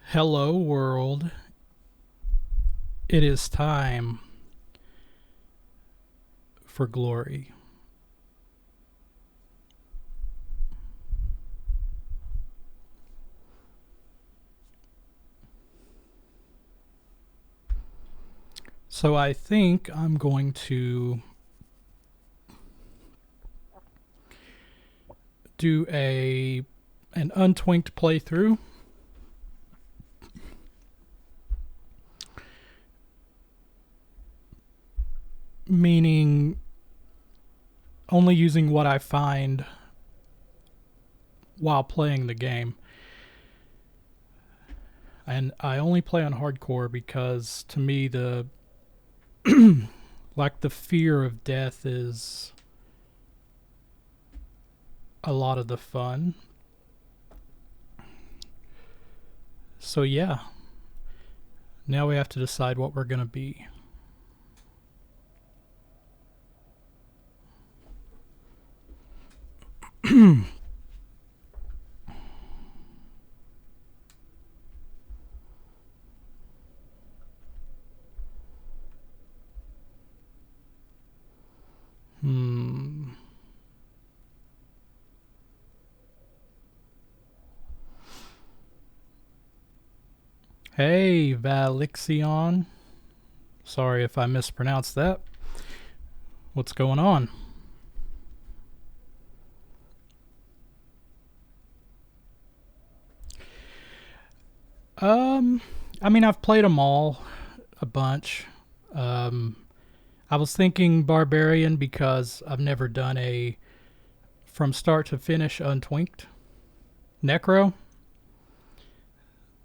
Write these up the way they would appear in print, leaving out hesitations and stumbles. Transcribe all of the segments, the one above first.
Hello, world. It is time for glory. So I think I'm going to do an untwinked playthrough. Meaning only using what I find while playing the game. And I only play on hardcore because to me the like the fear of death is a lot of the fun. So yeah. Now we have to decide what we're going to be. Hey, Valixion. Sorry if I mispronounced that. What's going on? I mean, I've played them all a bunch. I was thinking Barbarian because I've never done a from start to finish untwinked. Necro?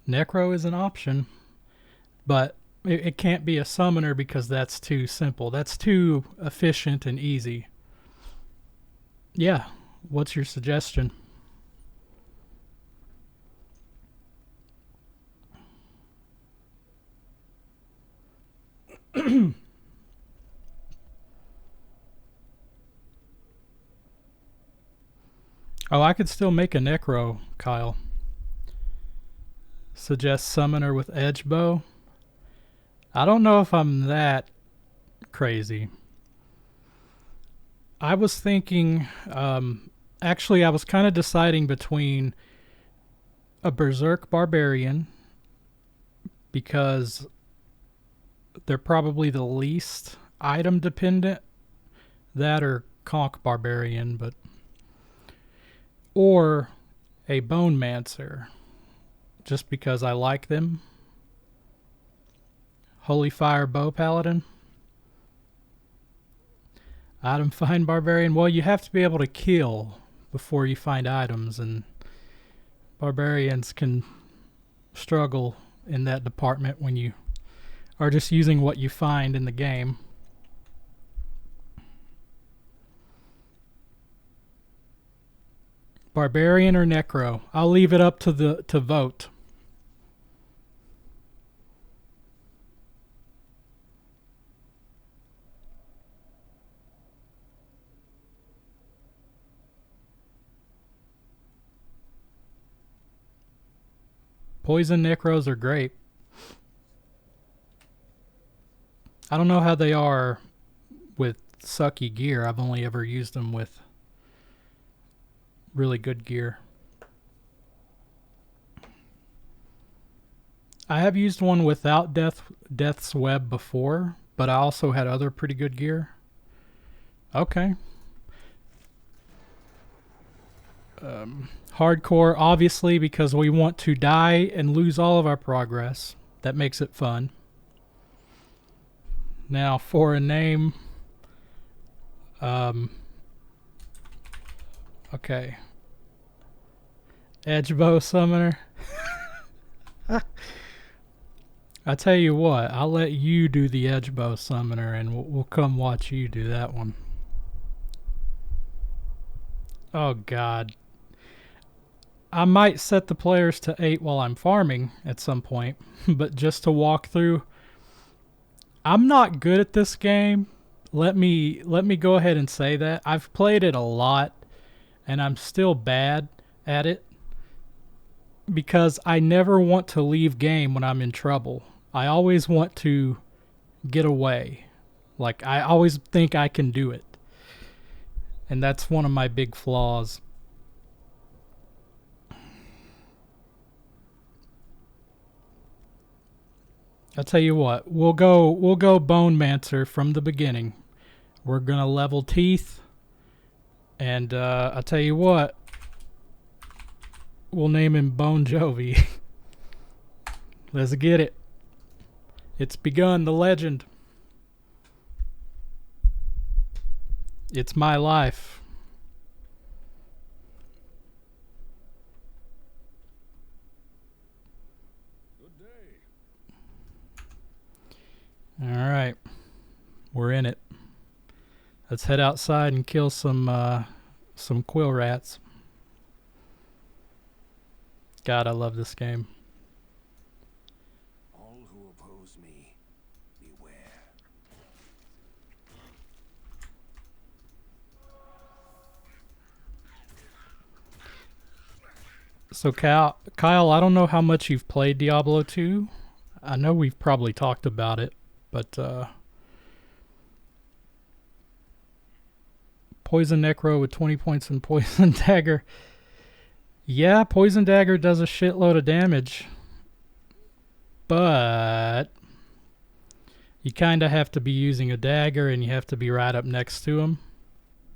Necro is an option, but it can't be a summoner because that's too simple. That's too efficient and easy. Yeah, what's your suggestion? Oh, I could still make a Necro, Kyle. Suggest summoner with edge bow. I don't know if I'm that crazy. I was thinking, actually, I was kind of deciding between a Berserk Barbarian because they're probably the least item dependent. That or Conch Barbarian, but or a Bonemancer, just because I like them. Holy Fire Bow Paladin. Item find Barbarian. Well, you have to be able to kill before you find items, and barbarians can struggle in that department when you are just using what you find in the game. Barbarian or Necro? I'll leave it up to vote. Poison Necros are great. I don't know how they are with sucky gear. I've only ever used them with really good gear. I have used one without Death's Web before, but I also had other pretty good gear. Okay. Hardcore, obviously, because we want to die and lose all of our progress. That makes it fun. Now, for a name, okay, Edgebow Summoner. I tell you what, I'll let you do the Edgebow Summoner, and we'll come watch you do that one. Oh God, I might set the players to 8 while I'm farming at some point, but just to walk through. I'm not good at this game. Let me go ahead and say that. I've played it a lot and I'm still bad at it because I never want to leave game when I'm in trouble. I always want to get away. Like, I always think I can do it. And that's one of my big flaws. I'll tell you what, we'll go Bonemancer from the beginning. We're gonna level teeth, and I'll tell you what, we'll name him Bone Jovi. Let's get it. It's begun, the legend. It's my life. Good day. All right, we're in it. Let's head outside and kill some quill rats. God, I love this game. All who oppose me, beware. So Kyle, I don't know how much you've played Diablo 2. I know we've probably talked about it, but Poison Necro with 20 points and Poison Dagger. Yeah, Poison Dagger does a shitload of damage, but you kind of have to be using a dagger and you have to be right up next to him.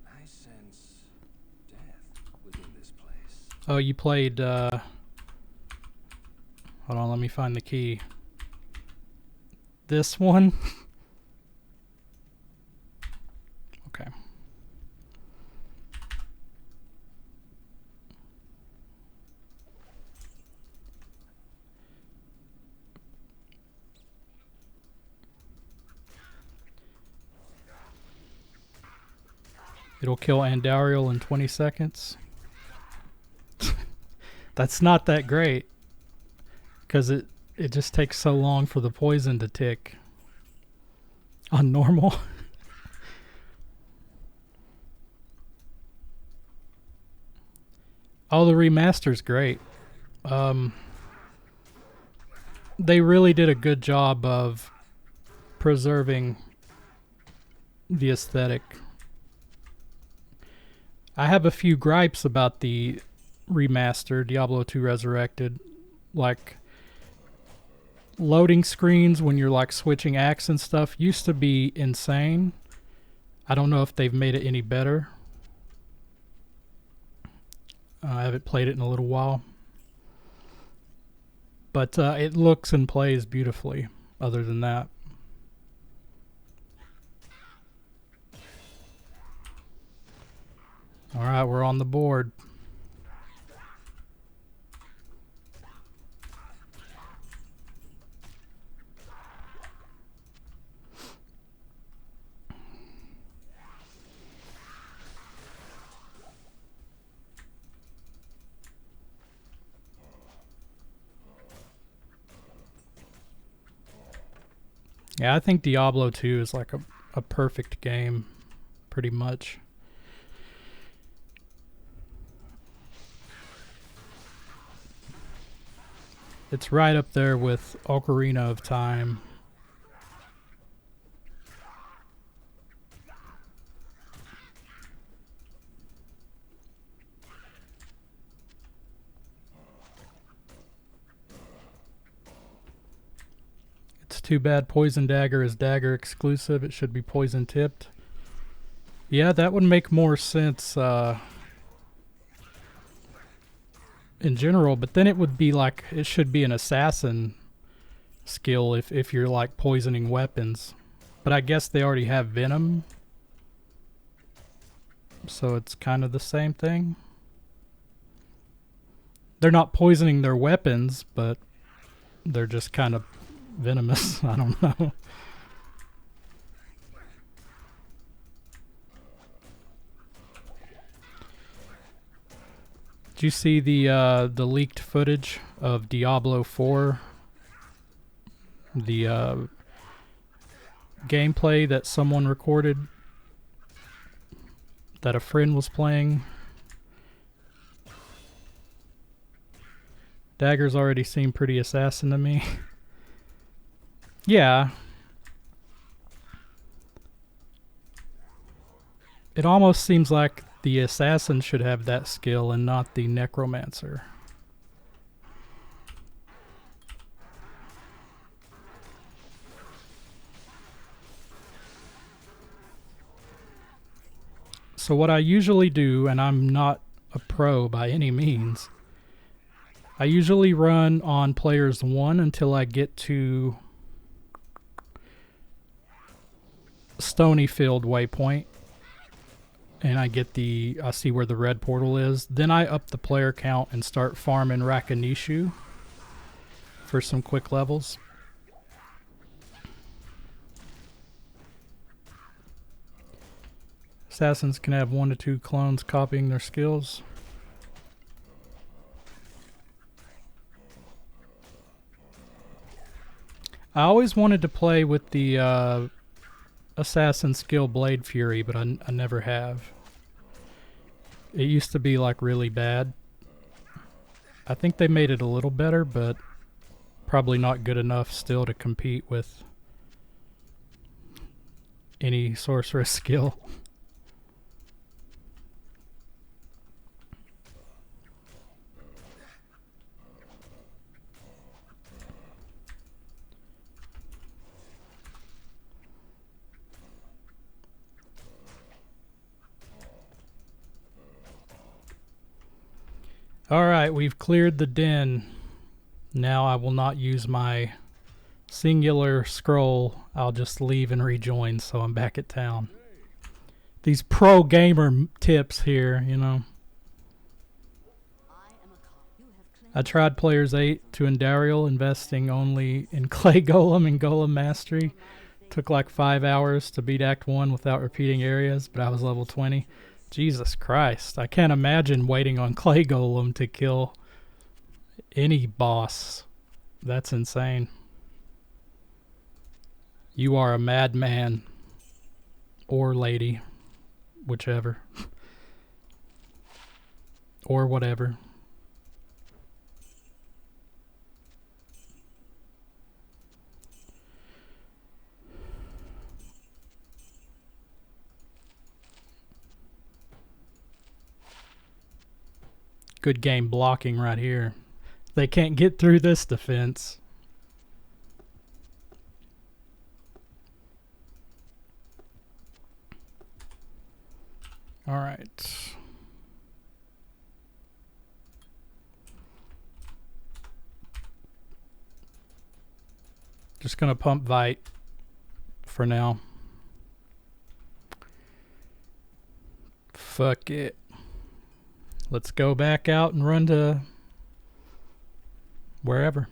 I sense death within this place. Oh, you played, hold on, let me find the key. This one? Okay. It'll kill Andariel in 20 seconds. That's not that great, because it just takes so long for the poison to tick on normal. Oh, the remaster's great. They really did a good job of preserving the aesthetic. I have a few gripes about the remaster, Diablo 2 Resurrected. Like, loading screens when you're like switching acts and stuff used to be insane. I don't know if they've made it any better. I haven't played it in a little while. But it looks and plays beautifully, other than that. Alright, we're on the board. Yeah, I think Diablo 2 is like a perfect game, pretty much. It's right up there with Ocarina of Time. It's too bad Poison Dagger is dagger exclusive. It should be poison tipped. Yeah, that would make more sense in general, but then it would be like, it should be an assassin skill if you're like poisoning weapons. But I guess they already have venom, so it's kind of the same thing. They're not poisoning their weapons, but they're just kind of venomous. I don't know. Did you see the leaked footage of Diablo 4? The gameplay that someone recorded that a friend was playing. Daggers already seem pretty assassin to me. Yeah. It almost seems like the assassin should have that skill and not the necromancer. So what I usually do, and I'm not a pro by any means, I usually run on players 1 until I get to Stonyfield waypoint, and I see where the red portal is. Then I up the player count and start farming Rakanishu for some quick levels. Assassins can have 1 to 2 clones copying their skills. I always wanted to play with the assassin skill Blade Fury, but I never have. It used to be like really bad. I think they made it a little better, but probably not good enough still to compete with any sorceress skill. Alright, we've cleared the den. Now I will not use my singular scroll. I'll just leave and rejoin so I'm back at town. These pro gamer tips here, you know. I tried players 8 to Endarial, investing only in Clay Golem and Golem Mastery. Took like 5 hours to beat Act 1 without repeating areas, but I was level 20. Jesus Christ, I can't imagine waiting on Clay Golem to kill any boss. That's insane. You are a madman. Or lady. Whichever. Or whatever. Good game blocking right here. They can't get through this defense. All right. Just gonna pump Vite for now. Fuck it. Let's go back out and run to wherever.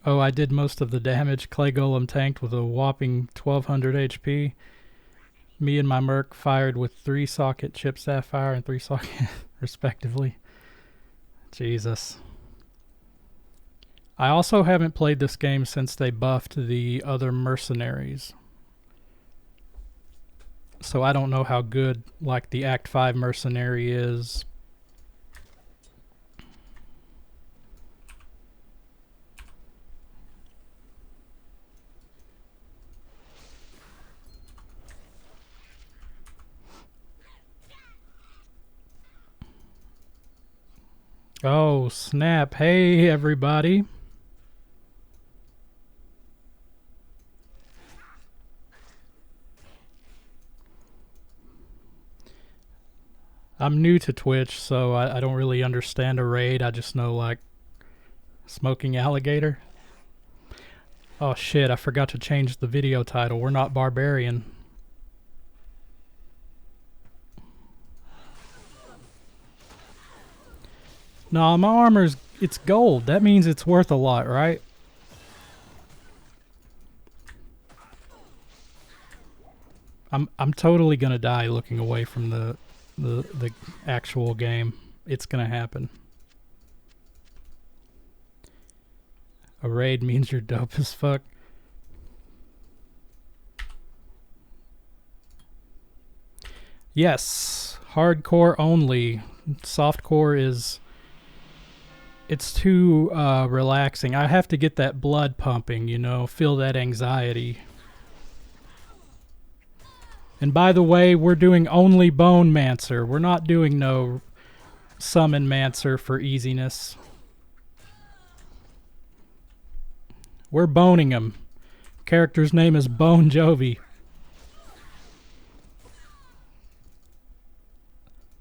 Oh, I did most of the damage. Clay Golem tanked with a whopping 1200 HP. Me and my Merc fired with 3 socket Chip Sapphire and 3 socket respectively. Jesus. I also haven't played this game since they buffed the other mercenaries. So I don't know how good like the Act 5 mercenary is. Oh, snap. Hey, everybody. I'm new to Twitch, so I don't really understand a raid. I just know, like, smoking alligator. Oh, shit. I forgot to change the video title. We're not barbarian. No, my armor's... It's gold. That means it's worth a lot, right? I'm totally gonna die looking away from the actual game. It's gonna happen. A raid means you're dope as fuck. Yes, hardcore only. Softcore is it's too relaxing. I have to get that blood pumping, you know, feel that anxiety. And by the way, we're doing only Bonemancer. We're not doing no Summon Mancer for easiness. We're boning him. Character's name is Bone Jovi.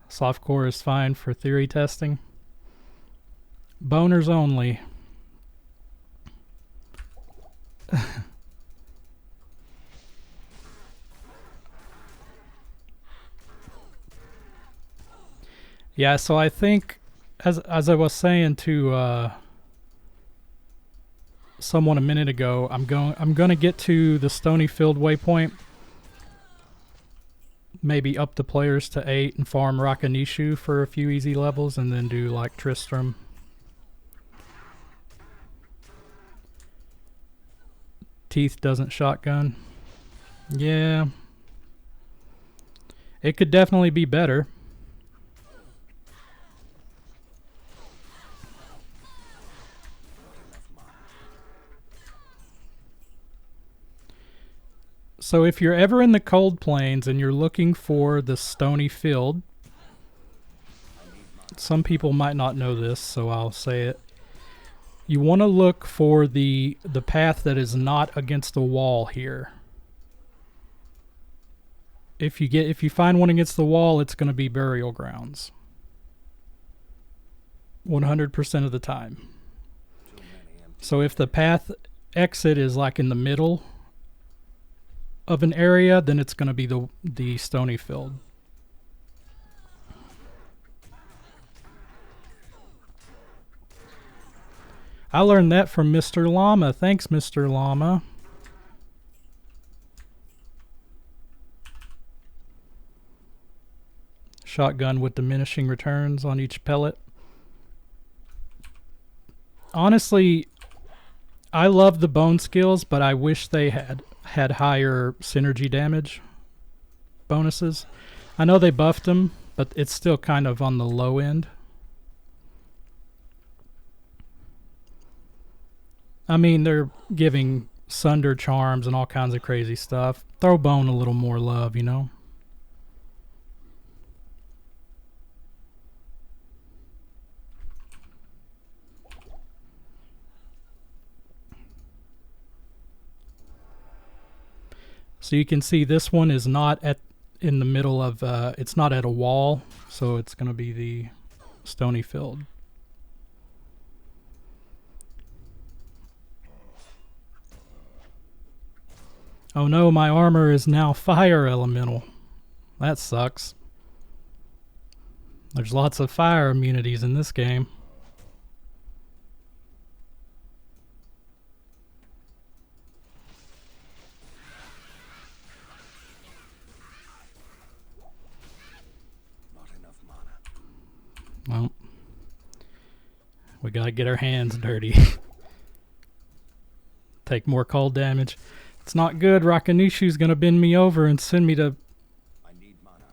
Softcore is fine for theory testing. Boners only. Yeah, so I think, as I was saying to someone a minute ago, I'm gonna get to the Stony Field waypoint. Maybe up the players to 8 and farm Rakanishu for a few easy levels, and then do like Tristram. Teeth doesn't shotgun. Yeah. It could definitely be better. So if you're ever in the cold plains and you're looking for the Stony Field, some people might not know this, so I'll say it. You want to look for the path that is not against the wall here. If you find one against the wall, it's going to be burial grounds. 100% of the time. So if the path exit is like in the middle of an area, then it's going to be the Stony Field. I learned that from Mr. Llama. Thanks, Mr. Llama. Shotgun with diminishing returns on each pellet. Honestly, I love the bone skills, but I wish they had higher synergy damage bonuses. I know they buffed them, but it's still kind of on the low end. I mean, they're giving Sunder charms and all kinds of crazy stuff. Throw Bone a little more love, you know? So you can see this one is not in the middle of, it's not at a wall, so it's going to be the Stony Field. Oh no, my armor is now fire elemental. That sucks. There's lots of fire immunities in this game. Not enough mana. Well, we gotta get our hands dirty. Take more cold damage. It's not good. Rakanishu's gonna bend me over and send me to I need mana.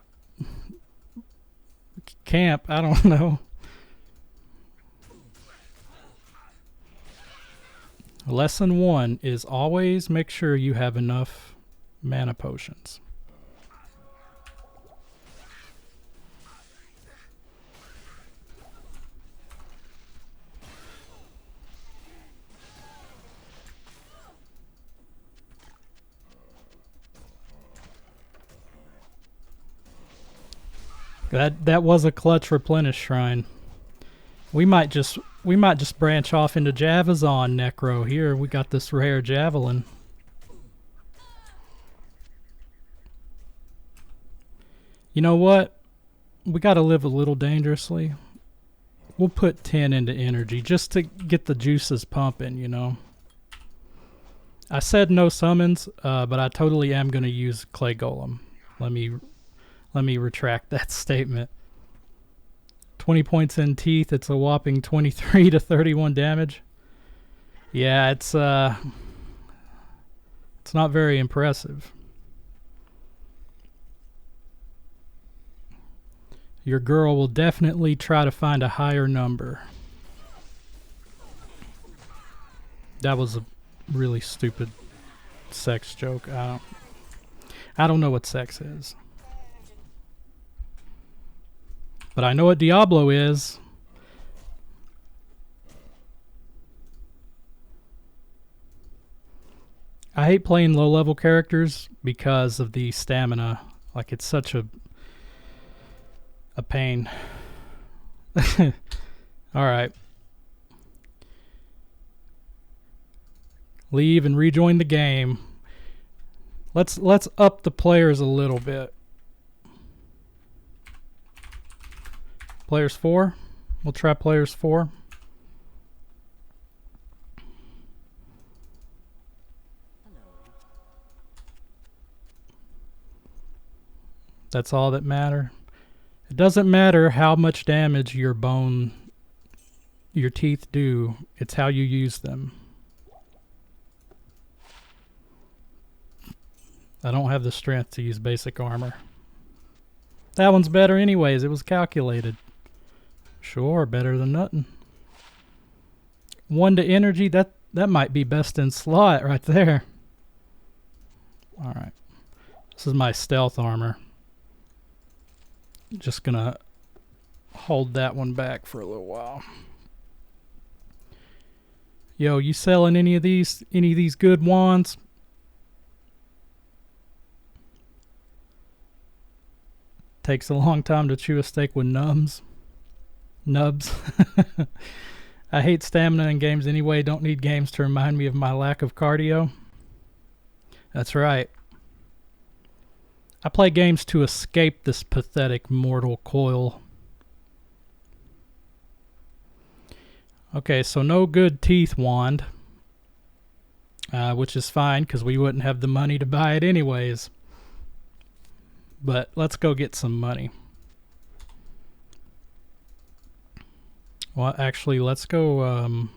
camp. I don't know. Lesson 1 is always make sure you have enough mana potions. That was a clutch replenish shrine. We might just branch off into Javazon Necro here. We got this rare javelin. You know what? We got to live a little dangerously. We'll put 10 into energy just to get the juices pumping, you know. I said no summons, but I totally am going to use Clay Golem. Let me retract that statement. 20 points in teeth. It's a whopping 23 to 31 damage. Yeah, it's not very impressive. Your girl will definitely try to find a higher number. That was a really stupid sex joke. I don't know what sex is. But I know what Diablo is. I hate playing low level characters because of the stamina. Like, it's such a pain. Alright. Leave and rejoin the game. Let's up the players a little bit. Players 4. We'll try players 4. That's all that matter. It doesn't matter how much damage your teeth do. It's how you use them. I don't have the strength to use basic armor. That one's better anyways. It was calculated. Sure, better than nothing. 1 to energy. That might be best in slot right there. Alright. This is my stealth armor. Just gonna hold that one back for a little while. Yo, you selling any of these good wands? Takes a long time to chew a steak with nubs. I hate stamina in games anyway. Don't need games to remind me of my lack of cardio. That's right. I play games to escape this pathetic mortal coil. Okay, so no good teeth wand. Which is fine, because we wouldn't have the money to buy it anyways. But let's go get some money. Well, actually, let's go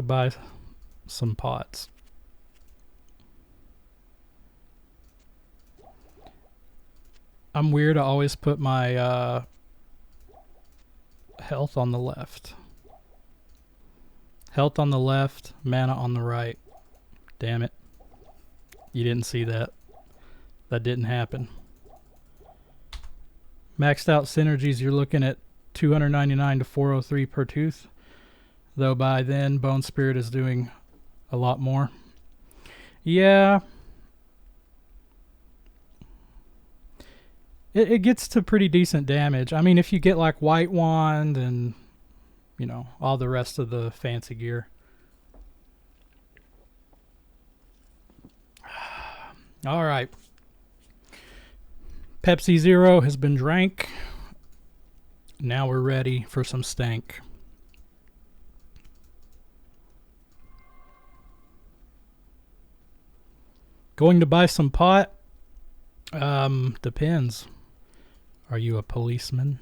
buy some pots. I'm weird. I always put my health on the left. Health on the left, mana on the right. Damn it. You didn't see that. That didn't happen. Maxed out synergies, you're looking at 299 to 403 per tooth. Though by then, Bone Spirit is doing a lot more. Yeah. It gets to pretty decent damage. I mean, if you get like White Wand and, you know, all the rest of the fancy gear. All right. Pepsi Zero has been drank. Now we're ready for some stank. Going to buy some pot? Depends. Are you a policeman?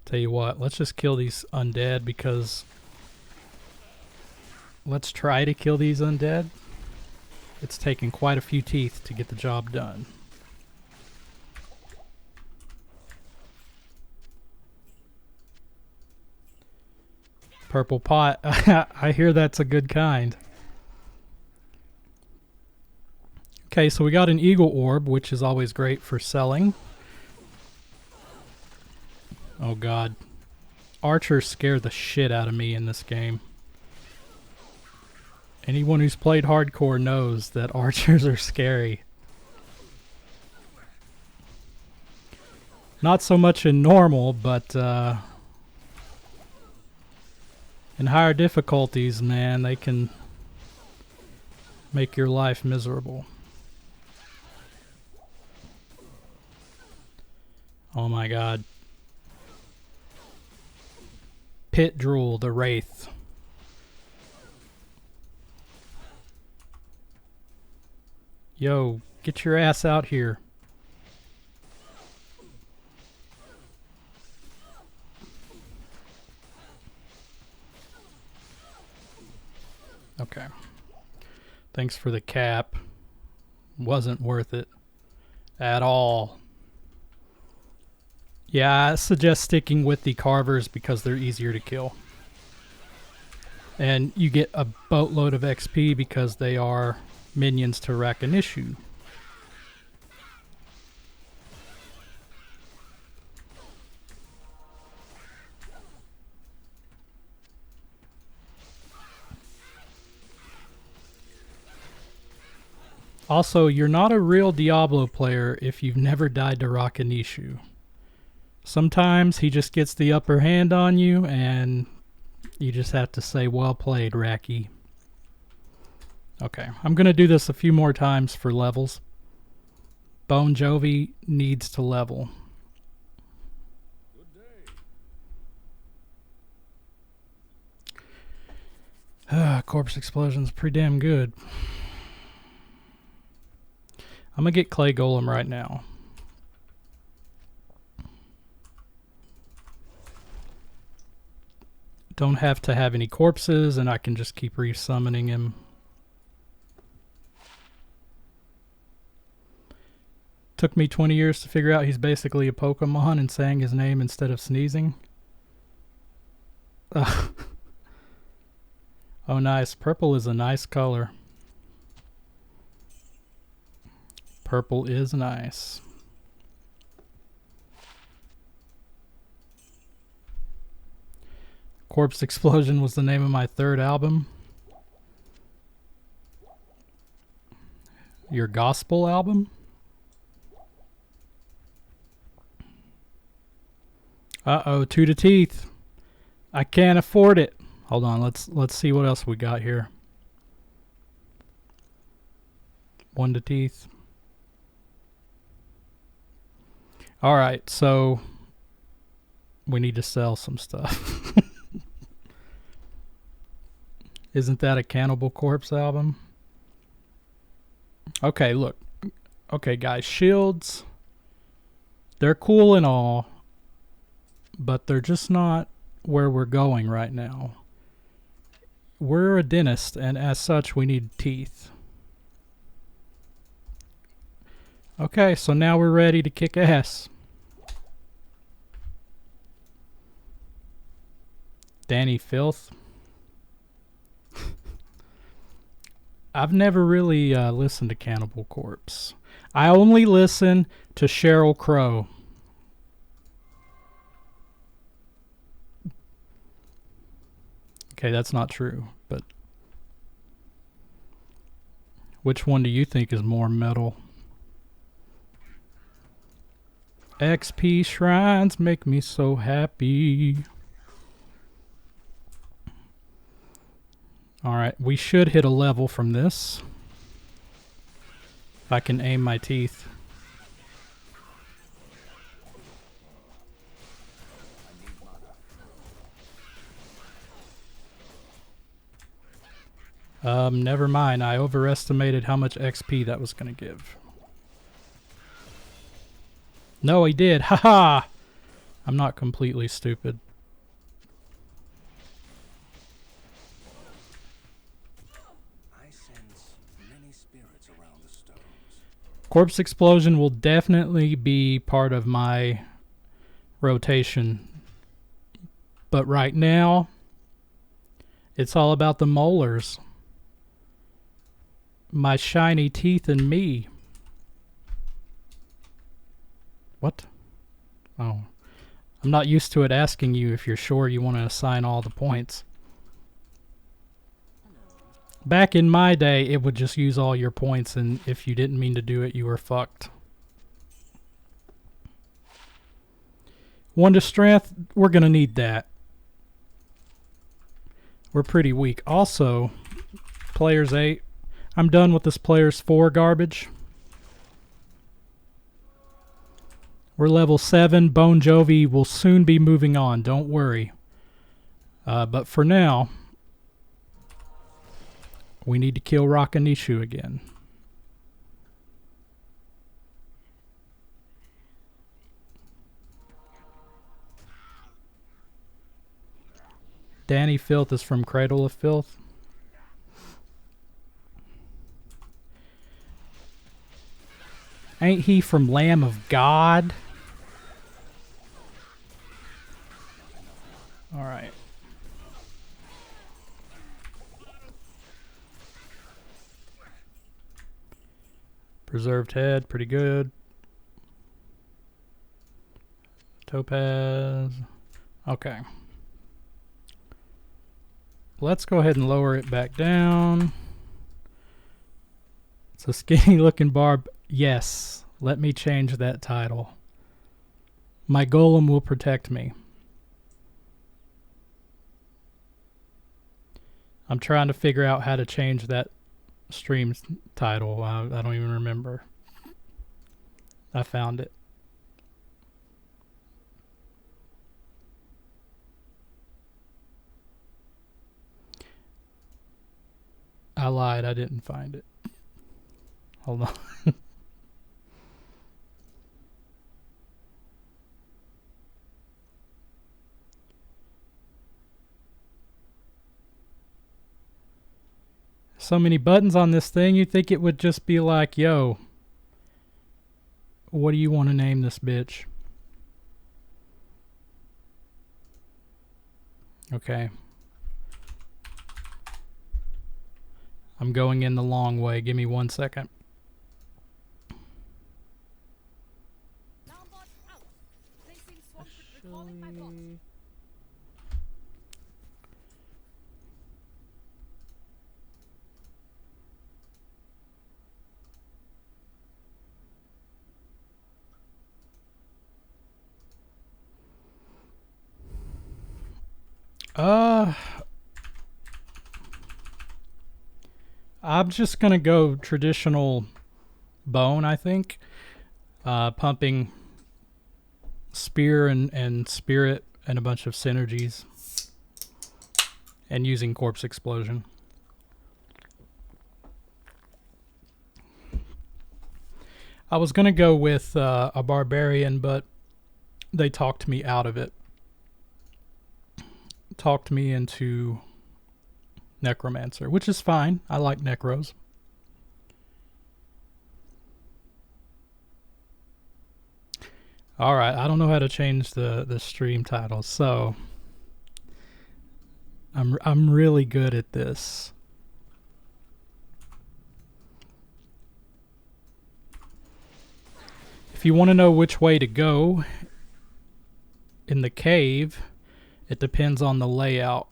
Tell you what, let's just kill these undead because... Let's try to kill these undead. It's taken quite a few teeth to get the job done. Purple pot. I hear that's a good kind. Okay, so we got an eagle orb, which is always great for selling. Oh god. Archers scare the shit out of me in this game. Anyone who's played hardcore knows that archers are scary. Not so much in normal, but in higher difficulties, man, they can make your life miserable. Oh my god. Pit Drool, the Wraith. Yo, get your ass out here. Okay. Thanks for the cap. Wasn't worth it at all. Yeah, I suggest sticking with the carvers because they're easier to kill. And you get a boatload of XP because they are minions to Rakanishu. Also, you're not a real Diablo player if you've never died to Rakanishu. Sometimes he just gets the upper hand on you and you just have to say, well played, Raki. Okay, I'm going to do this a few more times for levels. Bon Jovi needs to level. Corpse Explosion's pretty damn good. I'm going to get Clay Golem right now. Don't have to have any corpses, and I can just keep resummoning him. Took me 20 years to figure out he's basically a Pokemon and saying his name instead of sneezing. Oh, nice. Purple is a nice color. Purple is nice. Corpse Explosion was the name of my third album. Your gospel album? Uh-oh, 2 to teeth. I can't afford it. Hold on, let's see what else we got here. 1 to teeth. Alright, so we need to sell some stuff. Isn't that a Cannibal Corpse album? Okay, look. Okay, guys, shields. They're cool and all, but they're just not where we're going right now. We're a dentist, and as such, we need teeth. Okay, so now we're ready to kick ass. Danny Filth. I've never really listened to Cannibal Corpse. I only listen to Sheryl Crow. Okay, that's not true, but which one do you think is more metal? XP shrines make me so happy. Alright, we should hit a level from this. If I can aim my teeth. Never mind. I overestimated how much XP that was going to give. No, he did. Haha! I'm not completely stupid. I sense many spirits around the stones. Corpse Explosion will definitely be part of my rotation. But right now, it's all about the molars. My shiny teeth and me. What? Oh. I'm not used to it asking you if you're sure you want to assign all the points. Back in my day, it would just use all your points, and if you didn't mean to do it, you were fucked. 1 to strength, we're going to need that. We're pretty weak. Also, players 8. I'm done with this players 4 garbage. We're level 7. Bon Jovi will soon be moving on. Don't worry. But for now, we need to kill Rakanishu again. Danny Filth is from Cradle of Filth. Ain't he from Lamb of God? Preserved head, pretty good. Topaz. Okay. Let's go ahead and lower it back down. It's a skinny looking barb. Yes, let me change that title. My golem will protect me. I'm trying to figure out how to change that stream title. I don't even remember. I found it. I lied. I didn't find it. Hold on. So many buttons on this thing, you'd think it would just be like, yo, what do you want to name this bitch? Okay. I'm going in the long way. Give me 1 second. I'm just gonna go traditional bone, I think. Pumping spear and spirit and a bunch of synergies. And using corpse explosion. I was gonna go with a barbarian, but they talked me out of it. Talked me into necromancer, which is fine. I like necros. All right, I don't know how to change the stream title, so I'm really good at this. If you want to know which way to go in the cave, it depends on the layout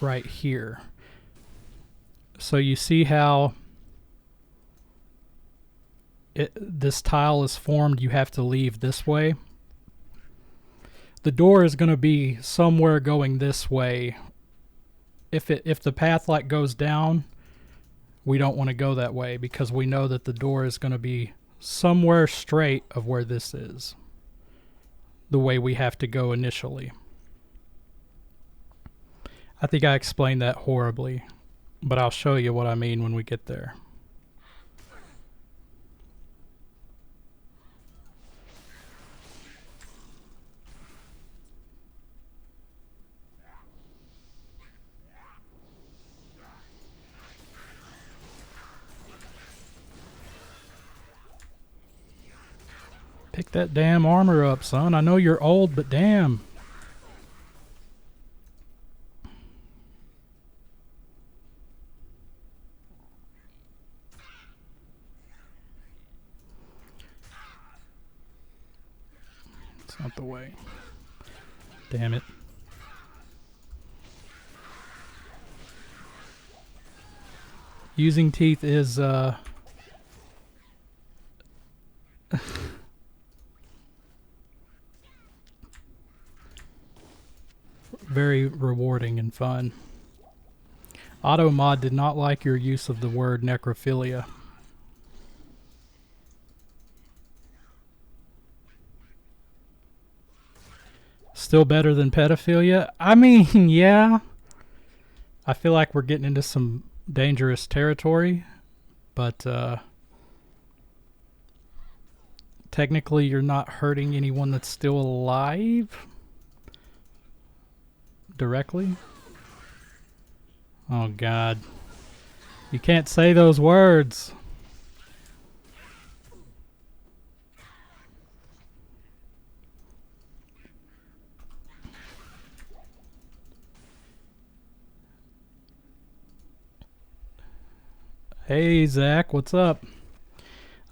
right here. So you see how this tile is formed, you have to leave this way. The door is going to be somewhere going this way. If the path like goes down, we don't want to go that way because we know that the door is going to be somewhere straight of where this is. The way we have to go initially. I think I explained that horribly, but I'll show you what I mean when we get there. Pick that damn armor up, son. I know you're old, but damn. It's not the way. Damn it. Using teeth is very rewarding and fun. Automod did not like your use of the word necrophilia. Still better than pedophilia? I mean, yeah. I feel like we're getting into some dangerous territory, but technically you're not hurting anyone that's still alive directly. Oh God, you can't say those words. Hey Zach, what's up?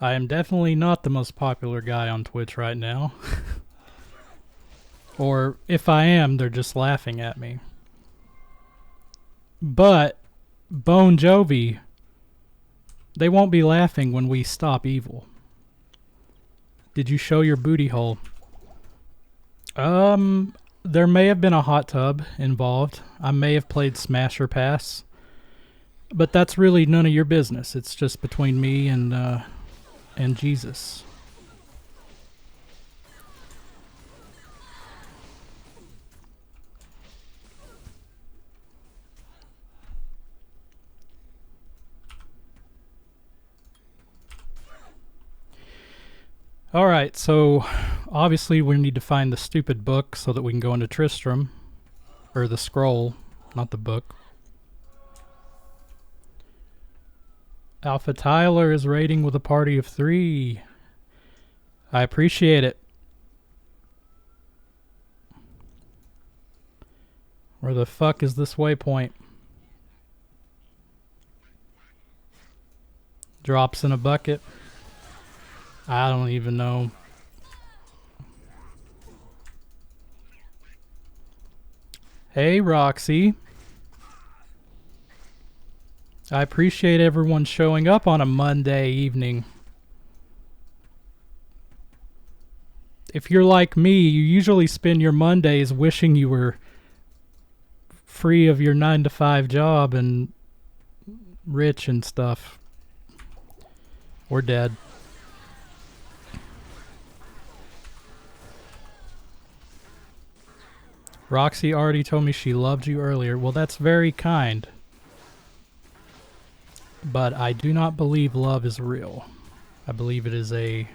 I am definitely not the most popular guy on Twitch right now. Or if I am, they're just laughing at me. But Bon Jovi, they won't be laughing when we stop evil. Did you show your booty hole? There may have been a hot tub involved. I may have played Smash or Pass. But that's really none of your business. It's just between me and Jesus. Alright, so obviously we need to find the stupid book so that we can go into Tristram. Or the scroll, not the book. Alpha Tyler is raiding with a party of 3. I appreciate it. Where the fuck is this waypoint? Drops in a bucket. I don't even know. Hey, Roxy. I appreciate everyone showing up on a Monday evening. If you're like me, you usually spend your Mondays wishing you were free of your 9-to-5 job and rich and stuff. Or dead. Roxy already told me she loved you earlier. Well, that's very kind. But I do not believe love is real. I believe it is a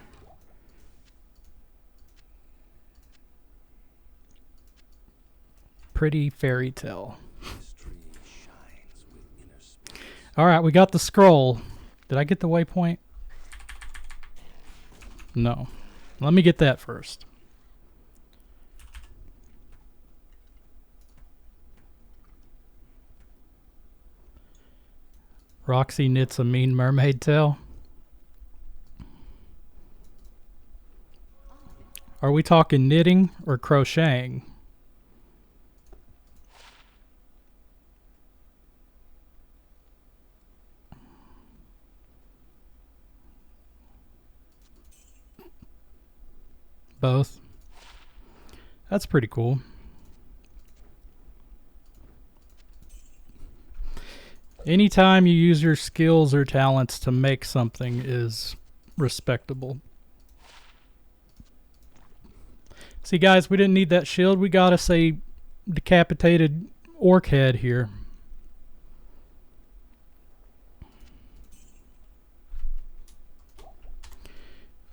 pretty fairy tale. Alright, we got the scroll. Did I get the waypoint? No. Let me get that first. Roxy knits a mean mermaid tail. Are we talking knitting or crocheting? Both. That's pretty cool. Anytime you use your skills or talents to make something is respectable. See, guys, we didn't need that shield. We got us a decapitated orc head here.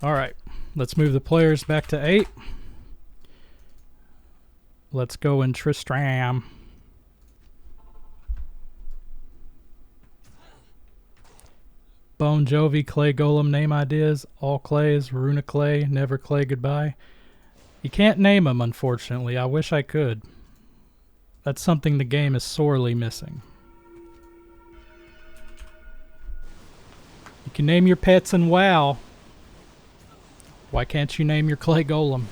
Alright, let's move the players back to 8. Let's go in Tristram. Bon Jovi, Clay Golem name ideas. All clays, Runa Clay, never Clay goodbye. You can't name them, unfortunately. I wish I could. That's something the game is sorely missing. You can name your pets in WoW. Why can't you name your Clay Golem?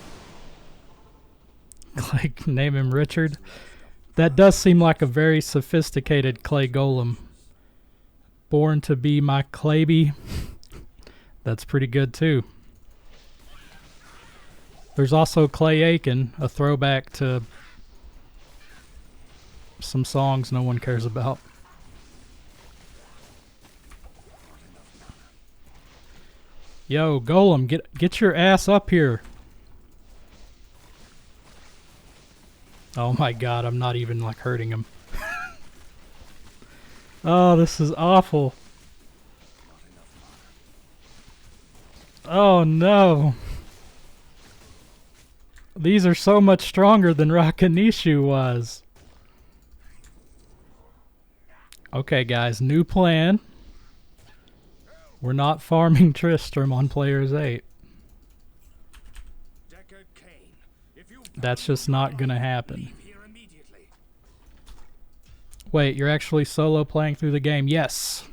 Clay, name him Richard. That does seem like a very sophisticated Clay Golem. Born to be my Clayby. That's pretty good too. There's also Clay Aiken, a throwback to some songs no one cares about. Yo, Golem, get your ass up here. Oh my god, I'm not even like hurting him. Oh, this is awful. Oh no. These are so much stronger than Rakanishu was. Okay guys, new plan. We're not farming Tristram on players 8. That's just not gonna happen. Wait, you're actually solo playing through the game? Yes.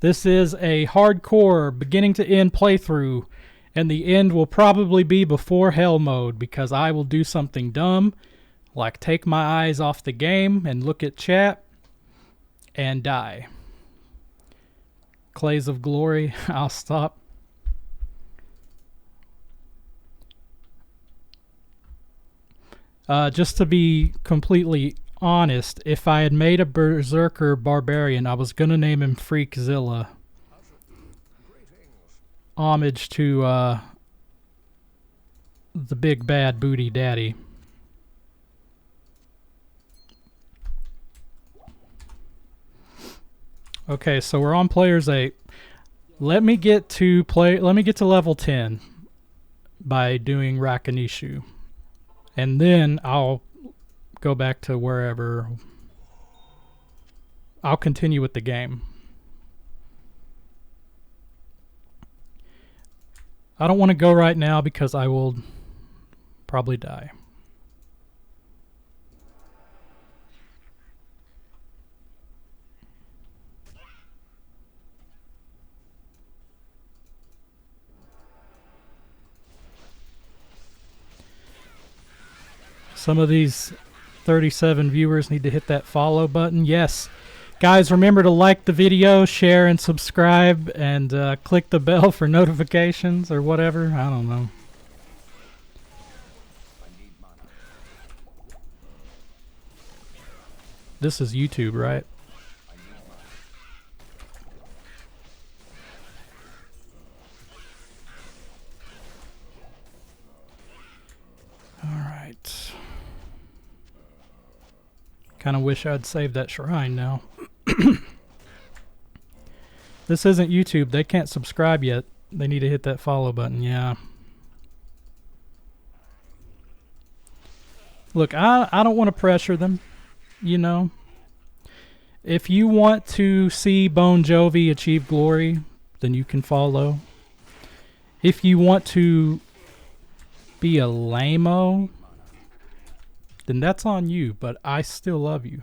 This is a hardcore beginning to end playthrough, and the end will probably be before hell mode because I will do something dumb like take my eyes off the game and look at chat and die. Clays of Glory, I'll stop. Just to be completely honest, if I had made a Berserker Barbarian, I was going to name him Freakzilla. Homage to the big bad booty daddy. Okay, so we're on players 8. Let me get to level 10 by doing Rakanishu. And then I'll go back to wherever. I'll continue with the game. I don't want to go right now because I will probably die. Some of these 37 viewers need to hit that follow button. Yes. Guys, remember to like the video, share, and subscribe, and click the bell for notifications or whatever. I don't know. This is YouTube, right? All right. Kind of wish I'd saved that shrine now. This isn't YouTube. They can't subscribe yet. They need to hit that follow button. Yeah. Look, I don't want to pressure them. You know. If you want to see Bon Jovi achieve glory, then you can follow. If you want to be a lame-o, then that's on you, but I still love you.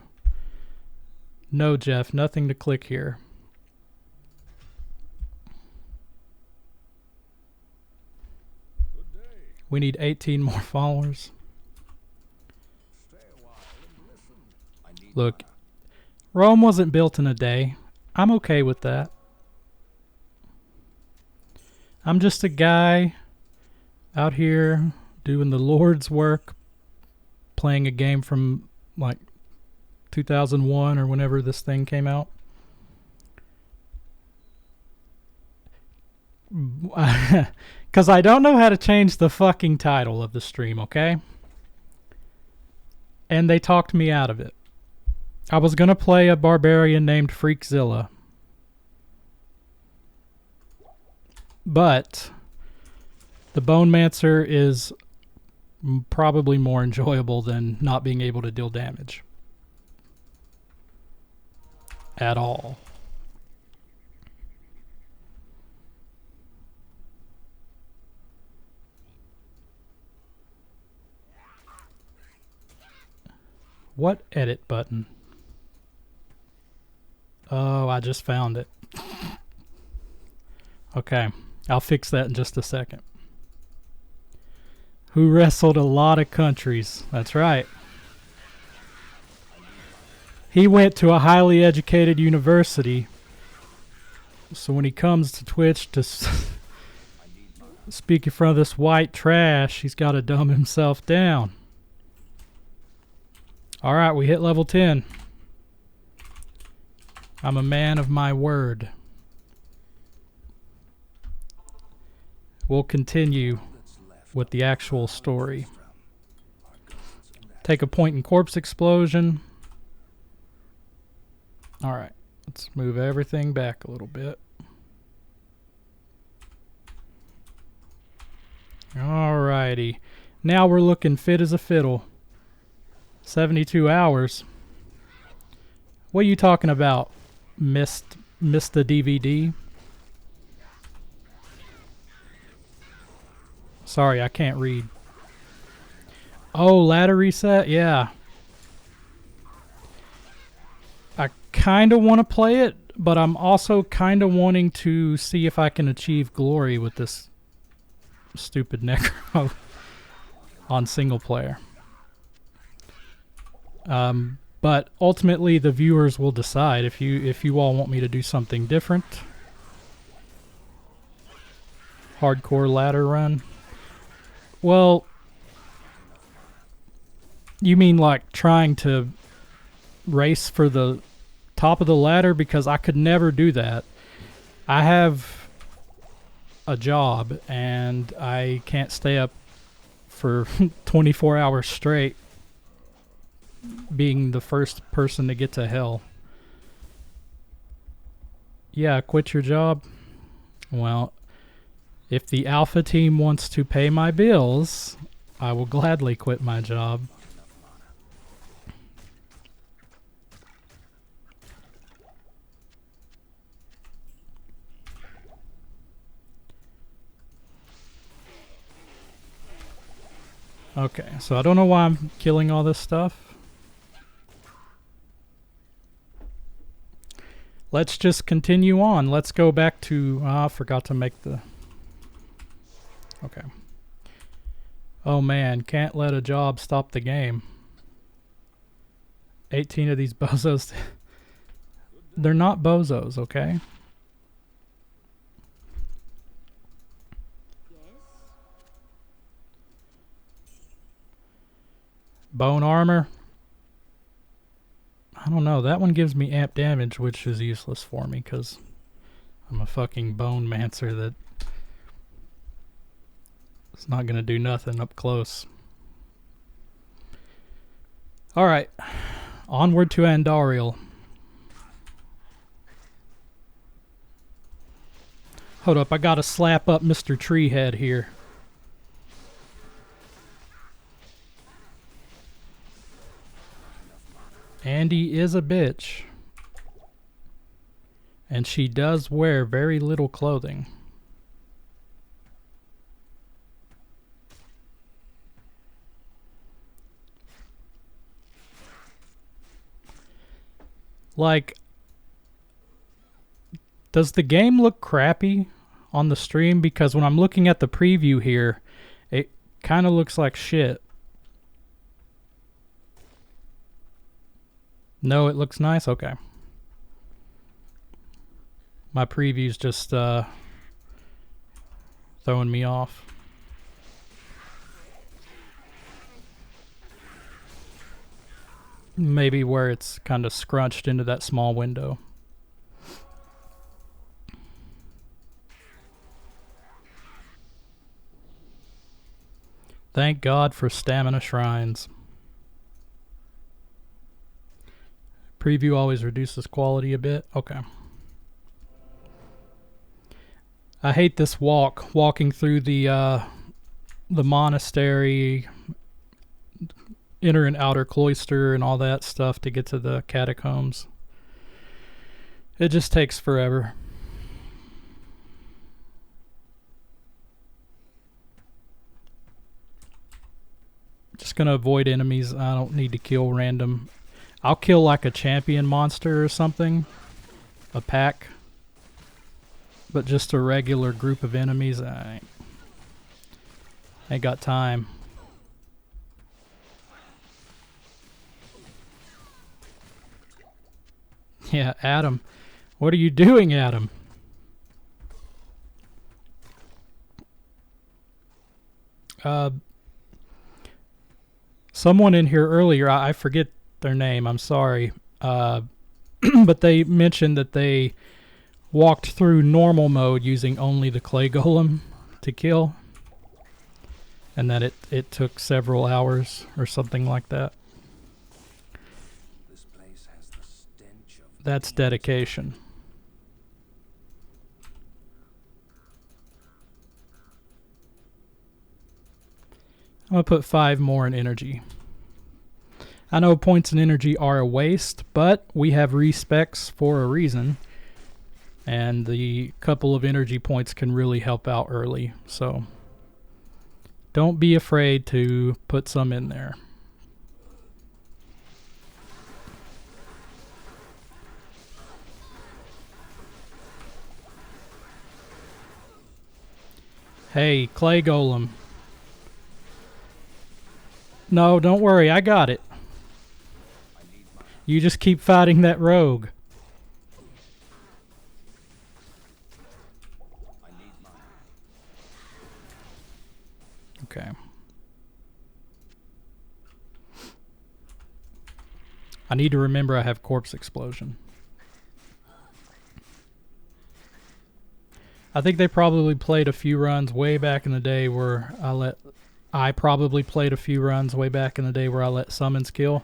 No, Jeff, nothing to click here. We need 18 more followers. Look, Rome wasn't built in a day. I'm okay with that. I'm just a guy out here doing the Lord's work, playing a game from like 2001 or whenever this thing came out. Because I don't know how to change the fucking title of the stream, okay? And they talked me out of it. I was going to play a barbarian named Freakzilla. But the Bonemancer is probably more enjoyable than not being able to deal damage. At all. What edit button? Oh, I just found it. Okay, I'll fix that in just a second. Who wrestled a lot of countries. That's right. He went to a highly educated university. So when he comes to Twitch to speak in front of this white trash, he's got to dumb himself down. Alright, we hit level 10. I'm a man of my word. We'll continue with the actual story. Take a point in corpse explosion. Alright, let's move everything back a little bit. Alrighty. Now we're looking fit as a fiddle. 72 hours. What are you talking about? Missed the DVD? Sorry, I can't read. Oh, ladder reset? Yeah. I kind of want to play it, But I'm also kind of wanting to see if I can achieve glory with this stupid necro on single player. But ultimately, the viewers will decide if you all want me to do something different. Hardcore ladder run. Well, you mean like trying to race for the top of the ladder? Because I could never do that. I have a job and I can't stay up for 24 hours straight being the first person to get to hell. Yeah, quit your job. Well, if the alpha team wants to pay my bills, I will gladly quit my job. Okay, so I don't know why I'm killing all this stuff. Let's just continue on. Let's go back to... I forgot to make the... Okay. Oh man, can't let a job stop the game. 18 of these bozos. They're not bozos, okay? Bone armor. I don't know. That one gives me amp damage, which is useless for me because I'm a fucking Bonemancer that it's not going to do nothing up close. Alright. Onward to Andariel. Hold up. I got to slap up Mr. Treehead here. Andy is a bitch. And she does wear very little clothing. Like, does the game look crappy on the stream? Because when I'm looking at the preview here, it kind of looks like shit. No, it looks nice? Okay. My preview's just throwing me off. Maybe where it's kind of scrunched into that small window. Thank God for stamina shrines. Preview always reduces quality a bit. Okay. I hate this walking through the monastery, inner and outer cloister and all that stuff to get to the catacombs. It just takes forever. Just gonna avoid enemies. I don't need to kill random. I'll kill like a champion monster or something. A pack. But just a regular group of enemies, I ain't got time. Yeah, Adam. What are you doing, Adam? Someone in here earlier, I forget their name, I'm sorry. But they mentioned that they walked through normal mode using only the clay golem to kill. And that it took several hours or something like that. This place has the stench of That's dedication. I'm going to put 5 more in energy. I know points in energy are a waste, but we have respecs for a reason. And the couple of energy points can really help out early. So don't be afraid to put some in there. Hey, clay golem. No, don't worry, I got it. You just keep fighting that rogue. Okay. I need to remember I have corpse explosion. I think they probably played a few runs way back in the day where I probably played a few runs way back in the day where I let summons kill.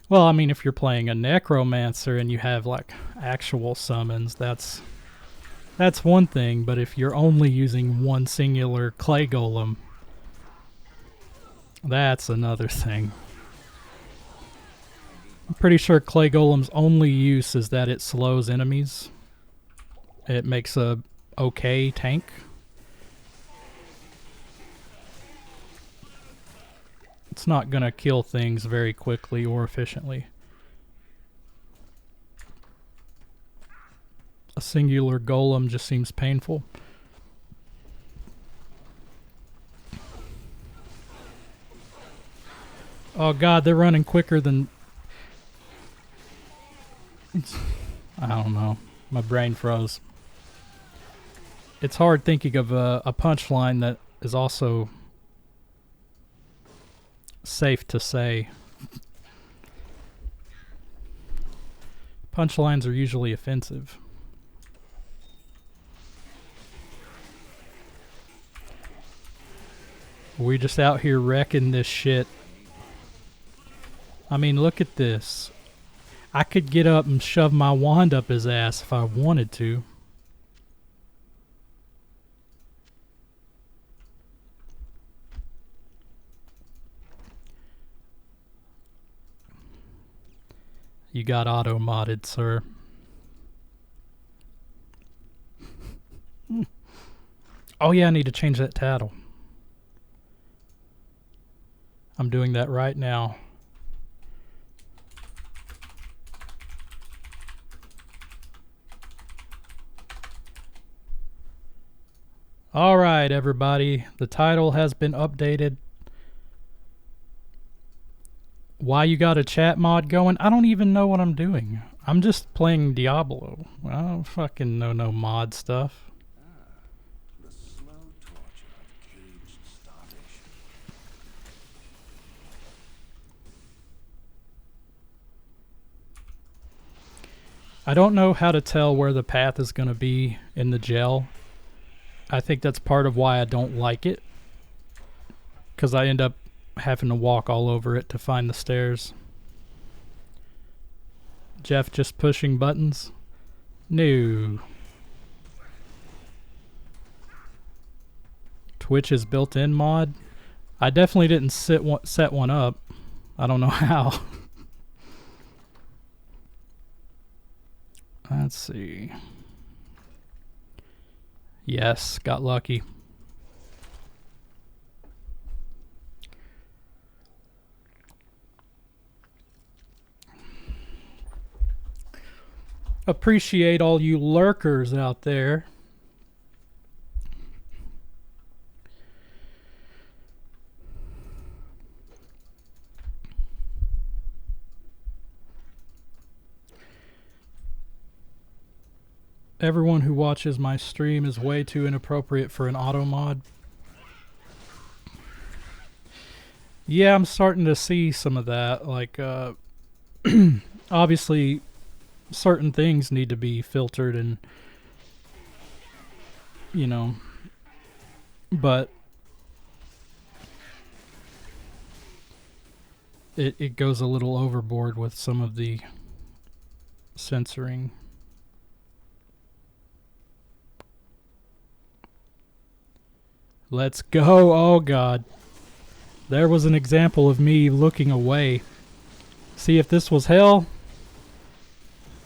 Well, I mean, if you're playing a necromancer and you have like actual summons, that's one thing. But if you're only using one singular clay golem, that's another thing. I'm pretty sure clay golem's only use is that it slows enemies. It makes a okay tank. It's not gonna kill things very quickly or efficiently. A singular golem just seems painful. Oh god, they're running quicker than... I don't know. My brain froze. It's hard thinking of a punchline that is also safe to say. Punchlines are usually offensive. We're just out here wrecking this shit. I mean, look at this. I could get up and shove my wand up his ass if I wanted to. You got auto-modded, sir. Oh yeah, I need to change that title. I'm doing that right now. Alright, everybody. The title has been updated. Why you got a chat mod going? I don't even know what I'm doing. I'm just playing Diablo. I don't fucking know no mod stuff. The slow torture of caged starvation. I don't know how to tell where the path is going to be in the gel. I think that's part of why I don't like it. Because I end up having to walk all over it to find the stairs. Jeff just pushing buttons? No. Twitch's built-in mod? I definitely didn't set one up. I don't know how. Let's see. Yes, got lucky. Appreciate all you lurkers out there. Everyone who watches my stream is way too inappropriate for an auto mod. Yeah, I'm starting to see some of that. Like, obviously, certain things need to be filtered and, you know, but it goes a little overboard with some of the censoring. Let's go. Oh god. There was an example of me looking away. See, if this was hell,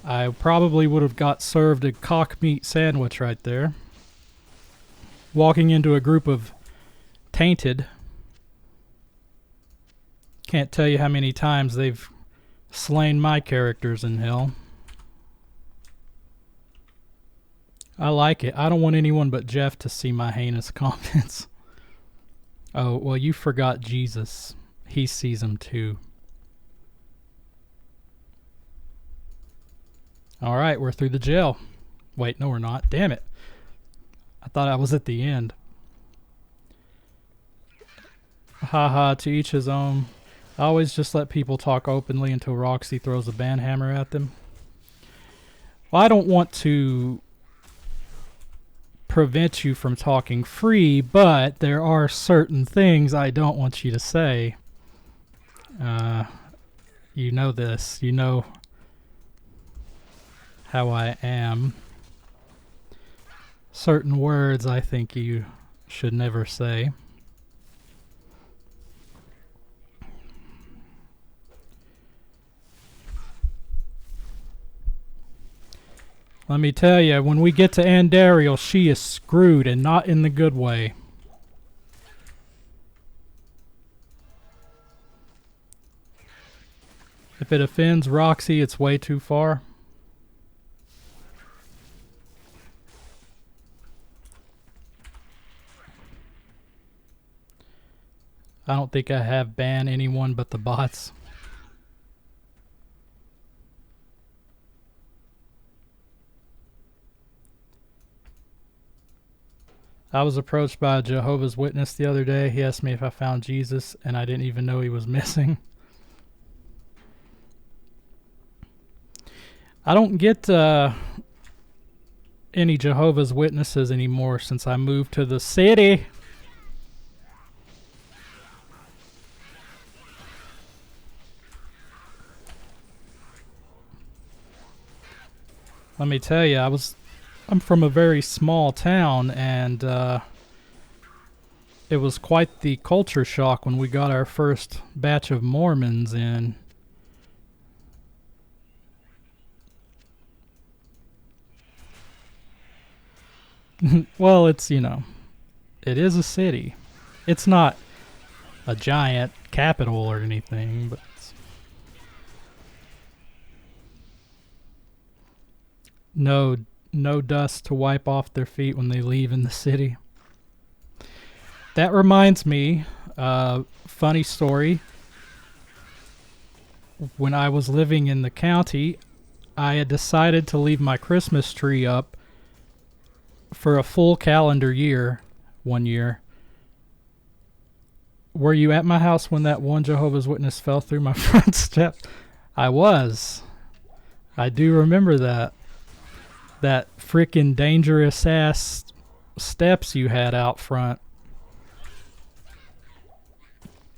I probably would have got served a cock meat sandwich right there. Walking into a group of tainted. Can't tell you how many times they've slain my characters in hell. I like it. I don't want anyone but Jeff to see my heinous comments. Oh, well, you forgot Jesus. He sees them too. All right, we're through the jail. Wait, no, we're not. Damn it. I thought I was at the end. Haha, to each his own. I always just let people talk openly until Roxy throws a banhammer at them. Well, I don't want to prevent you from talking free, but there are certain things I don't want you to say. You know this. You know how I am. Certain words I think you should never say. Let me tell you, when we get to Andariel, she is screwed, and not in the good way. If it offends Roxy, it's way too far. I don't think I have banned anyone but the bots. I was approached by a Jehovah's Witness the other day. He asked me if I found Jesus, and I didn't even know he was missing. I don't get any Jehovah's Witnesses anymore since I moved to the city. Let me tell you, I'm from a very small town, and it was quite the culture shock when we got our first batch of Mormons in. Well, it's, you know, it is a city. It's not a giant capital or anything, but no dust to wipe off their feet when they leave in the city. That reminds me, funny story. When I was living in the county, I had decided to leave my Christmas tree up for a full calendar year, one year. Were you at my house when that one Jehovah's Witness fell through my front step? I was. I do remember that. That freaking dangerous ass steps you had out front.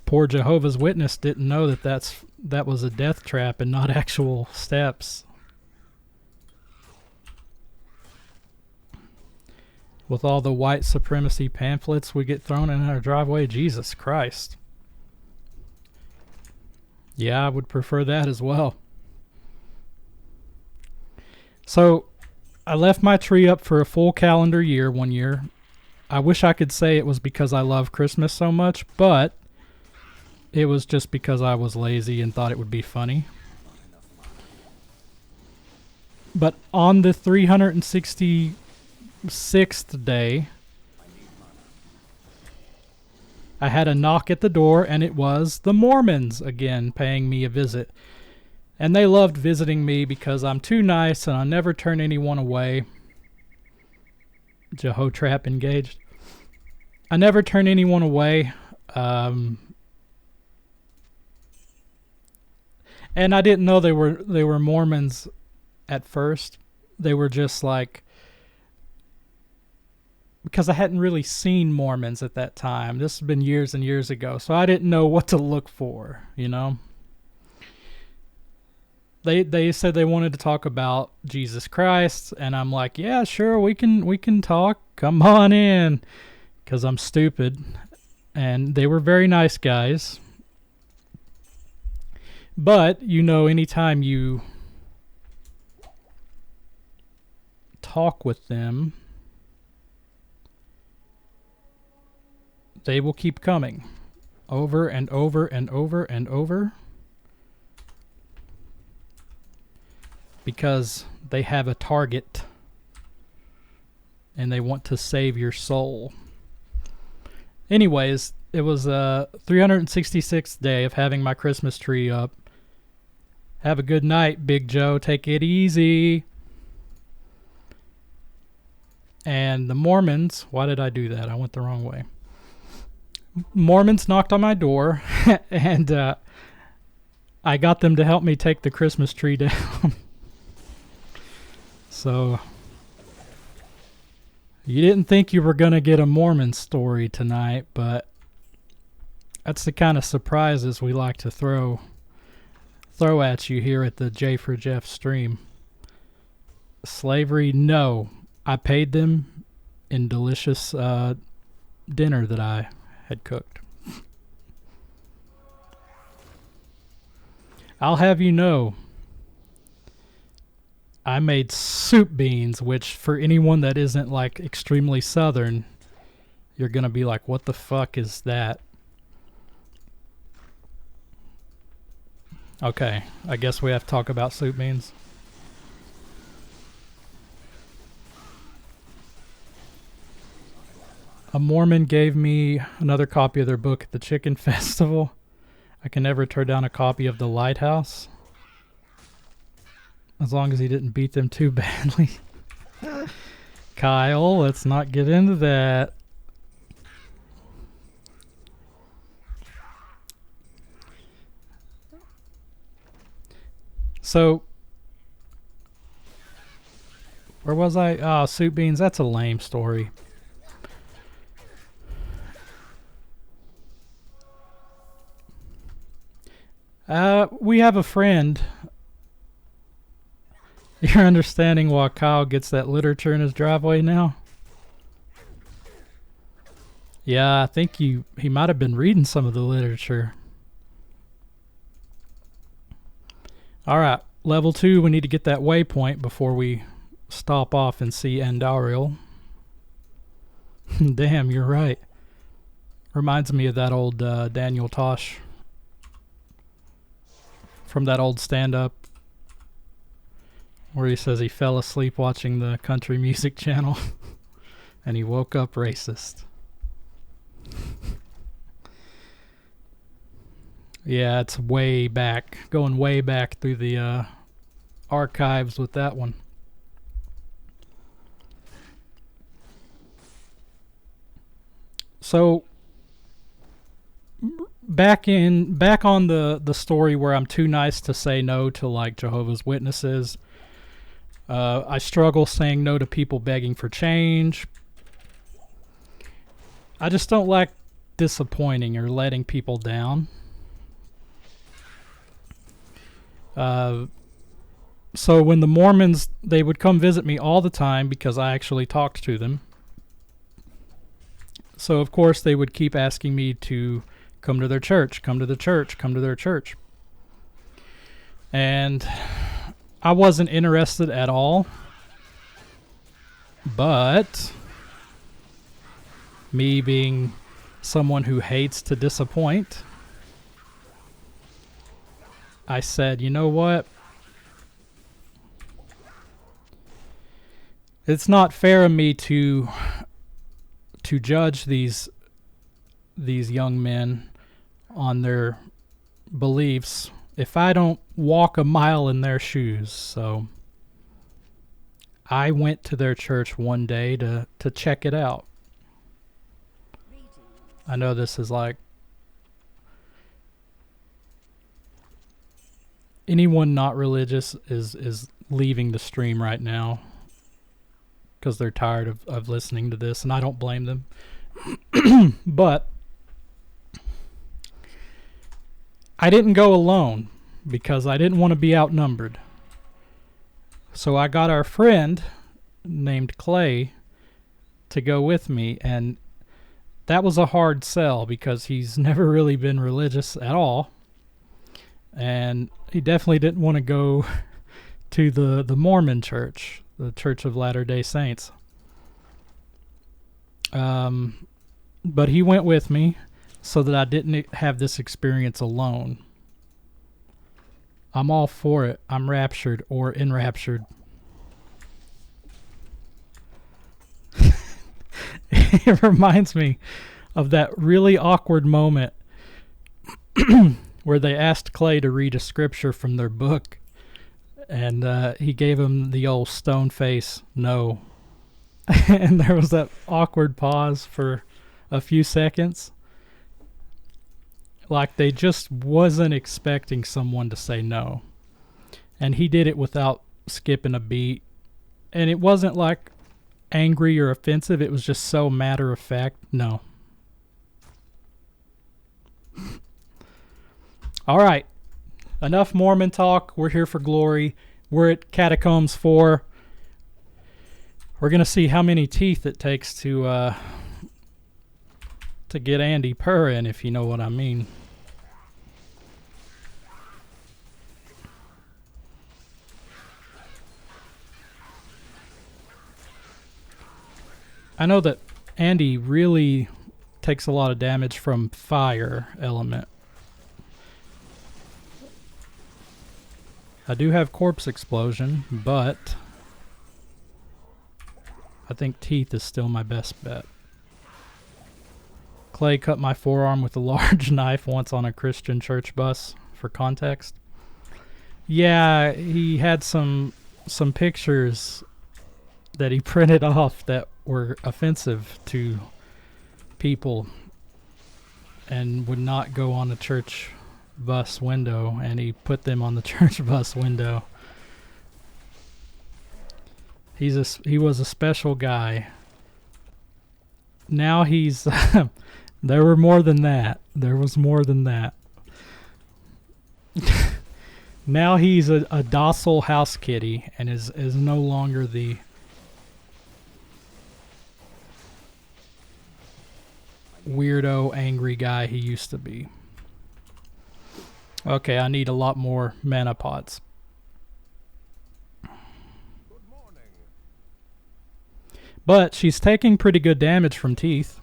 Poor Jehovah's Witness didn't know that was a death trap and not actual steps. With all the white supremacy pamphlets we get thrown in our driveway, Jesus Christ. Yeah, I would prefer that as well. So, I left my tree up for a full calendar year one year. I wish I could say it was because I love Christmas so much, but it was just because I was lazy and thought it would be funny. But on the 366th day, I had a knock at the door, and it was the Mormons again paying me a visit. And they loved visiting me because I'm too nice and I never turn anyone away. Jehotrap engaged. I never turn anyone away. And I didn't know they were Mormons at first. They were just like, because I hadn't really seen Mormons at that time. This has been years and years ago, so I didn't know what to look for, you know. They said they wanted to talk about Jesus Christ, and I'm like, yeah, sure, we can talk. Come on in, because I'm stupid. And they were very nice guys. But, you know, anytime you talk with them, they will keep coming over and over and over and over. Because they have a target. and they want to save your soul. Anyways, it was a 366th day of having my Christmas tree up. Have a good night, Big Joe. Take it easy. And the Mormons, why did I do that? I went the wrong way. Mormons knocked on my door, and I got them to help me take the Christmas tree down. So, you didn't think you were going to get a Mormon story tonight, but that's the kind of surprises we like to throw at you here at the J for Jeff stream. Slavery, no. I paid them in delicious dinner that I had cooked. I'll have you know, I made soup beans, which for anyone that isn't like extremely southern, you're gonna be like, what the fuck is that? Okay, I guess we have to talk about soup beans. A Mormon gave me another copy of their book at the Chicken Festival. I can never turn down a copy of The Lighthouse. As long as he didn't beat them too badly. Kyle, let's not get into that. So, where was I? Oh, soup beans. That's a lame story. We have a friend. You're understanding why Kyle gets that literature in his driveway now? Yeah, I think he might have been reading some of the literature. Alright, level 2, we need to get that waypoint before we stop off and see Andariel. Damn, you're right. Reminds me of that old Daniel Tosh from that old stand-up where he says he fell asleep watching the country music channel and he woke up racist. Yeah, it's way back, going way back through the archives with that one. So back on the story where I'm too nice to say no to like Jehovah's Witnesses. I struggle saying no to people begging for change. I just don't like disappointing or letting people down. So when the Mormons, they would come visit me all the time because I actually talked to them. So of course they would keep asking me to come to their church, come to the church, come to their church. And I wasn't interested at all. But me being someone who hates to disappoint, I said, you know what? It's not fair of me to judge these young men on their beliefs if I don't walk a mile in their shoes. So I went to their church one day to check it out. I know this is like anyone not religious is leaving the stream right now because they're tired of listening to this, and I don't blame them. But I didn't go alone because I didn't want to be outnumbered. So I got our friend named Clay to go with me, and that was a hard sell because he's never really been religious at all. And he definitely didn't want to go to the Mormon church, the Church of Latter-day Saints. But he went with me so that I didn't have this experience alone. I'm all for it. I'm raptured or enraptured. It reminds me of that really awkward moment where they asked Clay to read a scripture from their book, and he gave him the old stone face no. And there was that awkward pause for a few seconds. Like they just wasn't expecting someone to say no. And he did it without skipping a beat. And it wasn't like angry or offensive. It was just so matter of fact. No. All right. Enough Mormon talk. We're here for glory. We're at Catacombs 4. We're going to see how many teeth it takes to get Andy purring, if you know what I mean. I know that Andy really takes a lot of damage from fire element. I do have corpse explosion, but I think teeth is still my best bet. Clay cut my forearm with a large knife once on a Christian church bus, for context. Yeah, he had some pictures that he printed off that were offensive to people and would not go on the church bus window, and he put them on the church bus window. He was a special guy. Now he's there were more than that. There was more than that. Now he's a docile house kitty and is no longer the weirdo angry guy he used to be. Okay, I need a lot more mana pots. But she's taking pretty good damage from teeth.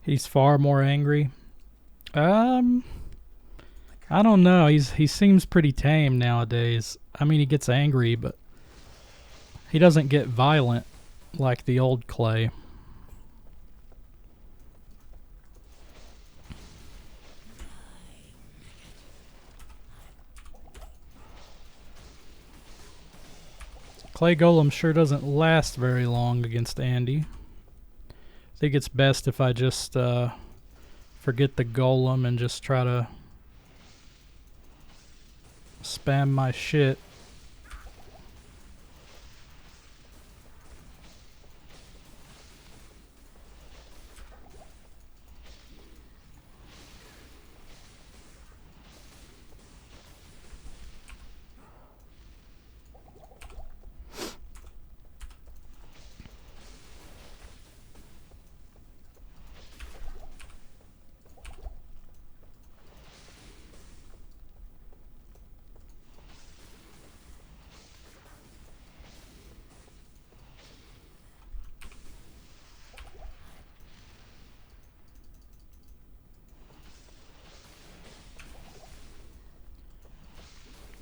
He's far more angry. I don't know. He seems pretty tame nowadays. I mean, he gets angry, but he doesn't get violent like the old Clay. Clay Golem sure doesn't last very long against Andy. I think it's best if I just forget the Golem and just try to spam my shit.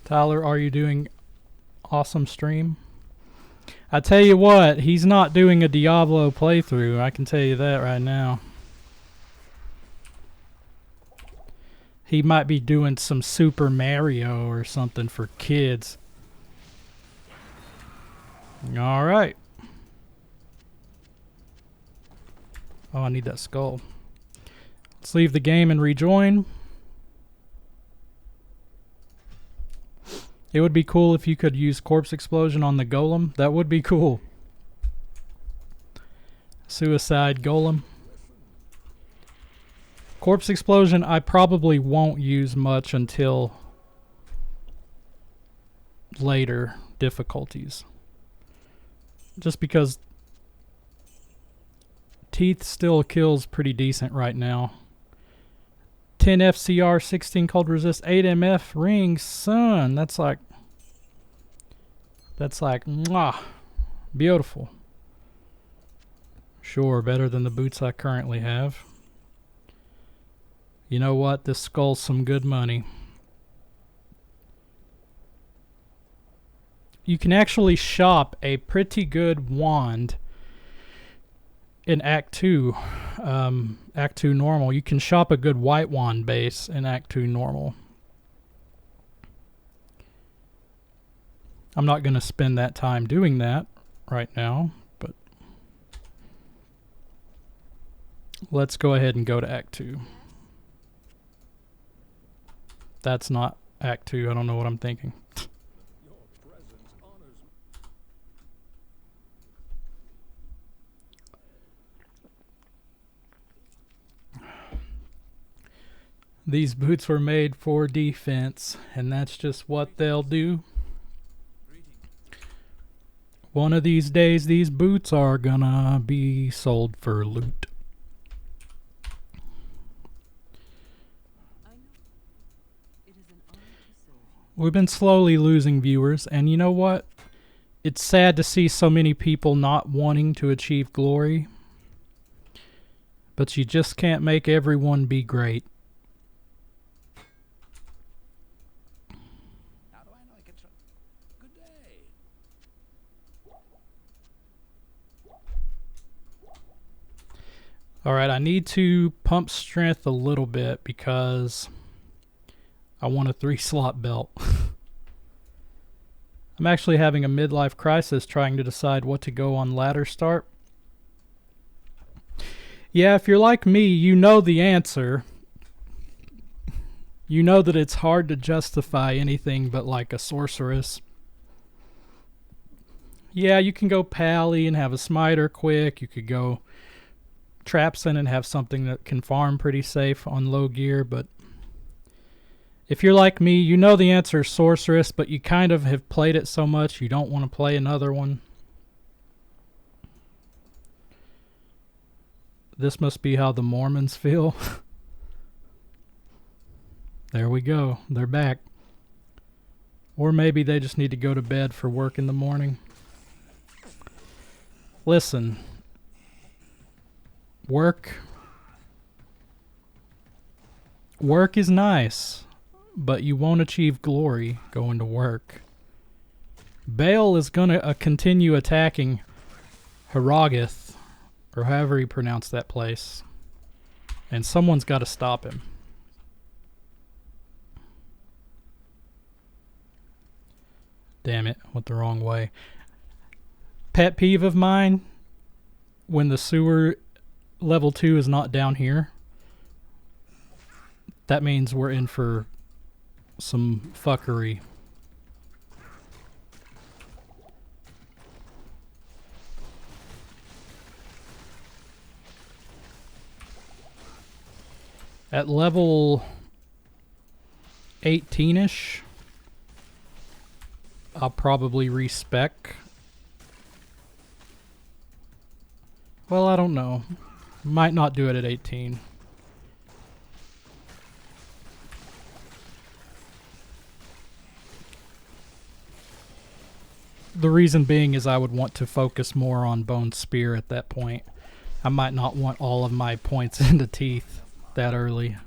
Tyler, are you doing awesome stream? I tell you what, he's not doing a Diablo playthrough. I can tell you that right now. He might be doing some Super Mario or something for kids. Alright. Oh, I need that skull. Let's leave the game and rejoin. It would be cool if you could use corpse explosion on the golem. That would be cool. Suicide golem. Corpse explosion I probably won't use much until later difficulties. Just because teeth still kills pretty decent right now. 10 FCR, 16 cold resist, 8 MF rings, son. That's like mwah, beautiful. Sure, better than the boots I currently have. You know what? This skull's some good money. You can actually shop a pretty good wand in Act 2. Act 2 normal. You can shop a good white wand base in Act 2 normal. I'm not going to spend that time doing that right now, but let's go ahead and go to Act 2. That's not Act 2. I don't know what I'm thinking. These boots were made for defense, and that's just what they'll do. One of these days, these boots are gonna be sold for loot. We've been slowly losing viewers, and you know what? It's sad to see so many people not wanting to achieve glory, but you just can't make everyone be great. Alright, I need to pump strength a little bit because I want a 3-slot belt. I'm actually having a midlife crisis trying to decide what to go on ladder start. Yeah, if you're like me, you know the answer. You know that it's hard to justify anything but like a sorceress. Yeah, you can go pally and have a smiter quick. You could go Trapson and have something that can farm pretty safe on low gear, but if you're like me, you know the answer is sorceress, but you kind of have played it so much you don't want to play another one. This must be how the Mormons feel. There we go. They're back. Or maybe they just need to go to bed for work in the morning. Listen. Work is nice, but you won't achieve glory going to work. Baal is going to continue attacking Harrogath, or however you pronounce that place, and someone's got to stop him. Damn it, went the wrong way. Pet peeve of mine, when the sewer level 2 is not down here, that means we're in for some fuckery. At level 18-ish, I'll probably respec. Well, I don't know. Might not do it at 18. The reason being is I would want to focus more on Bone Spear at that point. I might not want all of my points into Teeth that early.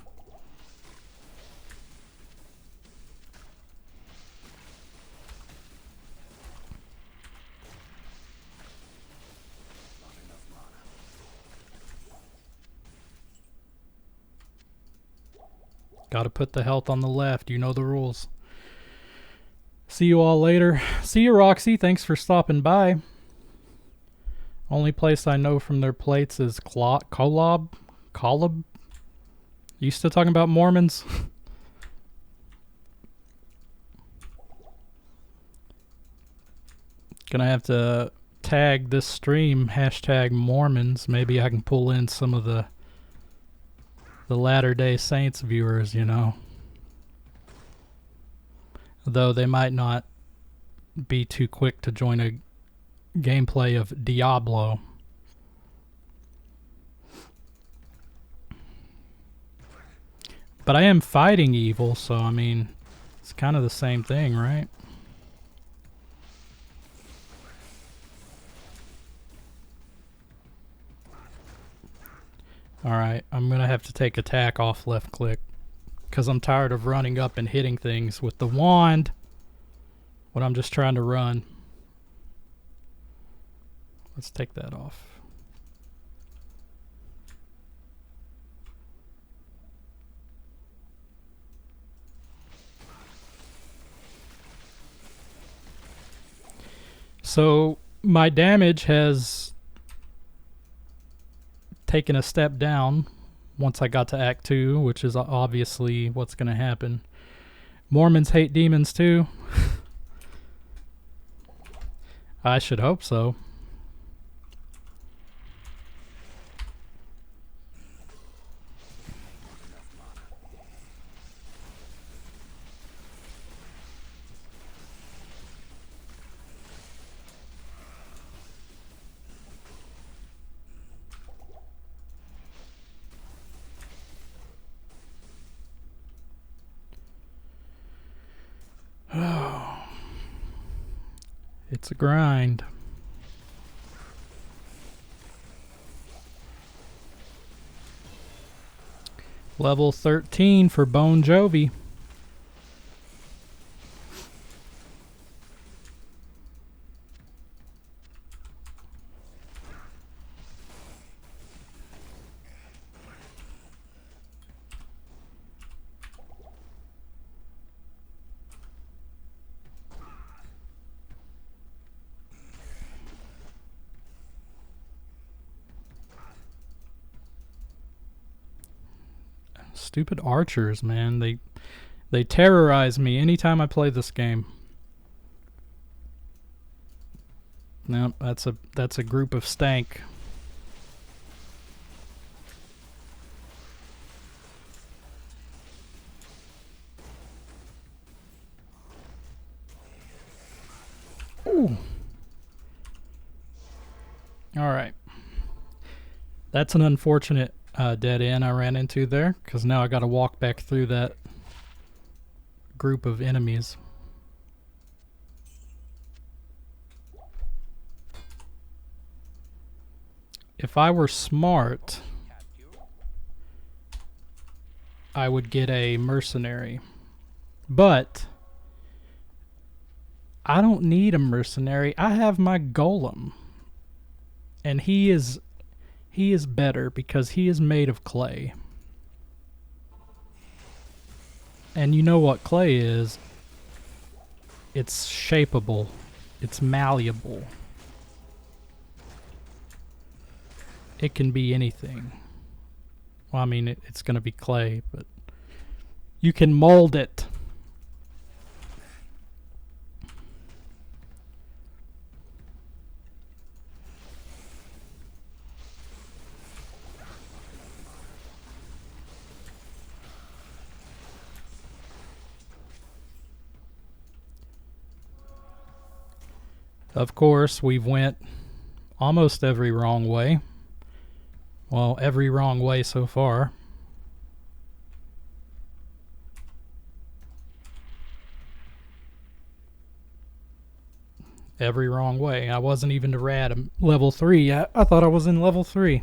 Gotta put the health on the left. You know the rules. See you all later. See you, Roxy. Thanks for stopping by. Only place I know from their plates is Kolob? You still talking about Mormons? Gonna have to tag this stream #Mormons. Maybe I can pull in some of the Latter-day Saints viewers, you know. Though they might not be too quick to join a gameplay of Diablo. But I am fighting evil, so I mean, it's kind of the same thing, right? Alright, I'm gonna have to take attack off left click. Because I'm tired of running up and hitting things with the wand when I'm just trying to run. Let's take that off. So my damage has taken a step down once I got to Act 2, which is obviously what's going to happen. Mormons hate demons too. I should hope so. It's a grind. Level 13 for Bon Jovi. Stupid archers, man. They terrorize me anytime I play this game. Nope, that's a group of stank. Ooh. All right. That's an unfortunate dead end I ran into there, because now I got to walk back through that group of enemies. If I were smart, I would get a mercenary. But I don't need a mercenary. I have my golem. And he is better because he is made of clay. And you know what clay is? It's shapeable. It's malleable. It can be anything. Well, I mean, it's going to be clay, but you can mold it. Of course, we've went almost every wrong way. Well, every wrong way so far. Every wrong way. I wasn't even to rad level 3. I thought I was in level 3.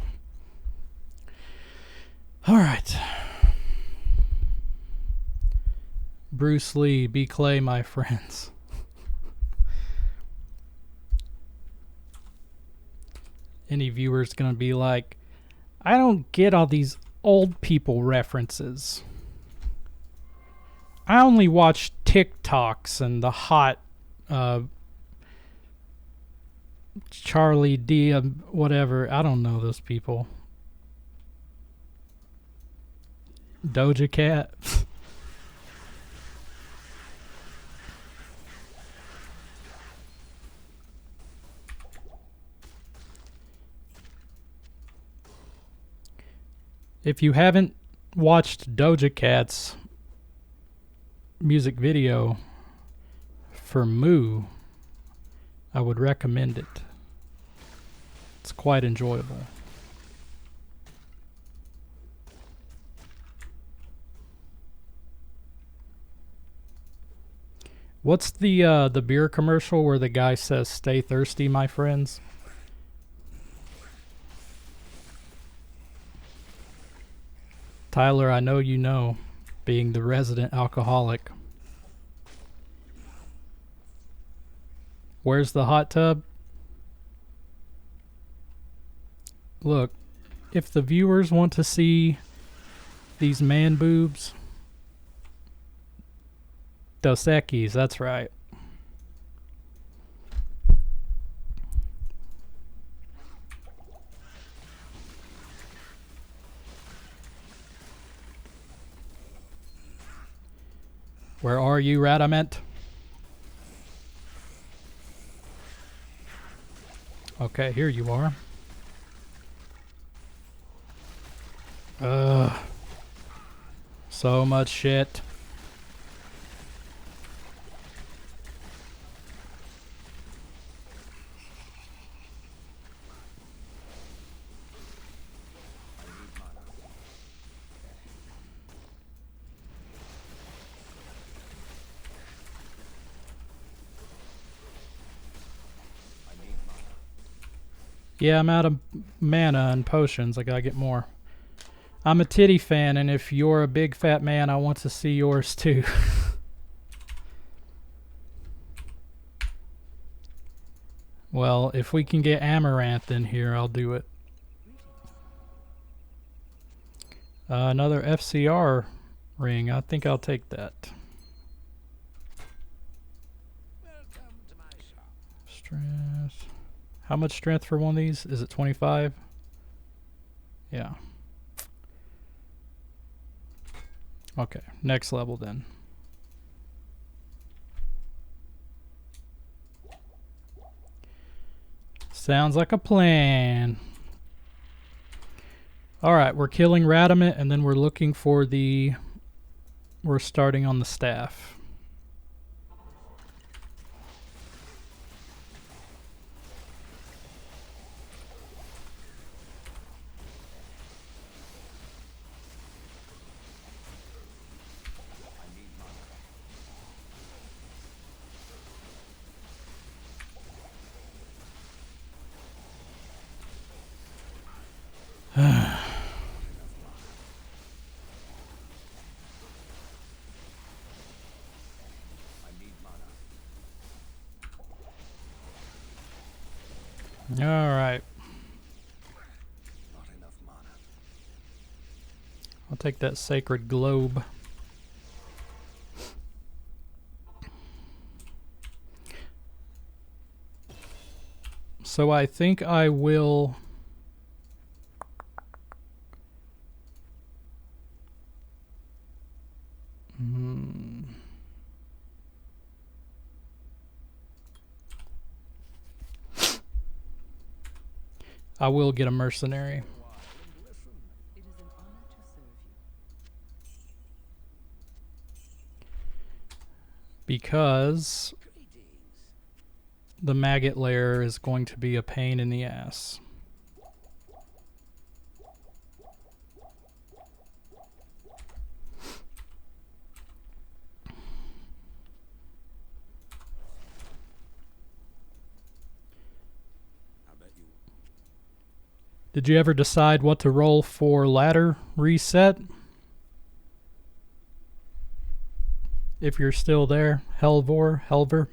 Alright. Bruce Lee, be clay, my friends. Any viewer's gonna be like, I don't get all these old people references. I only watch TikToks and the hot Charlie D, whatever. I don't know those people. Doja Cat. If you haven't watched Doja Cat's music video for Moo, I would recommend it. It's quite enjoyable. What's the beer commercial where the guy says, "Stay thirsty, my friends"? Tyler, I know you know, being the resident alcoholic. Where's the hot tub? Look, if the viewers want to see these man boobs, Dos Equis, that's right. Where are you, Radament? Okay, here you are. So much shit. Yeah, I'm out of mana and potions. I gotta get more. I'm a titty fan, and if you're a big fat man, I want to see yours too. Well, if we can get Amaranth in here, I'll do it. Another FCR ring. I think I'll take that. Strength. How much strength for one of these? Is it 25? Yeah. Okay, next level then. Sounds like a plan. Alright, we're killing Radamant, and then we're looking for the... We're starting on the staff. Alright. Not enough mana. I'll take that sacred globe. So I think I will... I will get a mercenary. Because the maggot lair is going to be a pain in the ass. Did you ever decide what to roll for ladder reset? If you're still there, Helver.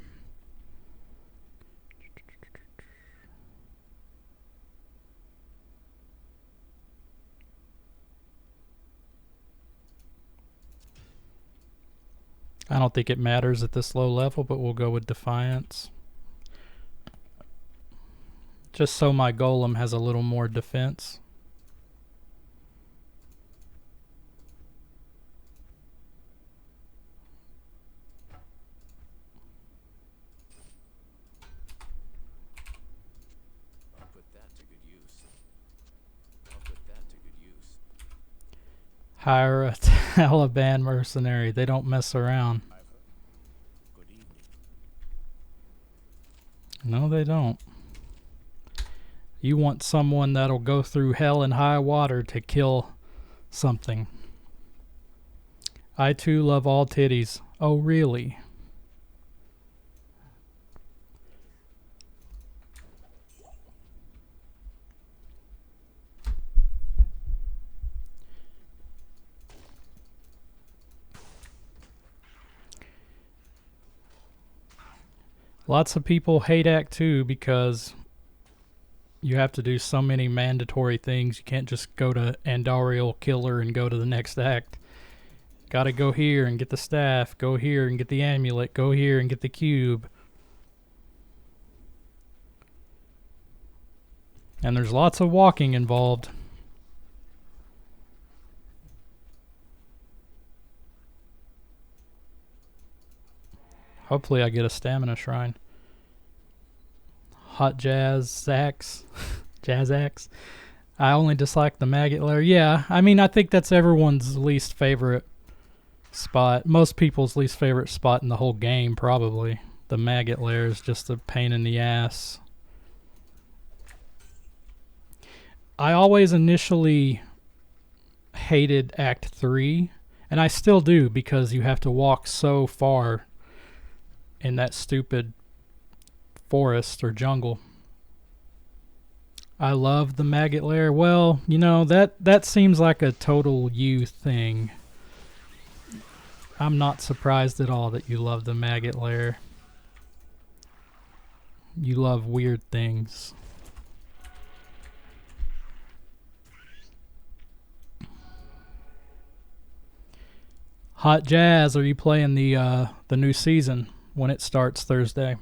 I don't think it matters at this low level, but we'll go with Defiance. Just so my golem has a little more defense. I'll put that to good use. Hire a Taliban mercenary. They don't mess around. Good evening. No, they don't. You want someone that'll go through hell and high water to kill something. I too love all titties. Oh, really? Lots of people hate Act 2 because you have to do so many mandatory things. You can't just go to Andariel Killer and go to the next act. Gotta go here and get the staff, go here and get the amulet, go here and get the cube. And there's lots of walking involved. Hopefully I get a stamina shrine. Hot Jazz Axe. Jazz Axe. I only dislike the maggot lair. Yeah, I mean, I think that's everyone's least favorite spot. Most people's least favorite spot in the whole game, probably. The maggot lair is just a pain in the ass. I always initially hated Act 3, and I still do because you have to walk so far in that stupid forest or jungle. I love the maggot lair. Well, you know, that seems like a total you thing. I'm not surprised at all that you love the maggot lair. You love weird things. Hot Jazz, are you playing the new season when it starts Thursday?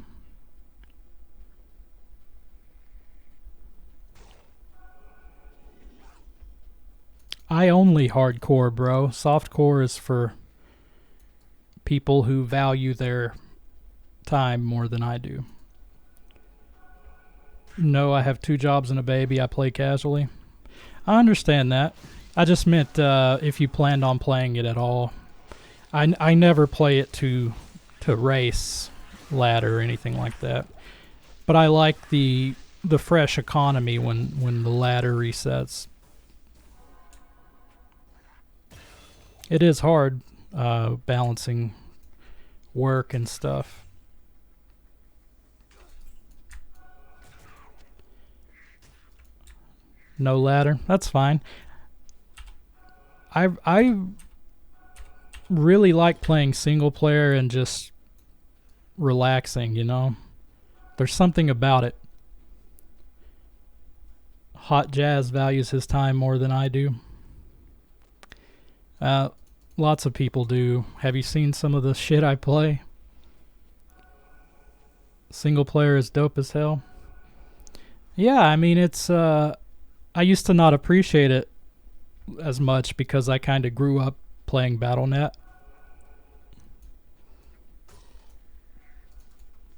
I only hardcore, bro. Softcore is for people who value their time more than I do. No, I have 2 jobs and a baby. I play casually. I understand that. I just meant if you planned on playing it at all. I never play it to race ladder or anything like that. But I like the fresh economy when the ladder resets. It is hard balancing work and stuff. No ladder. That's fine. I really like playing single player and just relaxing, you know? There's something about it. Hot Jazz values his time more than I do. Lots of people do. Have you seen some of the shit I play? Single player is dope as hell. Yeah, I mean, it's I used to not appreciate it as much because I kind of grew up playing BattleNet.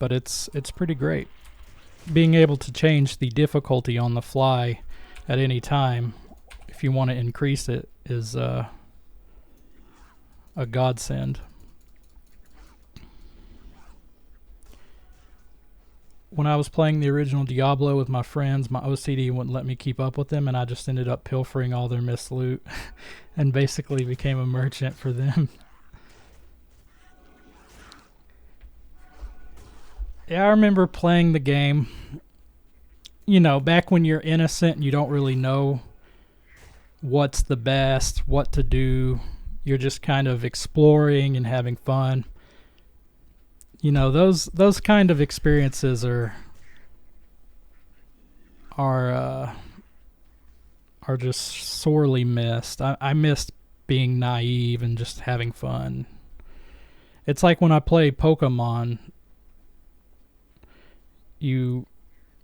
But it's pretty great. Being able to change the difficulty on the fly at any time, if you want to increase it, is a godsend. When I was playing the original Diablo with my friends, my OCD wouldn't let me keep up with them, and I just ended up pilfering all their missed loot and basically became a merchant for them. Yeah, I remember playing the game, you know, back when you're innocent and you don't really know what's the best, what to do. You're just kind of exploring and having fun. You know, those kind of experiences are just sorely missed. I missed being naive and just having fun. It's like when I play Pokemon.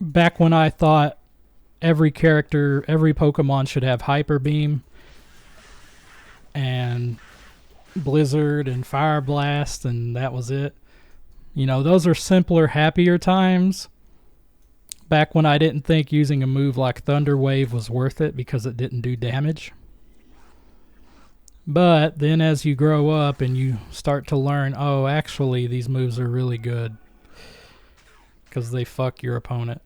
Back when I thought every Pokemon should have Hyper Beam and Blizzard and Fire Blast, and that was it. You know, those are simpler, happier times. Back when I didn't think using a move like Thunder Wave was worth it because it didn't do damage. But then as you grow up and you start to learn, oh, actually these moves are really good because they fuck your opponent.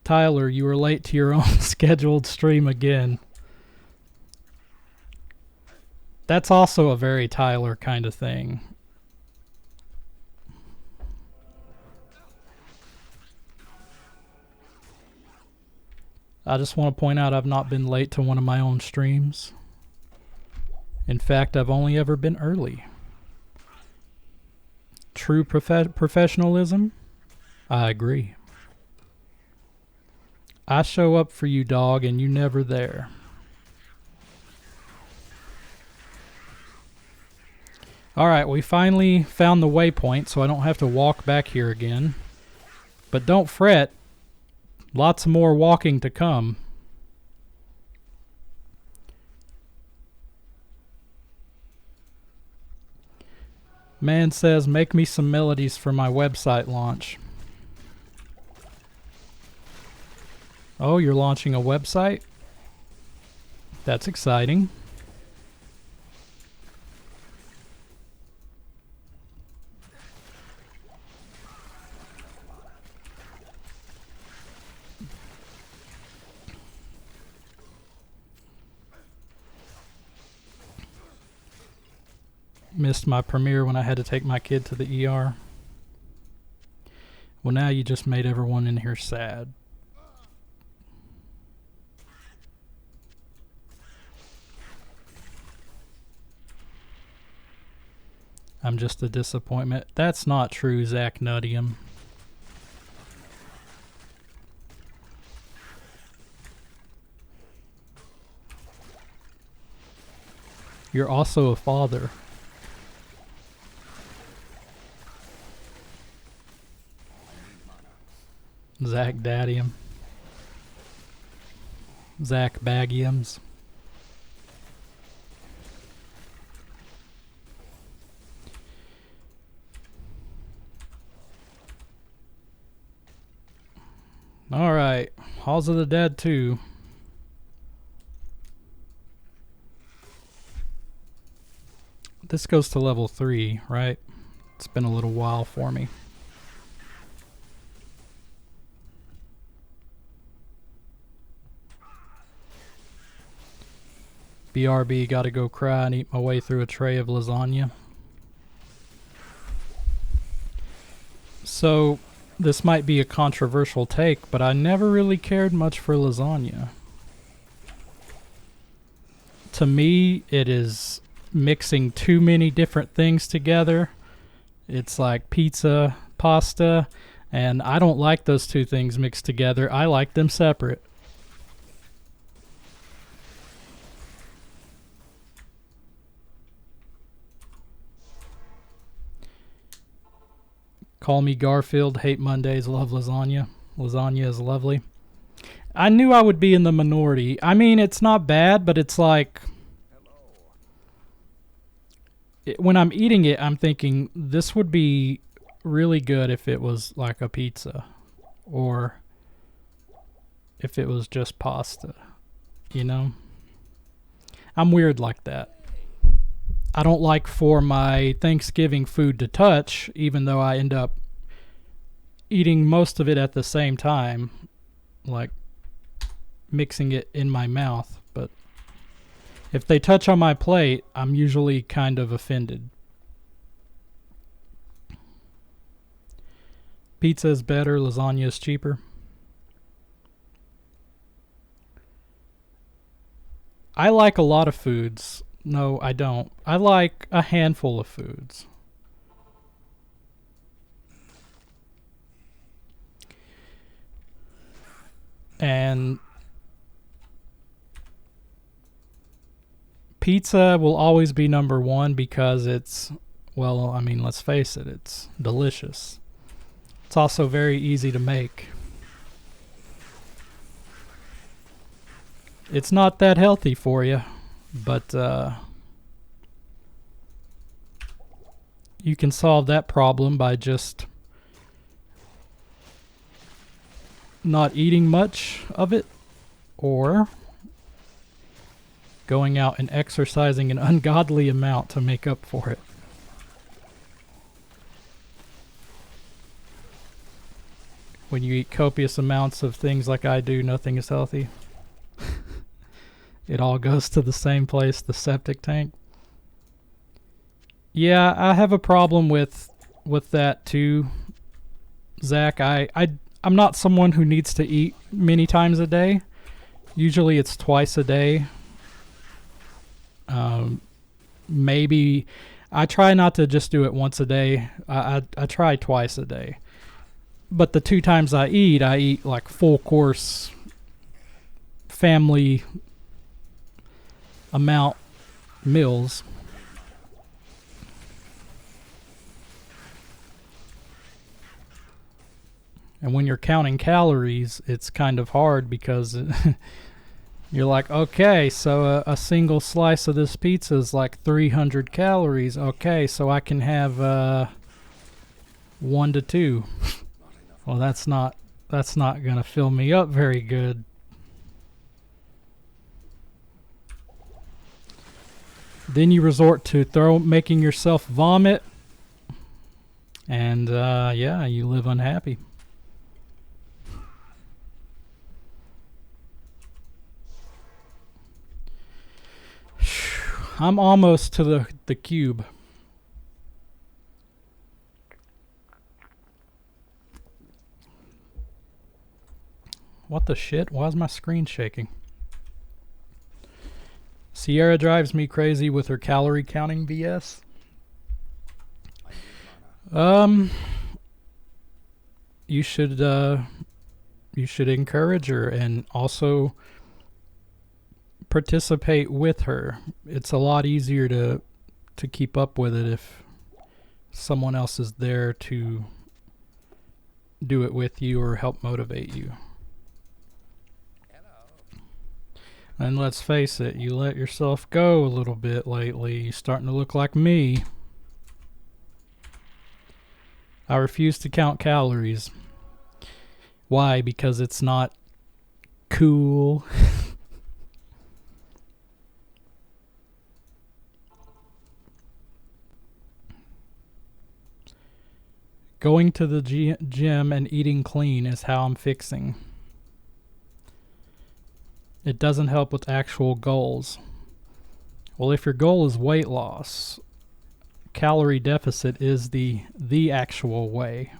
Tyler, you were late to your own scheduled stream again. That's also a very Tyler kind of thing. I just want to point out I've not been late to one of my own streams. In fact, I've only ever been early. true professionalism. I agree. I show up for you, dog, and you never there. Alright, we finally found the waypoint, so I don't have to walk back here again. But don't fret, lots more walking to come. Man says, make me some melodies for my website launch. Oh, you're launching a website? That's exciting. Missed my premiere when I had to take my kid to the ER. Well, now you just made everyone in here sad. I'm just a disappointment. That's not true, Zach Nuttium. You're also a father. Zach Daddium. Zach Baggiums. Alright, Halls of the Dead 2. This goes to level 3, right? It's been a little while for me. BRB, gotta go cry and eat my way through a tray of lasagna. So, this might be a controversial take, but I never really cared much for lasagna. To me, it is mixing too many different things together. It's like pizza, pasta, and I don't like those two things mixed together. I like them separate. Call me Garfield, hate Mondays, love lasagna. Lasagna is lovely. I knew I would be in the minority. I mean, it's not bad, but it's like... when I'm eating it, I'm thinking, this would be really good if it was like a pizza. Or if it was just pasta. You know? I'm weird like that. I don't like for my Thanksgiving food to touch, even though I end up eating most of it at the same time, like mixing it in my mouth. But if they touch on my plate, I'm usually kind of offended. Pizza is better, lasagna is cheaper. I like a lot of foods. No, I don't. I like a handful of foods. And pizza will always be number one because it's, well, I mean, let's face it, it's delicious. It's also very easy to make. It's not that healthy for you. But you can solve that problem by just not eating much of it, or going out and exercising an ungodly amount to make up for it. When you eat copious amounts of things like I do, nothing is healthy. It all goes to the same place, the septic tank. Yeah, I have a problem with that too, Zach. I'm not someone who needs to eat many times a day. Usually it's twice a day. Maybe I try not to just do it once a day. I try twice a day. But the 2 times I eat like full course family amount meals. And when you're counting calories, it's kind of hard because you're like, okay, so a single slice of this pizza is like 300 calories. Okay, so I can have 1 to 2. Well, that's not gonna fill me up very good. Then you resort to making yourself vomit, and yeah, you live unhappy. I'm almost to the cube. What the shit? Why is my screen shaking? Sierra drives me crazy with her calorie counting BS. You should encourage her and also participate with her. It's a lot easier to keep up with it if someone else is there to do it with you or help motivate you. And let's face it, you let yourself go a little bit lately. You're starting to look like me. I refuse to count calories. Why? Because it's not cool. Going to the gym and eating clean is how I'm fixing. It doesn't help with actual goals. Well, if your goal is weight loss, calorie deficit is the actual way.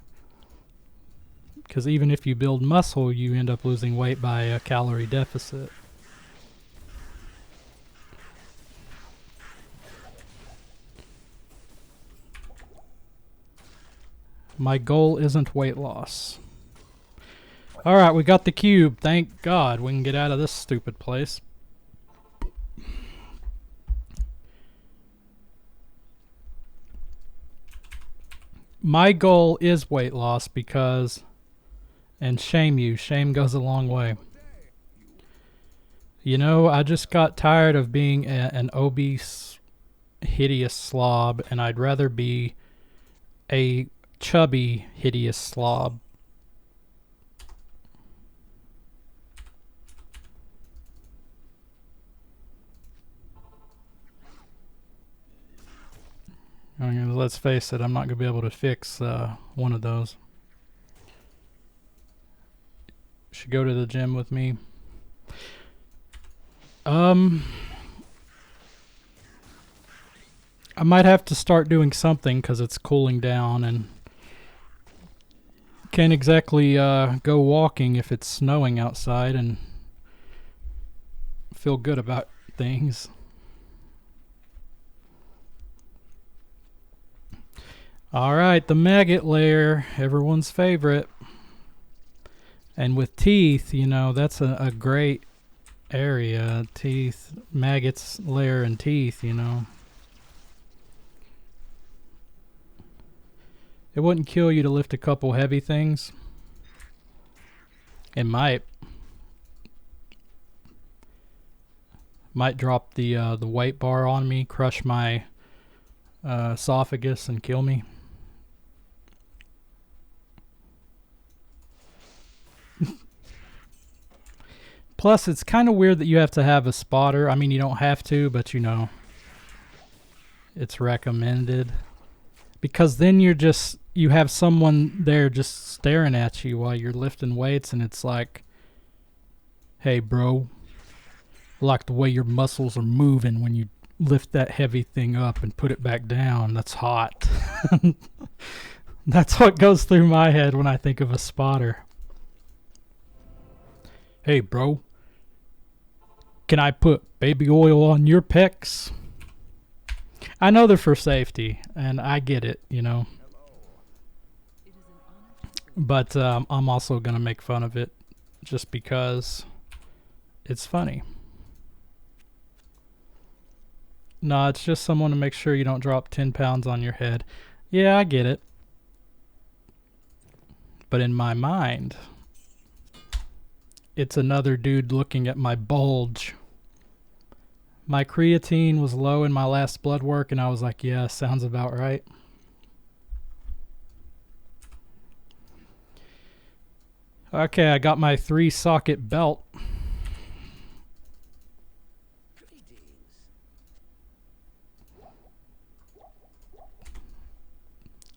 Because even if you build muscle, you end up losing weight by a calorie deficit. My goal isn't weight loss. Alright, we got the cube. Thank God we can get out of this stupid place. My goal is weight loss because, and shame goes a long way. You know, I just got tired of being an obese, hideous slob, and I'd rather be a chubby, hideous slob. I mean, let's face it, I'm not going to be able to fix one of those. Should go to the gym with me. I might have to start doing something because it's cooling down and can't exactly go walking if it's snowing outside and feel good about things. Alright, the maggot layer, everyone's favorite. And with teeth, you know, that's a great area. Teeth, maggots layer and teeth, you know. It wouldn't kill you to lift a couple heavy things. It might. Might drop the weight bar on me, crush my esophagus and kill me. Plus, it's kind of weird that you have to have a spotter. I mean, you don't have to, but you know, it's recommended. Because then you have someone there just staring at you while you're lifting weights, and it's like, hey, bro, I like the way your muscles are moving when you lift that heavy thing up and put it back down. That's hot. That's what goes through my head when I think of a spotter. Hey, bro, can I put baby oil on your pecs? I know they're for safety, and I get it, you know. But I'm also going to make fun of it just because it's funny. No, it's just someone to make sure you don't drop 10 pounds on your head. Yeah, I get it. But in my mind, it's another dude looking at my bulge. My creatine was low in my last blood work, and I was like, yeah, sounds about right. Okay, I got my 3-socket belt.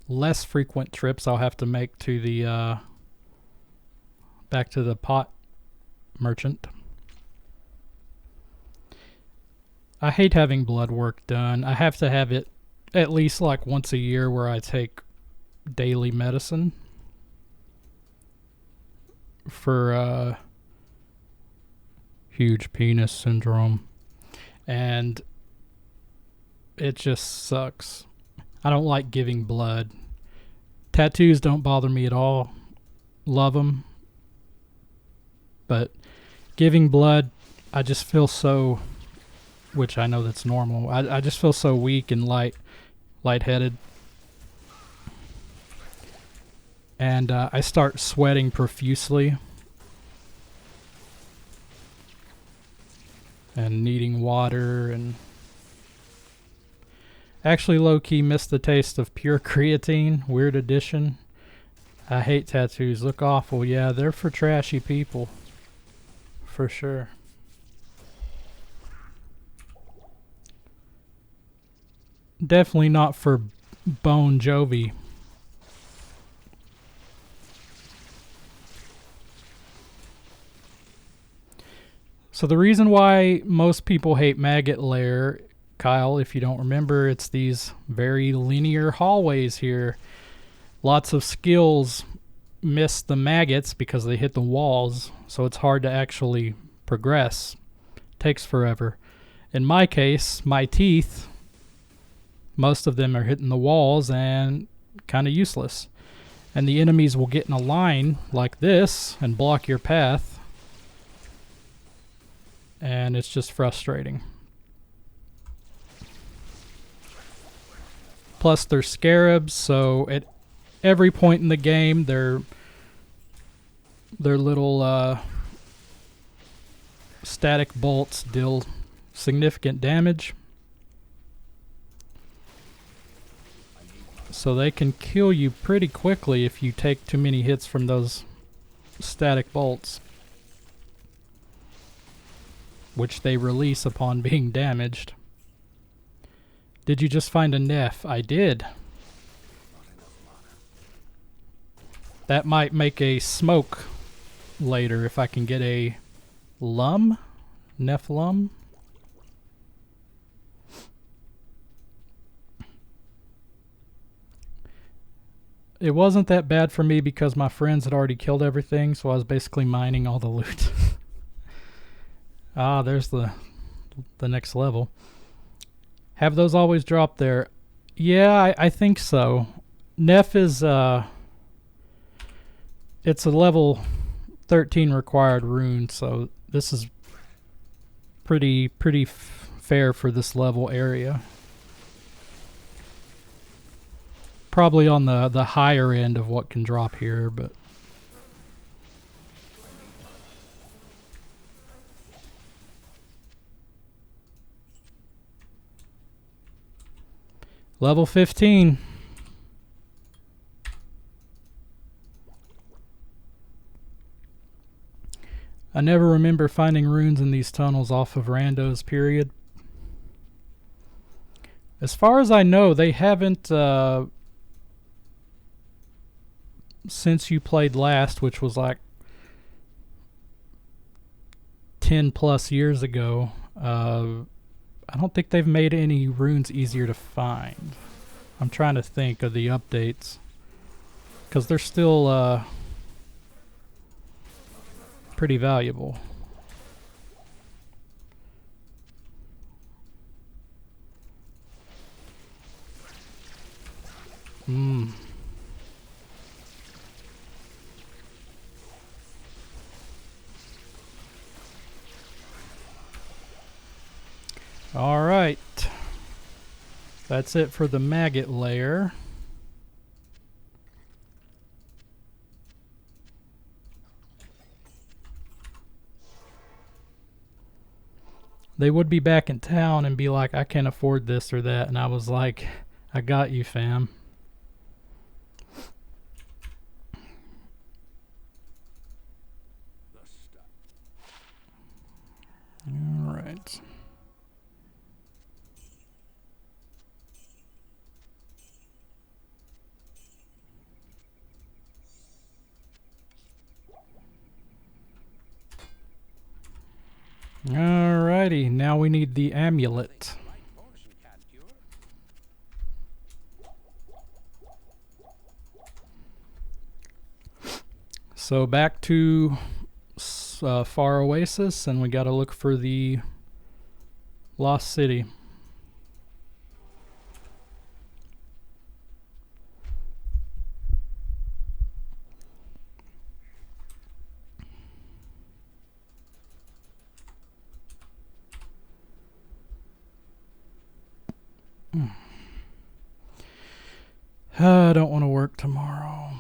Less frequent trips I'll have to make to the back to the pot merchant. I hate having blood work done. I have to have it at least like once a year where I take daily medicine for huge penis syndrome. And it just sucks. I don't like giving blood. Tattoos don't bother me at all. Love them. But giving blood, I just feel so, which I know that's normal. I just feel so weak and lightheaded. And I start sweating profusely. And needing water and actually low-key missed the taste of pure creatine. Weird addition. I hate tattoos. Look awful. Yeah, they're for trashy people. For sure. Definitely not for Bon Jovi. So the reason why most people hate Maggot Lair, Kyle, if you don't remember, it's these very linear hallways here. Lots of skills miss the maggots because they hit the walls, so it's hard to actually progress. Takes forever. In my case, my teeth, most of them are hitting the walls and kind of useless. And the enemies will get in a line like this and block your path. And it's just frustrating. Plus they're scarabs, so at every point in the game their little static bolts deal significant damage. So they can kill you pretty quickly if you take too many hits from those static bolts, which they release upon being damaged. Did you just find a Neff? I did. That might make a smoke later if I can get a lum? Neff lum? It wasn't that bad for me because my friends had already killed everything, so I was basically mining all the loot. Ah, there's the next level. Have those always dropped there? Yeah, I think so. Neff is it's a level 13 required rune, so this is pretty fair for this level area. Probably on the higher end of what can drop here, but level 15. I never remember finding runes in these tunnels off of randos, period. As far as I know, they haven't, since you played last, which was like 10 plus years ago, I don't think they've made any runes easier to find. I'm trying to think of the updates, because they're still pretty valuable. Hmm. All right. That's it for the maggot layer. They would be back in town and be like, I can't afford this or that. And I was like, I got you, fam. All right. Alrighty, now we need the amulet. So back to Far Oasis, and we gotta look for the Lost City. I don't want to work tomorrow.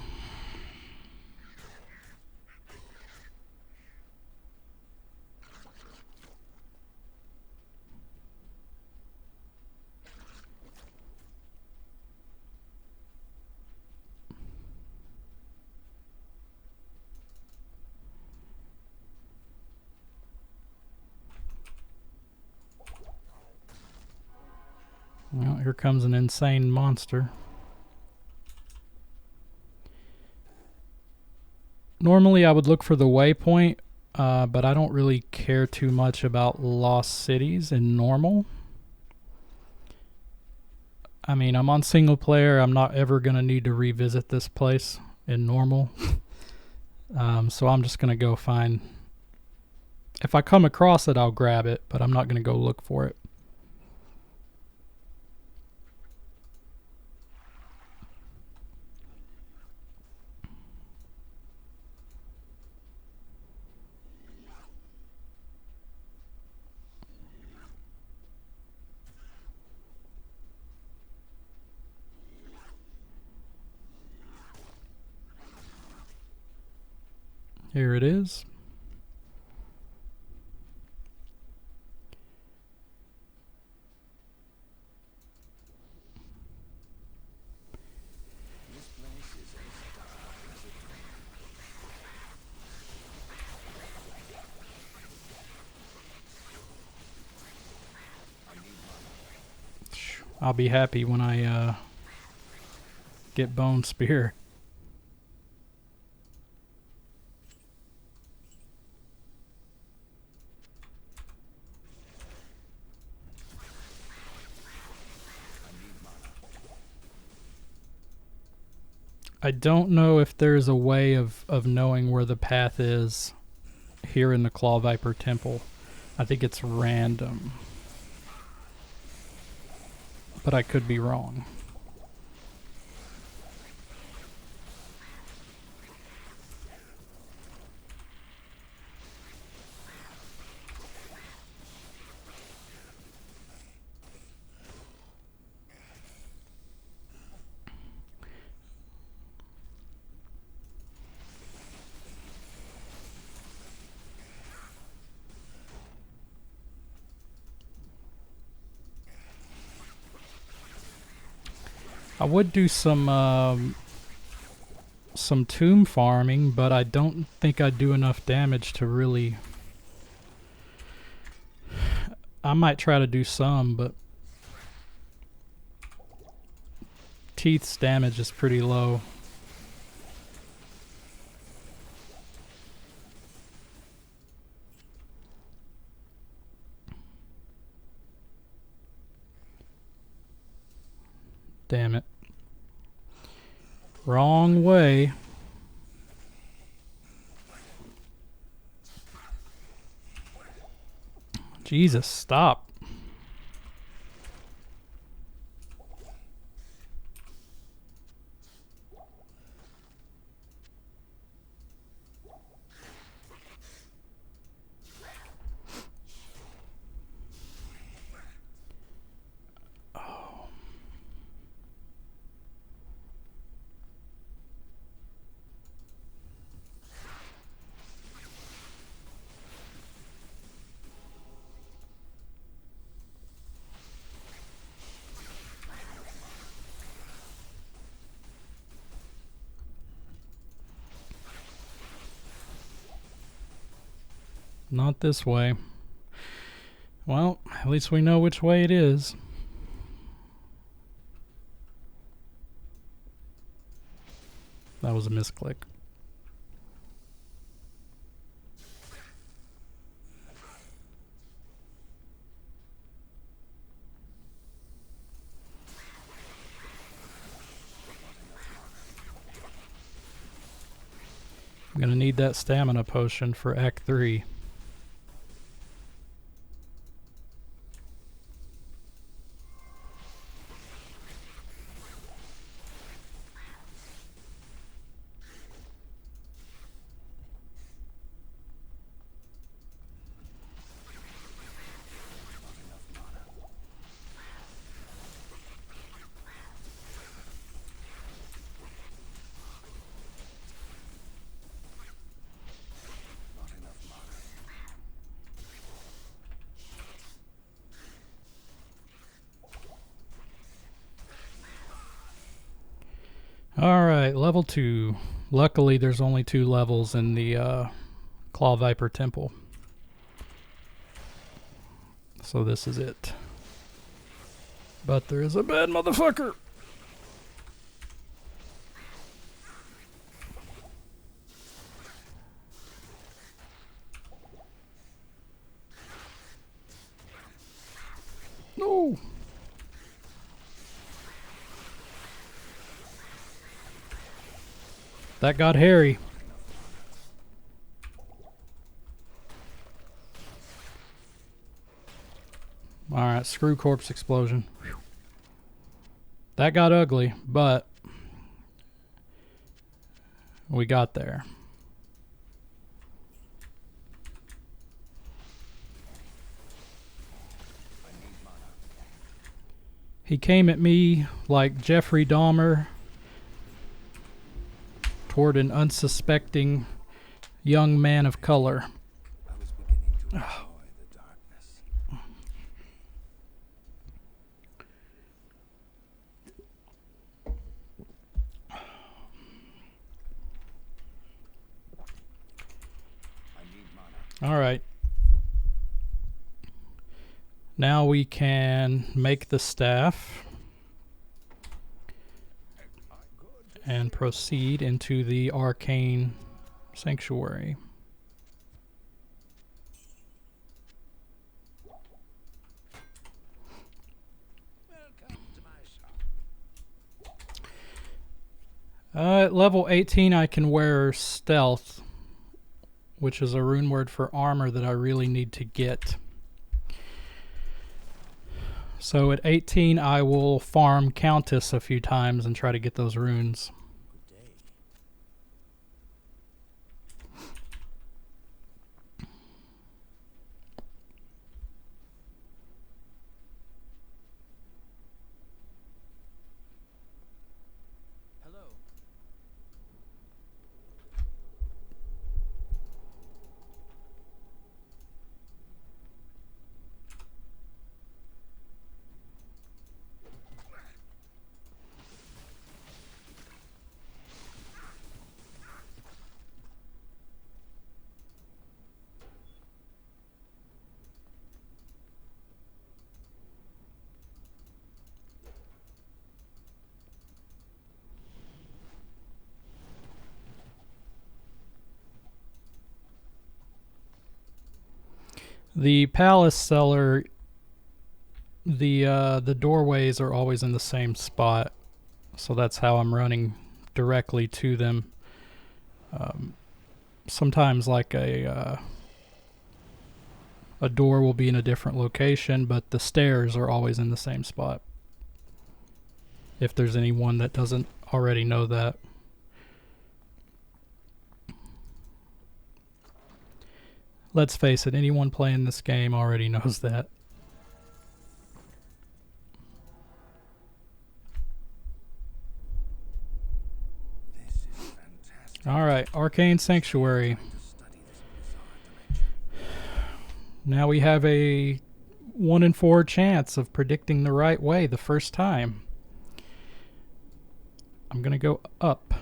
Well, here comes an insane monster. Normally I would look for the waypoint, but I don't really care too much about lost cities in normal. I mean, I'm on single player. I'm not ever going to need to revisit this place in normal. So I'm just going to go find... If I come across it, I'll grab it, but I'm not going to go look for it. Here it is. I'll be happy when I get Bone Spear. I don't know if there's a way of knowing where the path is here in the Claw Viper Temple. I think it's random. But I could be wrong. I would do some tomb farming, but I don't think I'd do enough damage to really... I might try to do some, but Teeth's damage is pretty low. Damn it. Wrong way. Jesus, stop. Not this way. Well, at least we know which way it is. That was a misclick. I'm gonna need that stamina potion for Act 3. Alright, level 2. Luckily, there's only 2 levels in the Claw Viper Temple. So this is it. But there is a bad motherfucker! No! That got hairy. Alright, screw corpse explosion. Whew. That got ugly, but we got there. He came at me like Jeffrey Dahmer toward an unsuspecting young man of color. I was beginning to enjoy the darkness. I need mana. All right. Now we can make the staff and proceed into the arcane sanctuary. Welcome to my shop. At level 18 I can wear stealth, which is a rune word for armor that I really need to get. So at 18 I will farm Countess a few times and try to get those runes. Good day. Hello. The palace cellar, the doorways are always in the same spot, so that's how I'm running directly to them. Sometimes like a door will be in a different location, but the stairs are always in the same spot. If there's anyone that doesn't already know that. Let's face it, anyone playing this game already knows that. This is fantastic. Alright, Arcane Sanctuary. To study this bizarre dimension. Now we have a 1 in 4 chance of predicting the right way the first time. I'm gonna go up.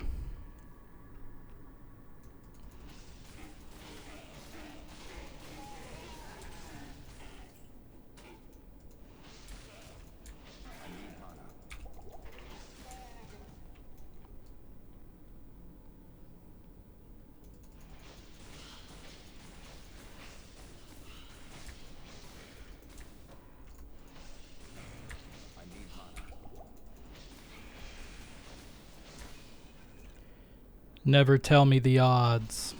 Never tell me the odds.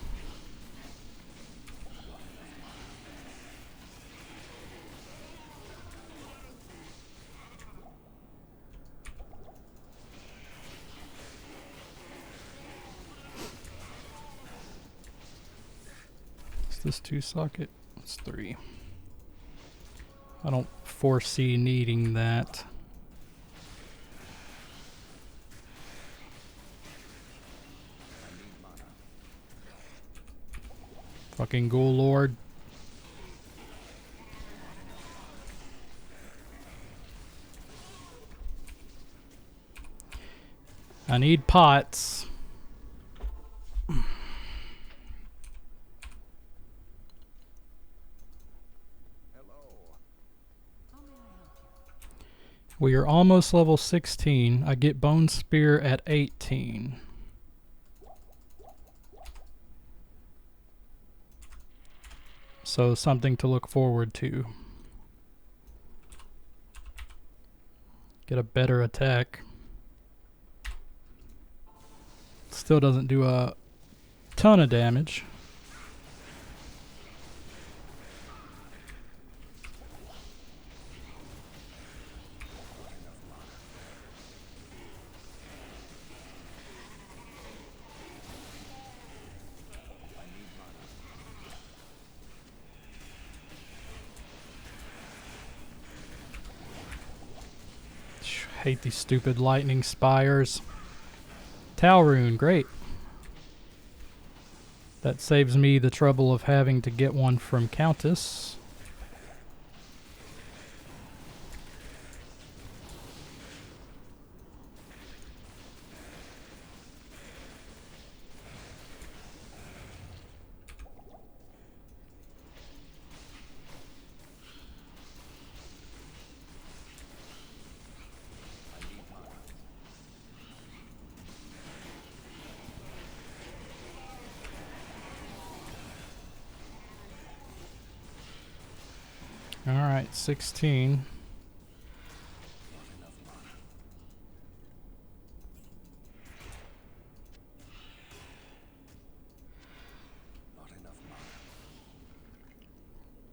Is this 2 socket? It's 3. I don't foresee needing that. Fucking Ghoul Lord. I need pots. We are almost level 16. I get Bone Spear at 18. So something to look forward to. Get a better attack. Still doesn't do a ton of damage. Hate these stupid lightning spires. Talrune, great. That saves me the trouble of having to get one from Countess. Alright, 16.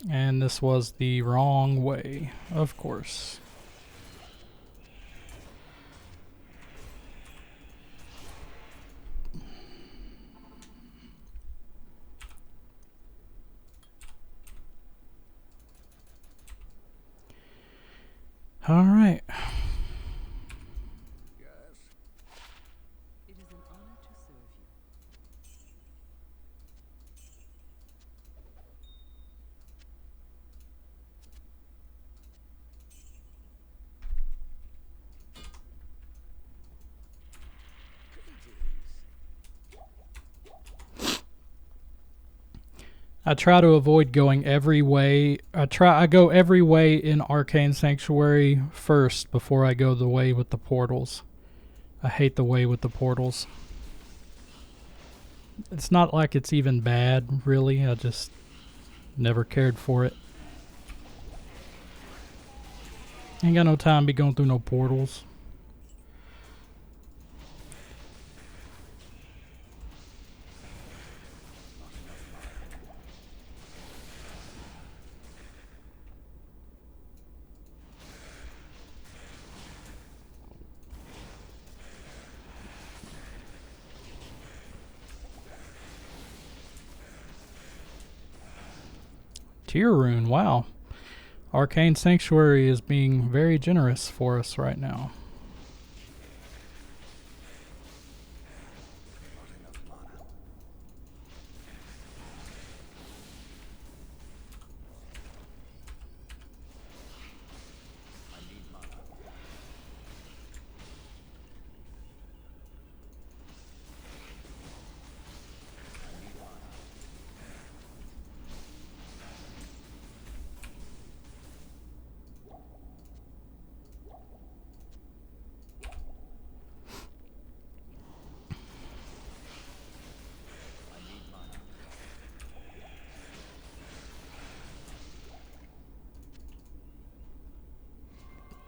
And this was the wrong way, of course. All right. Yes. It is an honor to serve you. I try to avoid going every way. I go every way in Arcane Sanctuary first before I go the way with the portals. I hate the way with the portals. It's not like it's even bad, really. I just never cared for it. Ain't got no time to be going through no portals. Tier rune, wow. Arcane Sanctuary is being very generous for us right now.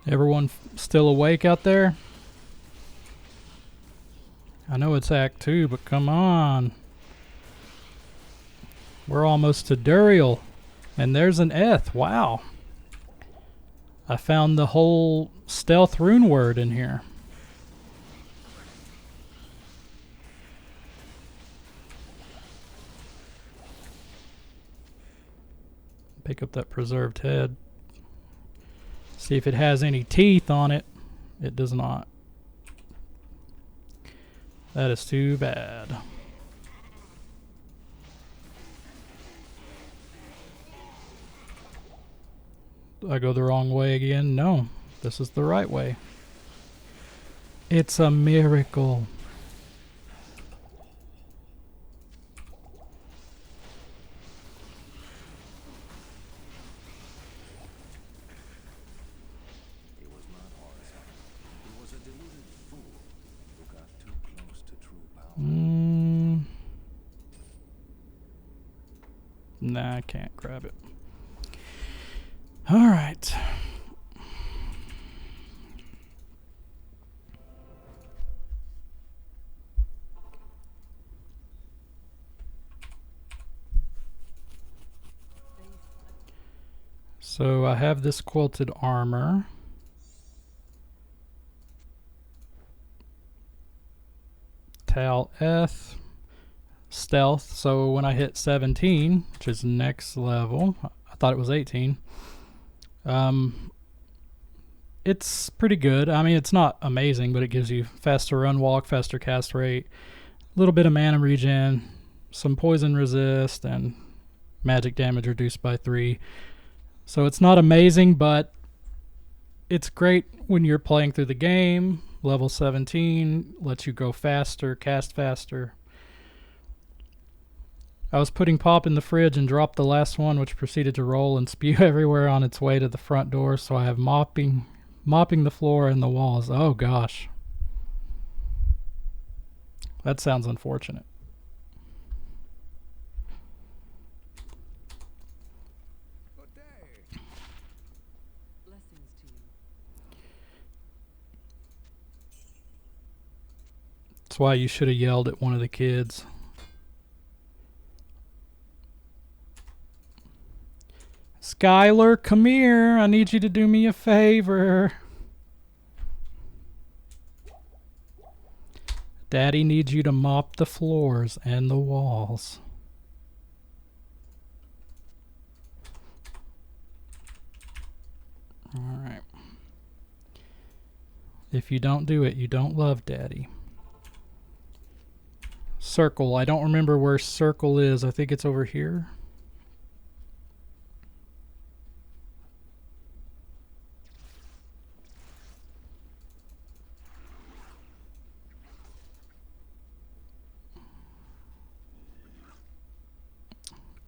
Everyone still awake out there? I know attack too, but come on. We're almost to Duriel. And there's an Eth. Wow. I found the whole stealth rune word in here. Pick up that preserved head. See if it has any teeth on it. It does not. That is too bad. I go the wrong way again? No, this is the right way. It's a miracle. He was not Horace. He was a deluded fool who got too close to true power. Nah, I can't grab it. All right. So I have this quilted armor. Tal Eth. Stealth. So when I hit 17, which is next level, I thought it was 18. It's pretty good. I mean, it's not amazing, but it gives you faster run walk, faster cast rate, a little bit of mana regen, some poison resist, and magic damage reduced by 3. So it's not amazing, but it's great when you're playing through the game. Level 17 lets you go faster, cast faster. I was putting pop in the fridge and dropped the last one, which proceeded to roll and spew everywhere on its way to the front door, so I have mopping the floor and the walls. Oh gosh. That sounds unfortunate. Good day. Blessings to you. That's why you should have yelled at one of the kids. Skylar, come here. I need you to do me a favor. Daddy needs you to mop the floors and the walls. All right. If you don't do it, you don't love Daddy. Circle. I don't remember where circle is. I think it's over here.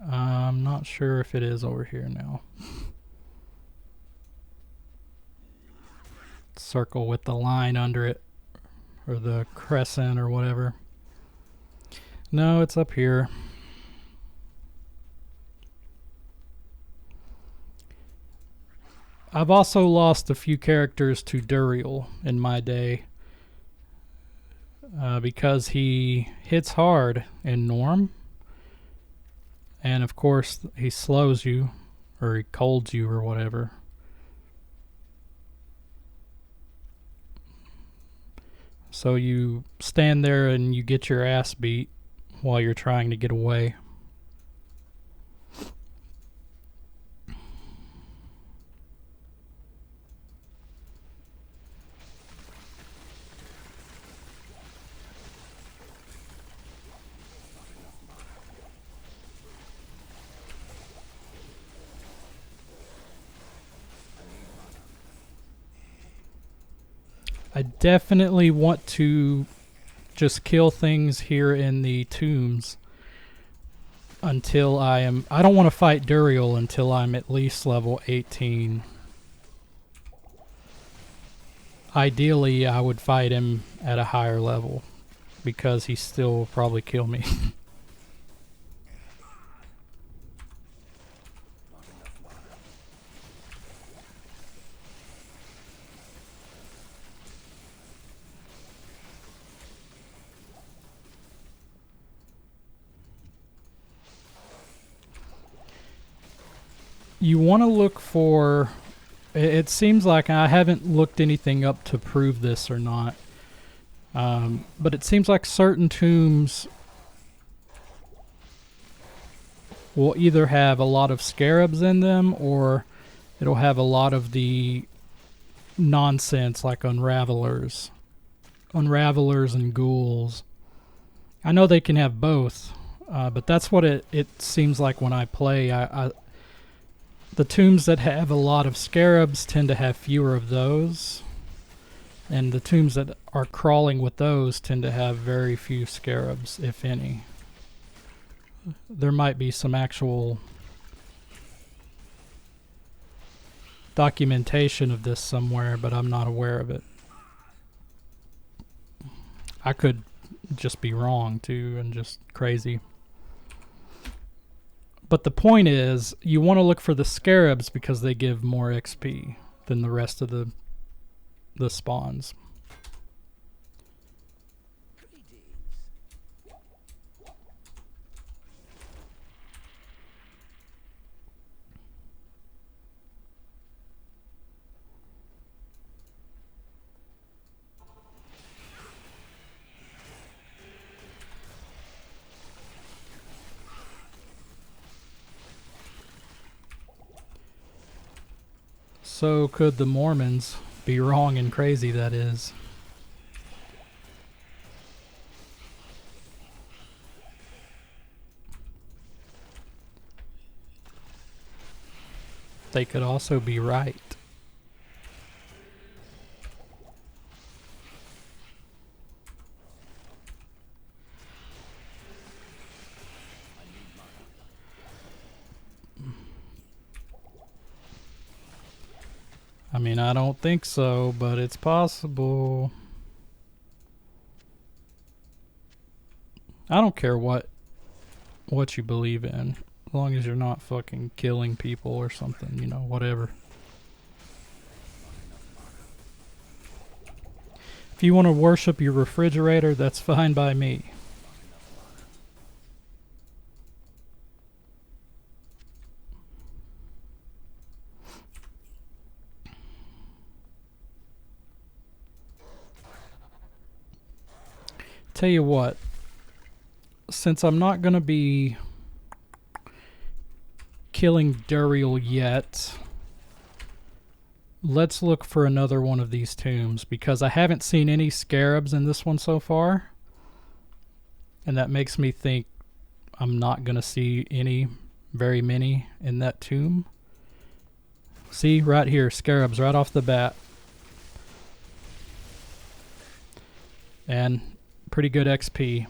I'm not sure if it is over here now. Circle with the line under it, or the crescent or whatever. No, it's up here. I've also lost a few characters to Duriel in my day because he hits hard in Norm. And of course, he slows you, or he colds you, or whatever. So you stand there and you get your ass beat while you're trying to get away. I definitely want to just kill things here in the tombs until I don't want to fight Duriel until I'm at least level 18. Ideally, I would fight him at a higher level because he still will probably kill me. you want to look for. It seems like I haven't looked anything up to prove this or not, but it seems like certain tombs will either have a lot of scarabs in them or it'll have a lot of the nonsense like unravelers and ghouls. I know they can have both, but that's what it seems like when I play. The tombs that have a lot of scarabs tend to have fewer of those, and the tombs that are crawling with those tend to have very few scarabs, if any. There might be some actual documentation of this somewhere, but I'm not aware of it. I could just be wrong too and just crazy. But the point is, you want to look for the scarabs because they give more XP than the rest of the spawns. So could the Mormons be wrong and crazy, that is. They could also be right. I mean, I don't think so, but it's possible. I don't care what you believe in, as long as you're not fucking killing people or something, you know, whatever. If you want to worship your refrigerator, that's fine by me. Tell you what, since I'm not going to be killing Duriel yet, let's look for another one of these tombs, because I haven't seen any scarabs in this one so far, and that makes me think I'm not going to see very many in that tomb. See, right here, scarabs right off the bat. And pretty good XP.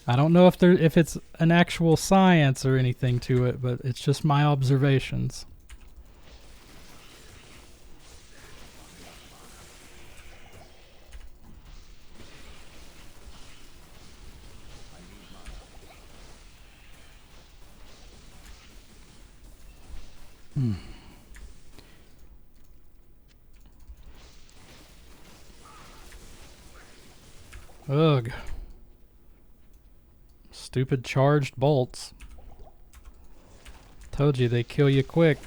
I don't know if it's an actual science or anything to it, but it's just my observations. Ugh. Stupid charged bolts. Told you they kill you quick.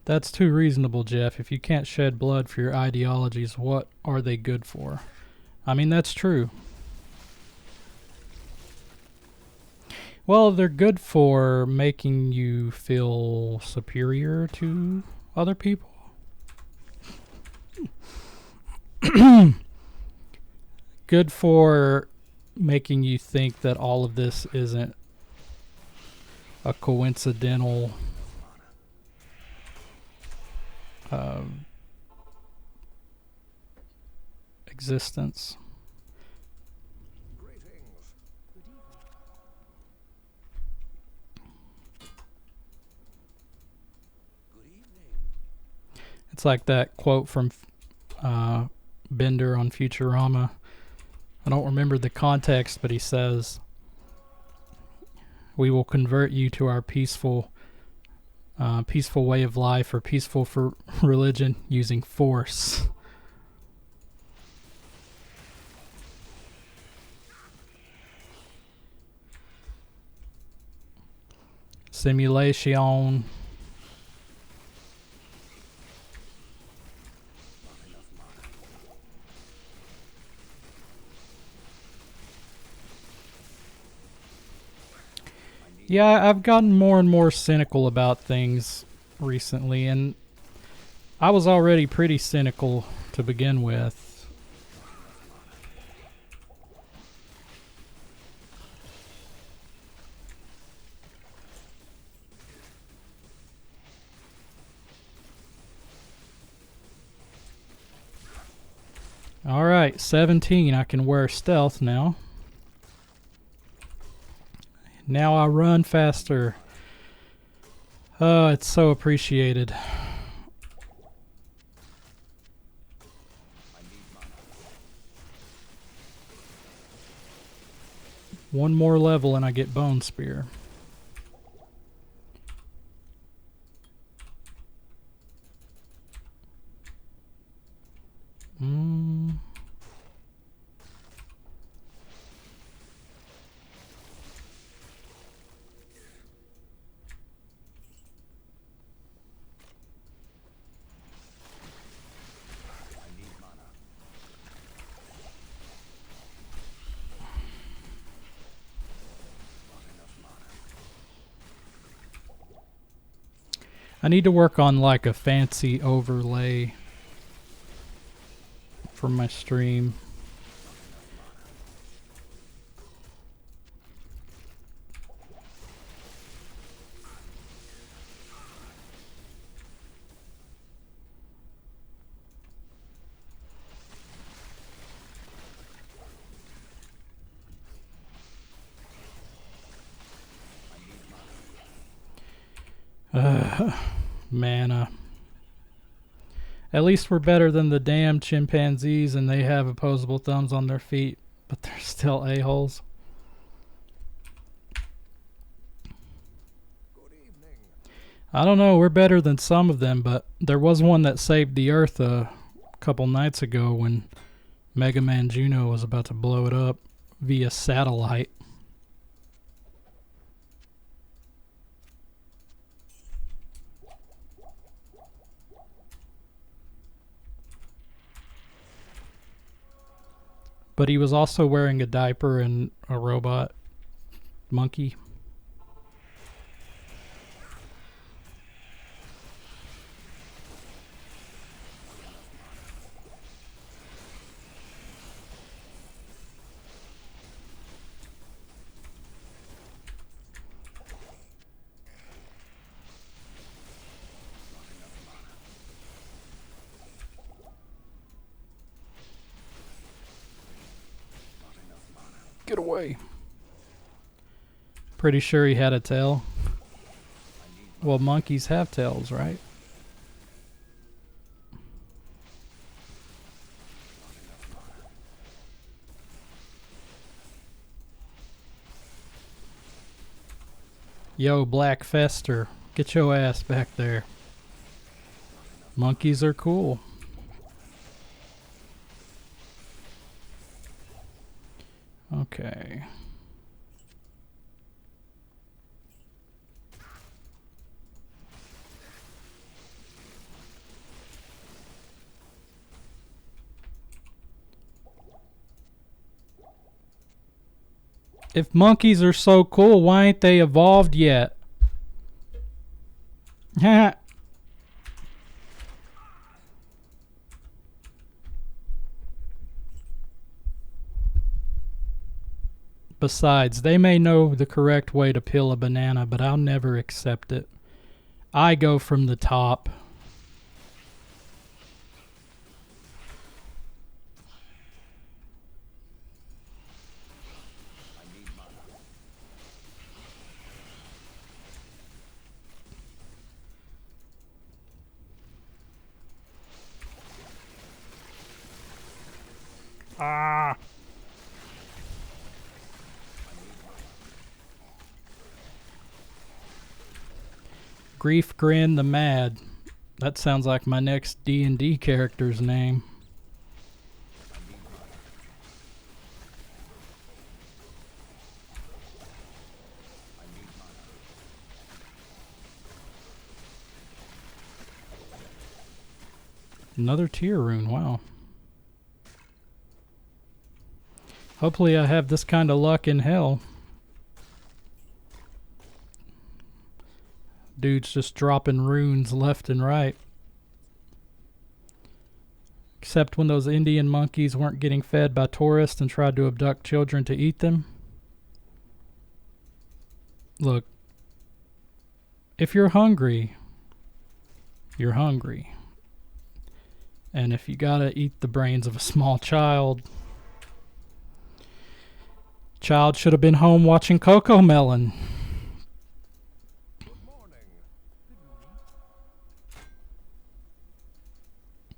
That's too reasonable, Jeff. If you can't shed blood for your ideologies, what are they good for? I mean, that's true. Well, they're good for making you feel superior to other people. Good for making you think that all of this isn't a coincidental existence. It's like that quote from Bender on Futurama. I don't remember the context, but he says, "We will convert you to our peaceful way of life, or peaceful for religion, using force." Simulation. Yeah, I've gotten more and more cynical about things recently, and I was already pretty cynical to begin with. Alright, 17. I can wear stealth now. Now I run faster. Oh, it's so appreciated. One more level and I get Bone Spear. I need to work on like a fancy overlay for my stream. Mana. At least we're better than the damn chimpanzees, and they have opposable thumbs on their feet, but they're still a-holes. I don't know, we're better than some of them, but there was one that saved the Earth a couple nights ago when Mega Man Juno was about to blow it up via satellite. But he was also wearing a diaper and a robot monkey. Get away. Pretty sure he had a tail. Well, monkeys have tails, right? Yo, Black Fester, get your ass back there. Monkeys are cool. Okay. If monkeys are so cool, why ain't they evolved yet? Besides, they may know the correct way to peel a banana, but I'll never accept it. I go from the top. Ah. Grief Grin the Mad. That sounds like my next D&D character's name. Another tier rune, wow. Hopefully I have this kind of luck in hell. Dude's just dropping runes left and right. Except when those Indian monkeys weren't getting fed by tourists and tried to abduct children to eat them. Look, if you're hungry, you're hungry. And if you gotta eat the brains of a small child, child should have been home watching Coco Melon. Good morning.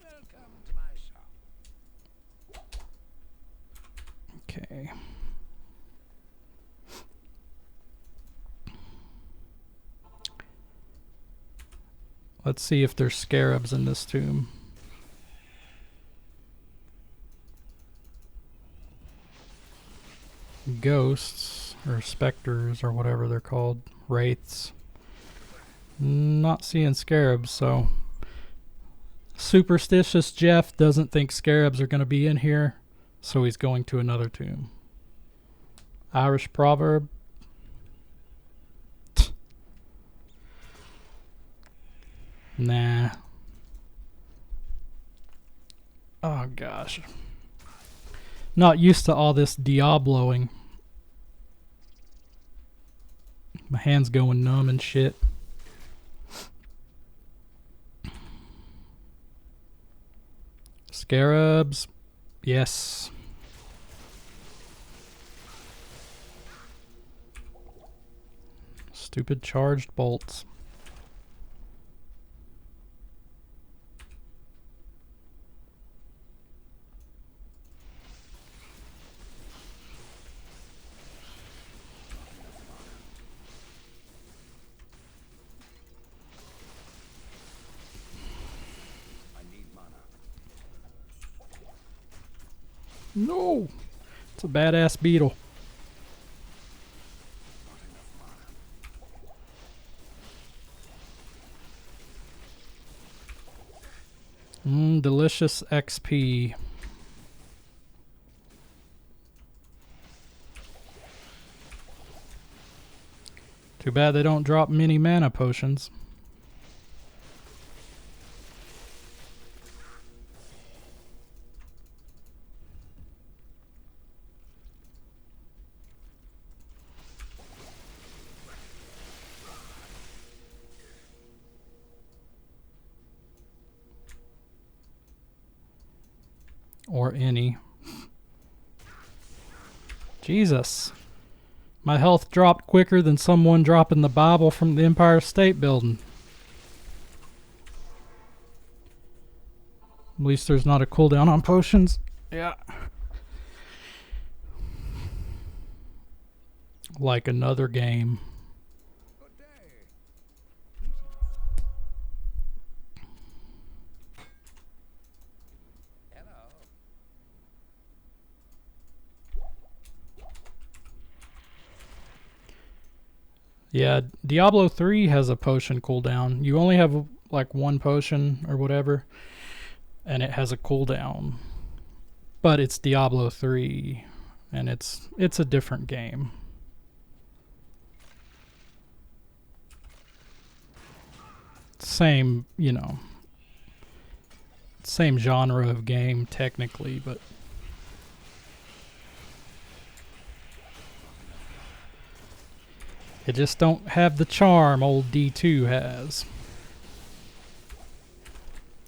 Welcome to my shop. Okay. Let's see if there's scarabs in this tomb. Ghosts, or specters, or whatever they're called. Wraiths. Not seeing scarabs, so... Superstitious Jeff doesn't think scarabs are going to be in here, so he's going to another tomb. Irish proverb. Nah. Oh gosh. Not used to all this Diabloing. My hand's going numb and shit. Scarabs. Yes. Stupid charged bolts. No! It's a badass beetle. Delicious XP. Too bad they don't drop mini mana potions. Or any. Jesus. My health dropped quicker than someone dropping the Bible from the Empire State Building. At least there's not a cooldown on potions. Yeah. Like another game. Good day. Hello. Yeah, Diablo 3 has a potion cooldown. You only have like one potion or whatever, and it has a cooldown. But it's Diablo 3, and it's a different game. Same, you know, same genre of game technically, but it just don't have the charm old D2 has.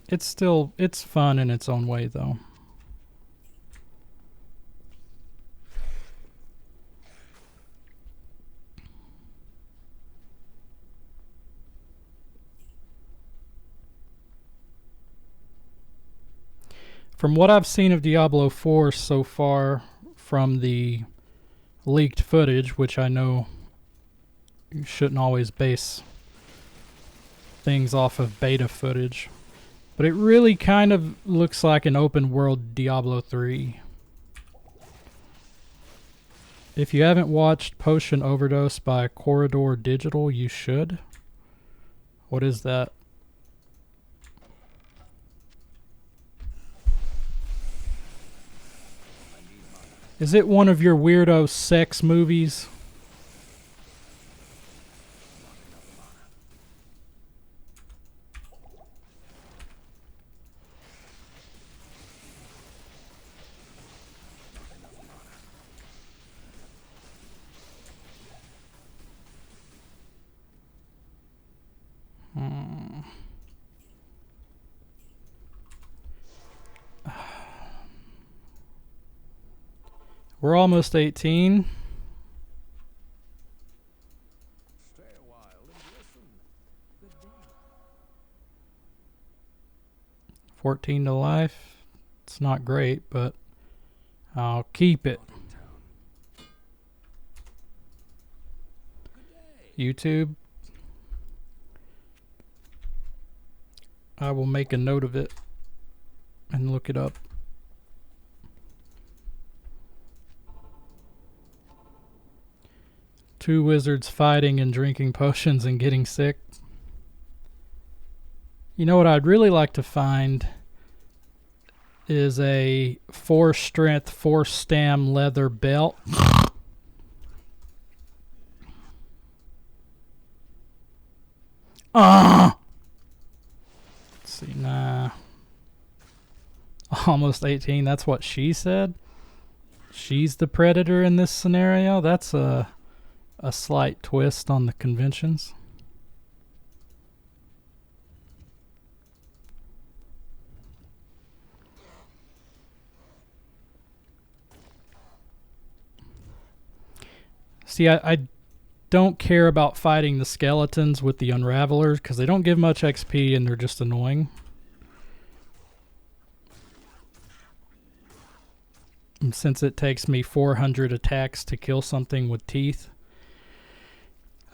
It's fun in its own way though. From what I've seen of Diablo 4 so far, from the leaked footage, which I know you shouldn't always base things off of beta footage, but it really kind of looks like an open world Diablo 3. If you haven't watched Potion Overdose by Corridor Digital, you should. What is that? Is it one of your weirdo sex movies? We're almost 18. Stay a while and listen. Good day. 14 to life. It's not great, but I'll keep it. YouTube. I will make a note of it and look it up. Two wizards fighting and drinking potions and getting sick. You know what I'd really like to find is a 4 strength, 4 stam leather belt. Let's see, nah. Almost 18, that's what she said. She's the predator in this scenario. That's a slight twist on the conventions. See, I don't care about fighting the skeletons with the unravelers because they don't give much XP and they're just annoying. And since it takes me 400 attacks to kill something with teeth,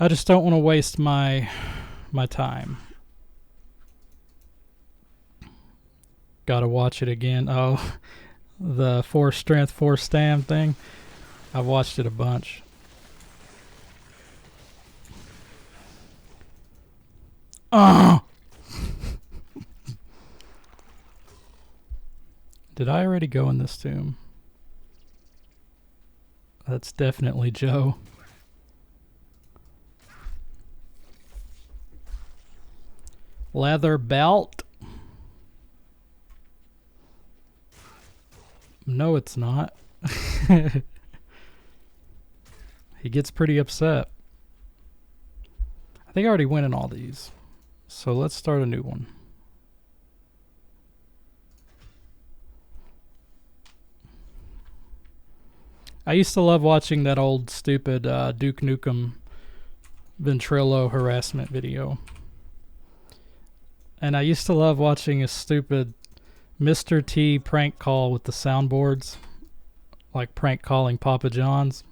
I just don't want to waste my time. Gotta watch it again. Oh, the 4 strength, 4 stam thing. I've watched it a bunch. Did I already go in this tomb? That's definitely Joe. Leather belt? No, it's not. He gets pretty upset. I think I already went in all these. So let's start a new one. I used to love watching that old stupid Duke Nukem Ventrilo harassment video. And I used to love watching a stupid Mr. T prank call with the soundboards. Like prank calling Papa John's.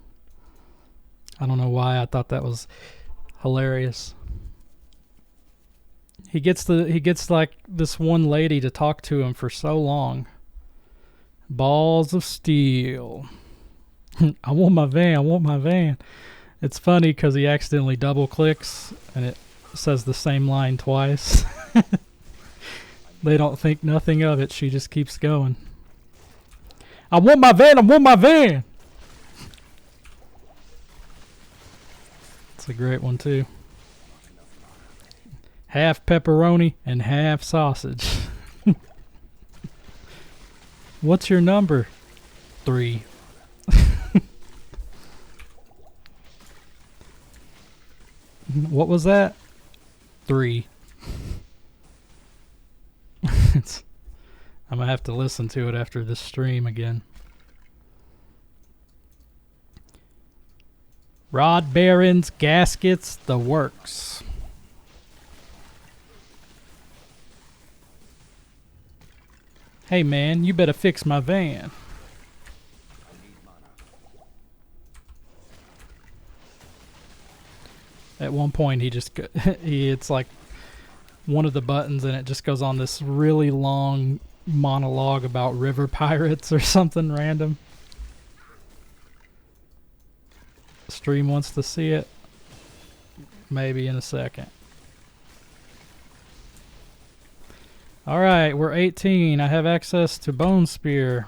I don't know why I thought that was hilarious. He gets like this one lady to talk to him for so long. Balls of steel. I want my van, I want my van. It's funny because he accidentally double clicks and it says the same line twice. They don't think nothing of it. She just keeps going. I want my van, I want my van. It's a great one too. Half pepperoni and half sausage. What's your number? 3. What was that? 3. I'm gonna have to listen to it after this stream again. Rod bearings, gaskets, the works. Hey man, you better fix my van. At one point he just it's like one of the buttons and it just goes on this really long monologue about river pirates or something random. Stream wants to see it. Maybe in a second. Alright, we're 18. I have access to Bone Spear.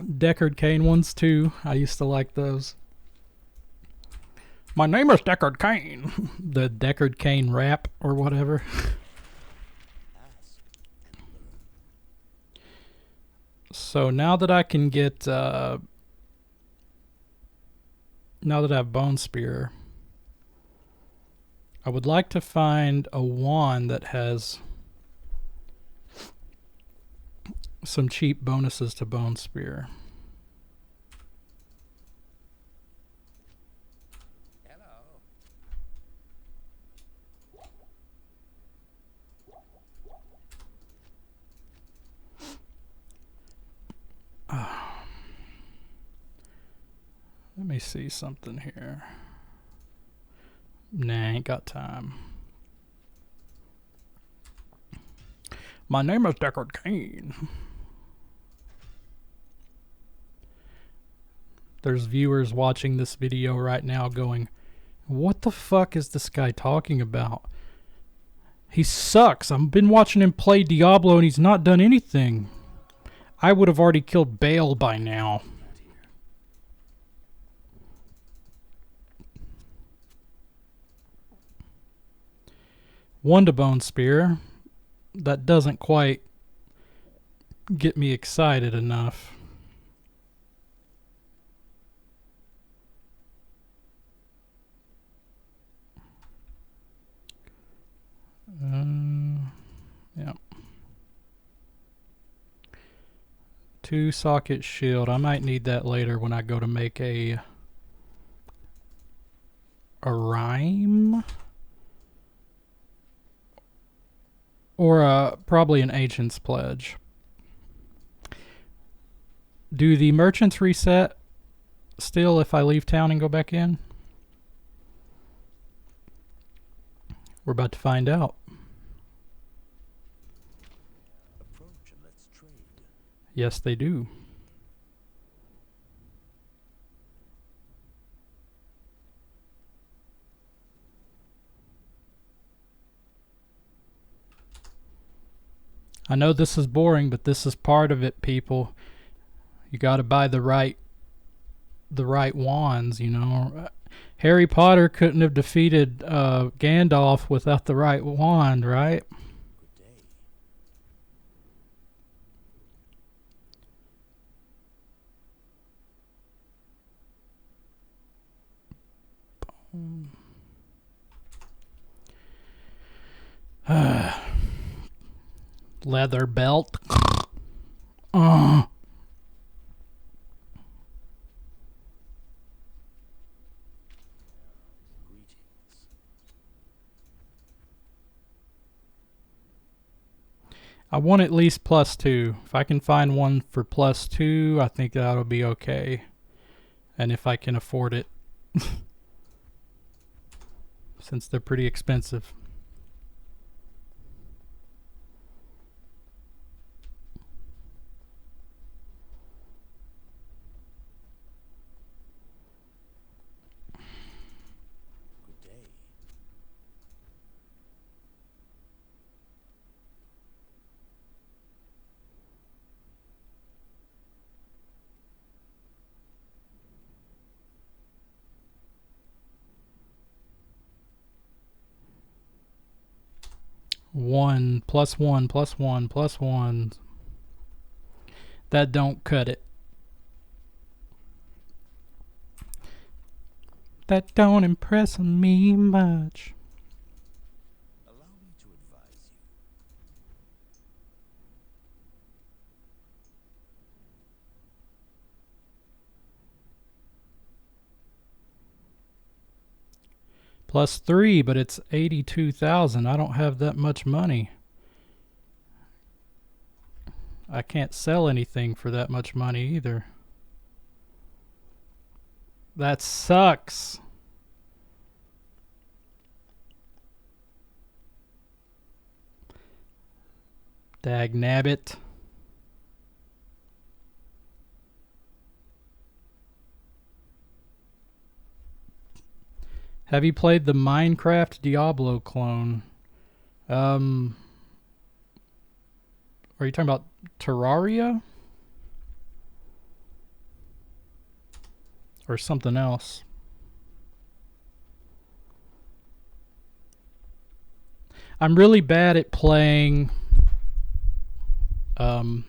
Deckard Cain ones too. I used to like those. My name is Deckard Cain. The Deckard Cain rap or whatever. So now that I can get, now that I have Bone Spear, I would like to find a wand that has some cheap bonuses to Bone Spear. Let me see something here. Nah, ain't got time. My name is Deckard Cain. There's viewers watching this video right now going, what the fuck is this guy talking about? He sucks. I've been watching him play Diablo and he's not done anything. I would have already killed Bale by now. One to Bone Spear. That doesn't quite get me excited enough. Yeah. 2 socket shield. I might need that later when I go to make a rhyme. Or probably an Ancient's Pledge. Do the merchants reset still if I leave town and go back in? We're about to find out. Approach and let's trade. Yes, they do. I know this is boring, but this is part of it, people. You got to buy the right wands, you know. Harry Potter couldn't have defeated Gandalf without the right wand, right? Good day. Leather belt. Greetings. I want at least +2. If I can find one for +2, I think that'll be okay. And if I can afford it. Since they're pretty expensive. Good day. +1, +1. That don't cut it. That don't impress me much. Allow me to advise you. +3, but it's 82,000. I don't have that much money. I can't sell anything for that much money either. That sucks. Dagnabbit. Have you played the Minecraft Diablo clone? Are you talking about Terraria? or something else. I'm really bad at playing Minecraft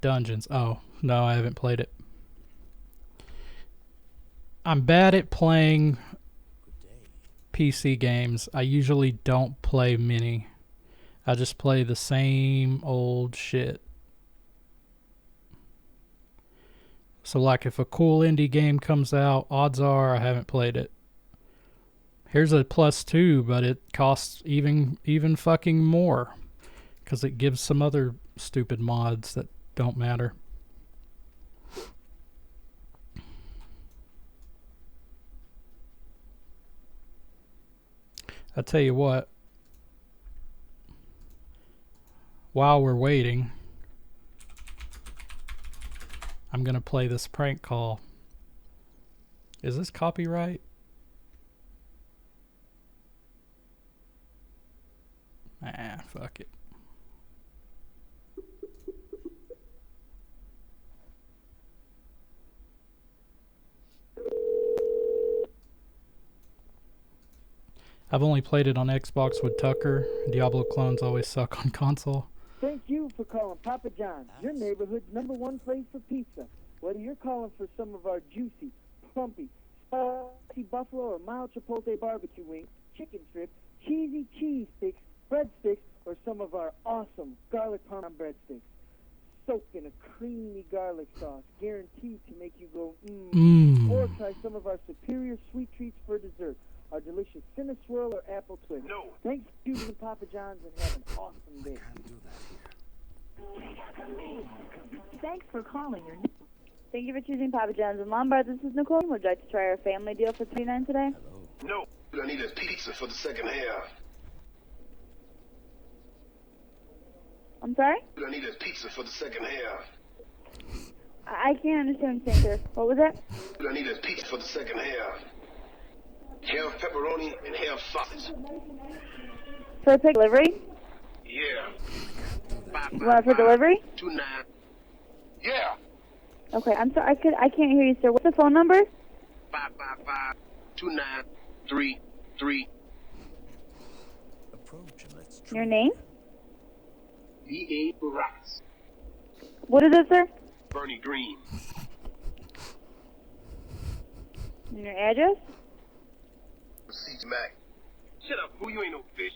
Dungeons. Oh, no, I haven't played it. I'm bad at playing PC games. I usually don't play many. I just play the same old shit. So like if a cool indie game comes out, odds are I haven't played it. Here's a +2, but it costs even fucking more because it gives some other stupid mods that don't matter. I tell you what, while we're waiting, I'm gonna play this prank call. Is this copyright? Ah, fuck it. I've only played it on Xbox with Tucker. Diablo clones always suck on console. Thank you for calling Papa John's, your neighborhood's #1 place for pizza. Whether you're calling for some of our juicy, plumpy, spicy buffalo or mild chipotle barbecue wings, chicken strips, cheesy cheese sticks, breadsticks, or some of our awesome garlic parmesan breadsticks, soaked in a creamy garlic sauce, guaranteed to make you go mmm. Or try some of our superior sweet treats for dessert, our delicious Cinna Swirl or Apple Twist. No. Thanks for choosing Papa John's and have an awesome day. Can't do that here. Thanks for calling your... Thank you for choosing Papa John's in Lombard. This is Nicole. Would you like to try our family deal for $3.99 today? Hello. No. I need a pizza for the second half. I'm sorry? I need a pizza for the second half. I can't understand what you're saying, sir. What was that? I need a pizza for the second half. Half pepperoni and half sausage. For a pick delivery? Yeah. You want it for delivery? 29. Yeah. Okay, I'm sorry. I can't hear you, sir. What's the phone number? 555-2933. Approach and let's try. Your name? D.A. Baracus. What is it, sir? Bernie Green. And your address? C. Mac. Shut up, fool. You ain't no fish.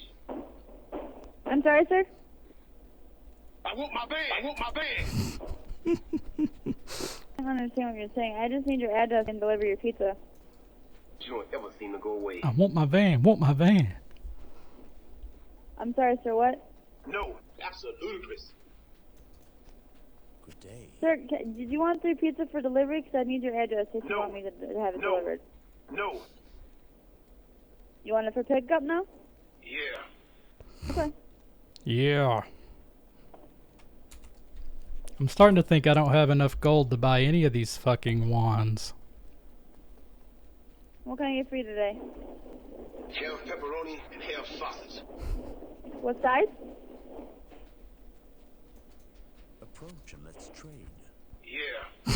I'm sorry, sir? I want my bag. I want my bag. I don't understand what you're saying. I just need your address and deliver your pizza. You don't ever seem to go away. I want my van. Want my van. I'm sorry, sir. What? No, that's ludicrous. Good day. Sir, did you want the pizza for delivery? Because I need your address if you No. want me to have it No. delivered. No. You want it for pickup now? Yeah. Okay. Yeah. I'm starting to think I don't have enough gold to buy any of these fucking wands. What can I get for you today? Half pepperoni and half sausage. What size? Approach and let's trade. Yeah.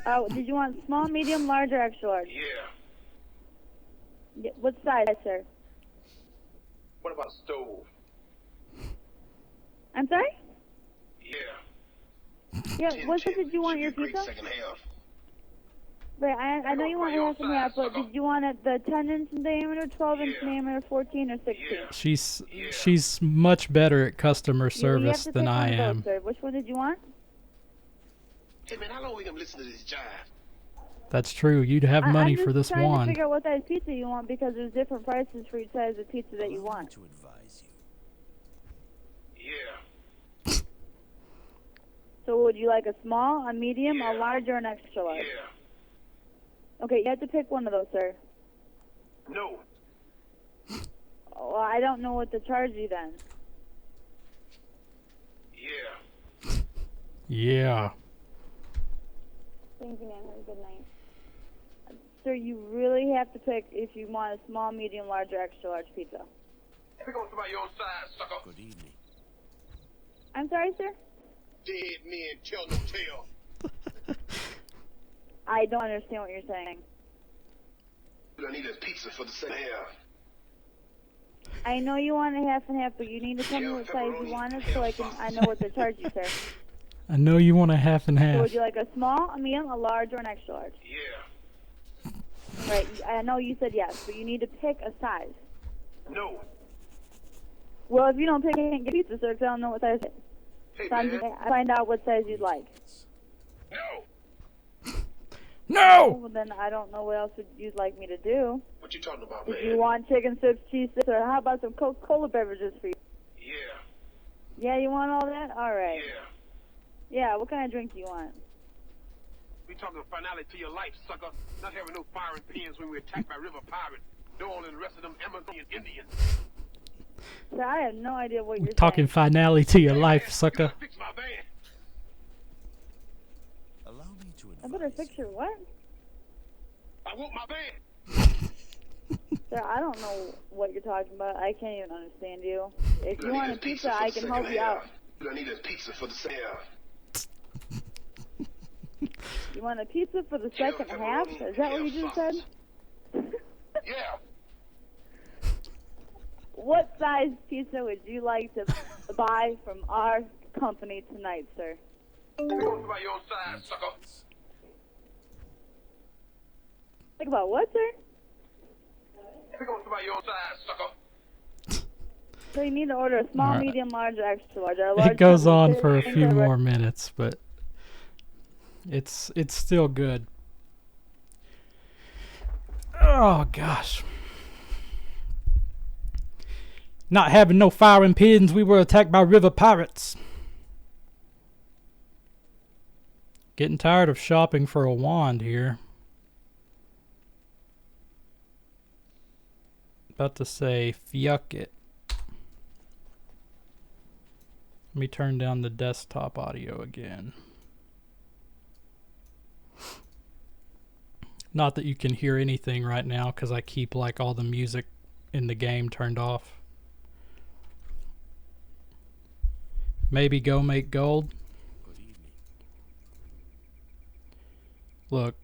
Oh, did you want small, medium, large, or extra large? Yeah. Yeah, what size, sir? What about a stove? I'm sorry? Yeah. Yeah, Tin what size tin. did you want Should your be great pizza? second half. Wait, I know you want Your half and half, size, but sucker. did you want it the 10-inch in diameter, 12-inch Yeah. diameter, 14, or 16? Yeah. She's much better at customer You have service to than pick I one of am. those, sir. Which one did you want? Hey man, how long we gonna listen to this jive? That's true. You'd have money for this I'm just trying to wand. figure out what size pizza you want because there's different prices for each size of pizza that you Allow me want. to advise you. Yeah. So would you like a small, a medium, Yeah. a large, or an extra large? Yeah. Okay, you have to pick one of those, sir. No. Oh, well, I don't know what to charge you then. Yeah. Yeah. Thank you, ma'am. Have a good night. Sir, you really have to pick if you want a small, medium, large, or extra large pizza. Pick on somebody your own side, sucker. Good evening. I'm sorry, sir? Dead men tell no tale. I don't understand what you're saying. I need a pizza for the same hair. I know you want a half and half, but you need to tell me what size you want it so I know what to charge you, sir. I know you want a half and So half. would you like a small, a medium, a large, or an extra large? Yeah. Right, I know you said yes, but you need to pick a size. No. Well, if you don't pick, I can't get pizza, sir, because I don't know what size it is. Hey, So I'm man. just find out what size you'd like. No. No! Well, then I don't know what else you'd like me to do. What you talking about, If man? you want chicken strips, cheese strips, or how about some Coca-Cola beverages for you? Yeah. Yeah, you want all that? All right. Yeah. Yeah, what kind of drink do you want? We talking finale to your life, sucker. Not having no firing pins when we attacked by river pirates. Knowing all the rest of them Amazonian Indians. Sir, I have no idea what you're Talking saying. finale to your Hey, life, man, sucker. You gotta fix my van. Allow me to I better advise fix your what? I want my van. Sir, I don't know what you're talking about. I can't even understand you. If you I want need a a pizza, for I the can second help you out. half. I need a pizza for the second half. You want a pizza for the Yeah, second half? pepperoni, Is that what you yeah, just said? Yeah. What size pizza would you like to buy from our company tonight, sir? You going by your own size, sucker. Think about what, sir? You going by your own size, sucker. So you need to order a small, All right. medium, large, or extra large. Our large It goes company on for a says- few more minutes, but it's still good. Oh gosh. Not having no firing pins, we were attacked by river pirates. Getting tired of shopping for a wand here. About to say, yuck it. Let me turn down the desktop audio again. Not that you can hear anything right now because I keep like all the music in the game turned off. Maybe go make gold. good evening. Look,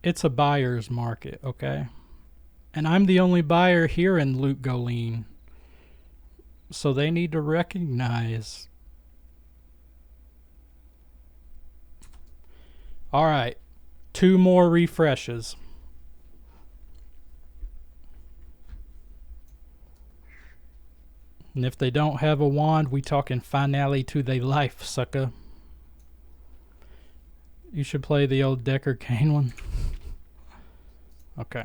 it's a buyer's market, okay? And I'm the only buyer here in Loot Goleen. So they need to recognize. Alright, 2 more refreshes. And if they don't have a wand, we talking finale to their life, sucker. You should play the old Decker Kane one. Okay.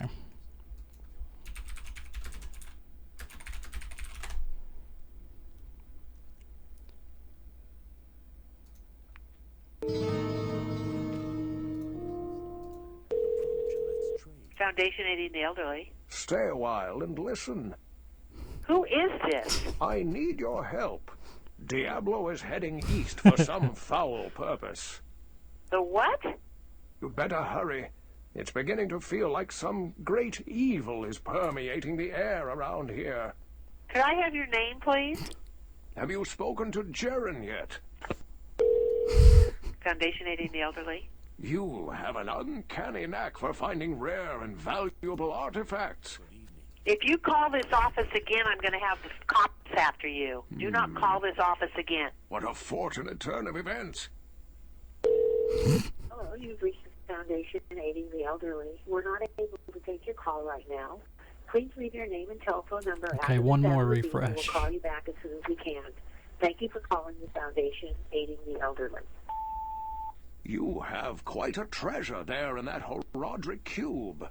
Approach and let's trade. Foundation aiding the elderly. Stay a while and listen. Who is this? I need your help. Diablo is heading east for some foul purpose. The what? You'd better hurry. It's beginning to feel like some great evil is permeating the air around here. Could I have your name, please? Have you spoken to Jaren yet? Foundation aiding the elderly. You have an uncanny knack for finding rare and valuable artifacts. If you call this office again, I'm going to have the cops after you. Do not call this office again. What a fortunate turn of events. Hello, you've reached the Foundation aiding the elderly. We're not able to take your call right now. Please leave your name and telephone number Okay, after one the more sound beep, and refresh. We'll call you back as soon as we can. Thank you for calling the Foundation aiding the elderly. You have quite a treasure there in that Roderick cube.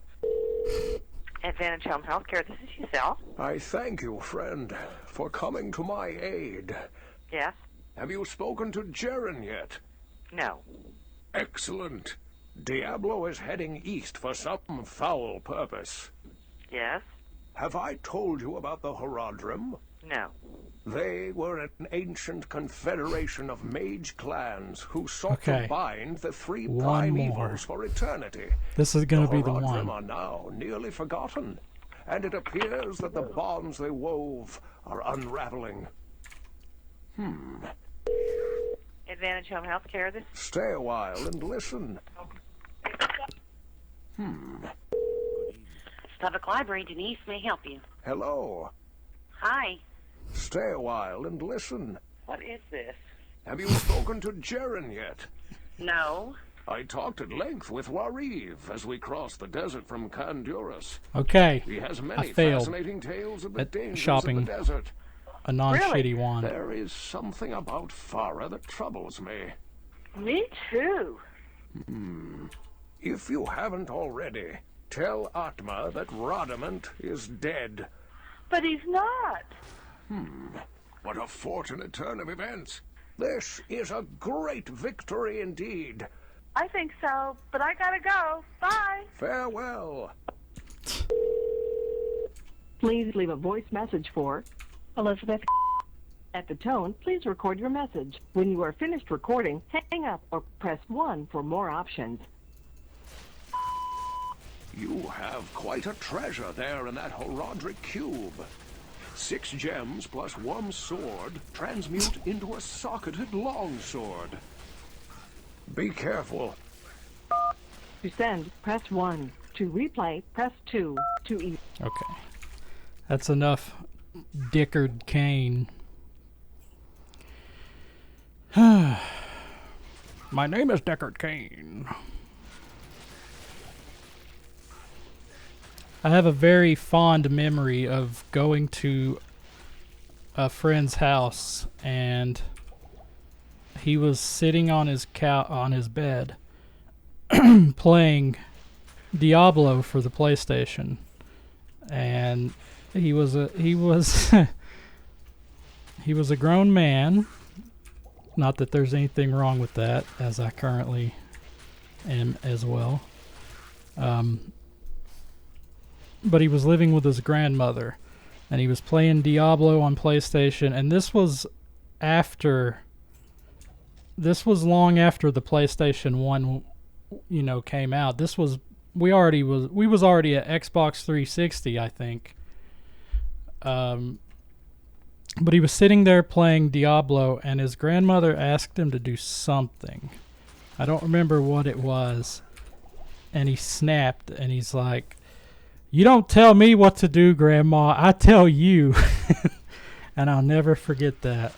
Advantage Home Healthcare, this is Giselle. I thank you, friend, for coming to my aid. Yes? Have you spoken to Jaren yet? No. Excellent. Diablo is heading east for some foul purpose. Yes? Have I told you about the Horadrim? No. They were an ancient confederation of mage clans who sought Okay. to bind the 3 One prime more. evils for eternity. This is going to be the Horadrim one. are now nearly forgotten, and it appears that the bonds they wove are unraveling. Advantage Home Healthcare, this Stay a while and listen. Suffolk Library, Denise may help you. Hello. Hi. Stay a while and listen. What is this? Have you spoken to Jaren yet? No. I talked at length with Wariv as we crossed the desert from Kandurus. Okay. He has I many failed fascinating tales of the at dangers shopping of the desert. a non-shitty wand. There is something about Farah that troubles me. Me too. If you haven't already, tell Atma that Rodamant is dead. But he's not. What a fortunate turn of events. This is a great victory indeed. I think so, but I gotta go. Bye. Farewell. Please leave a voice message for Elizabeth. At the tone, please record your message. When you are finished recording, hang up or press 1 for more options. You have quite a treasure there in that Horodric cube. 6 gems plus 1 sword transmute into a socketed longsword. Be careful. To send, press 1. To replay, press 2. To Okay. That's enough Dickard Kane. My name is Deckard Kane. I have a very fond memory of going to a friend's house and he was sitting on his bed playing Diablo for the PlayStation, and he was he was a grown man. Not that there's anything wrong with that, as I currently am as well. But he was living with his grandmother, and he was playing Diablo on PlayStation, and this was long after the PlayStation 1, came out. We was already at Xbox 360, I think. But he was sitting there playing Diablo, and his grandmother asked him to do something. I don't remember what it was. And he snapped, and he's like, "You don't tell me what to do, Grandma. I tell you." And I'll never forget that.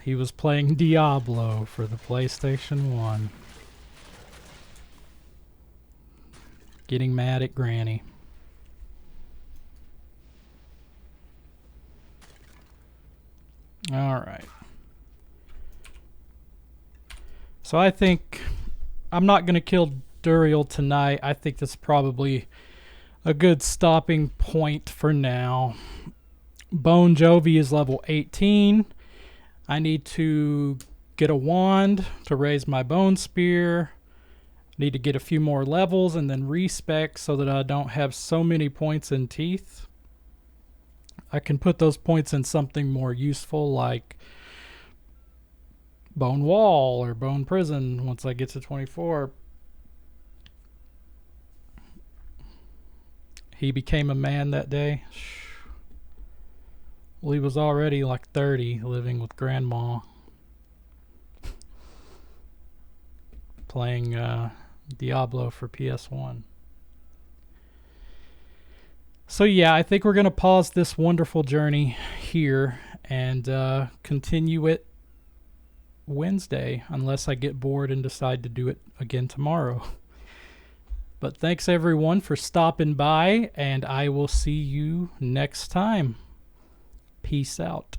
He was playing Diablo for the PlayStation 1. Getting mad at Granny. Alright. So I think I'm not going to kill Duriel tonight. I think that's probably a good stopping point for now. Bone Jovi is level 18. I need to get a wand to raise my bone spear. Need to get a few more levels and then respec so that I don't have so many points in teeth. I can put those points in something more useful like Bone Wall or Bone Prison once I get to 24. He became a man that day. Well, he was already like 30, living with Grandma. Playing Diablo for PS1. So yeah, I think we're going to pause this wonderful journey here and continue it Wednesday, unless I get bored and decide to do it again tomorrow. But thanks everyone for stopping by, and I will see you next time. Peace out.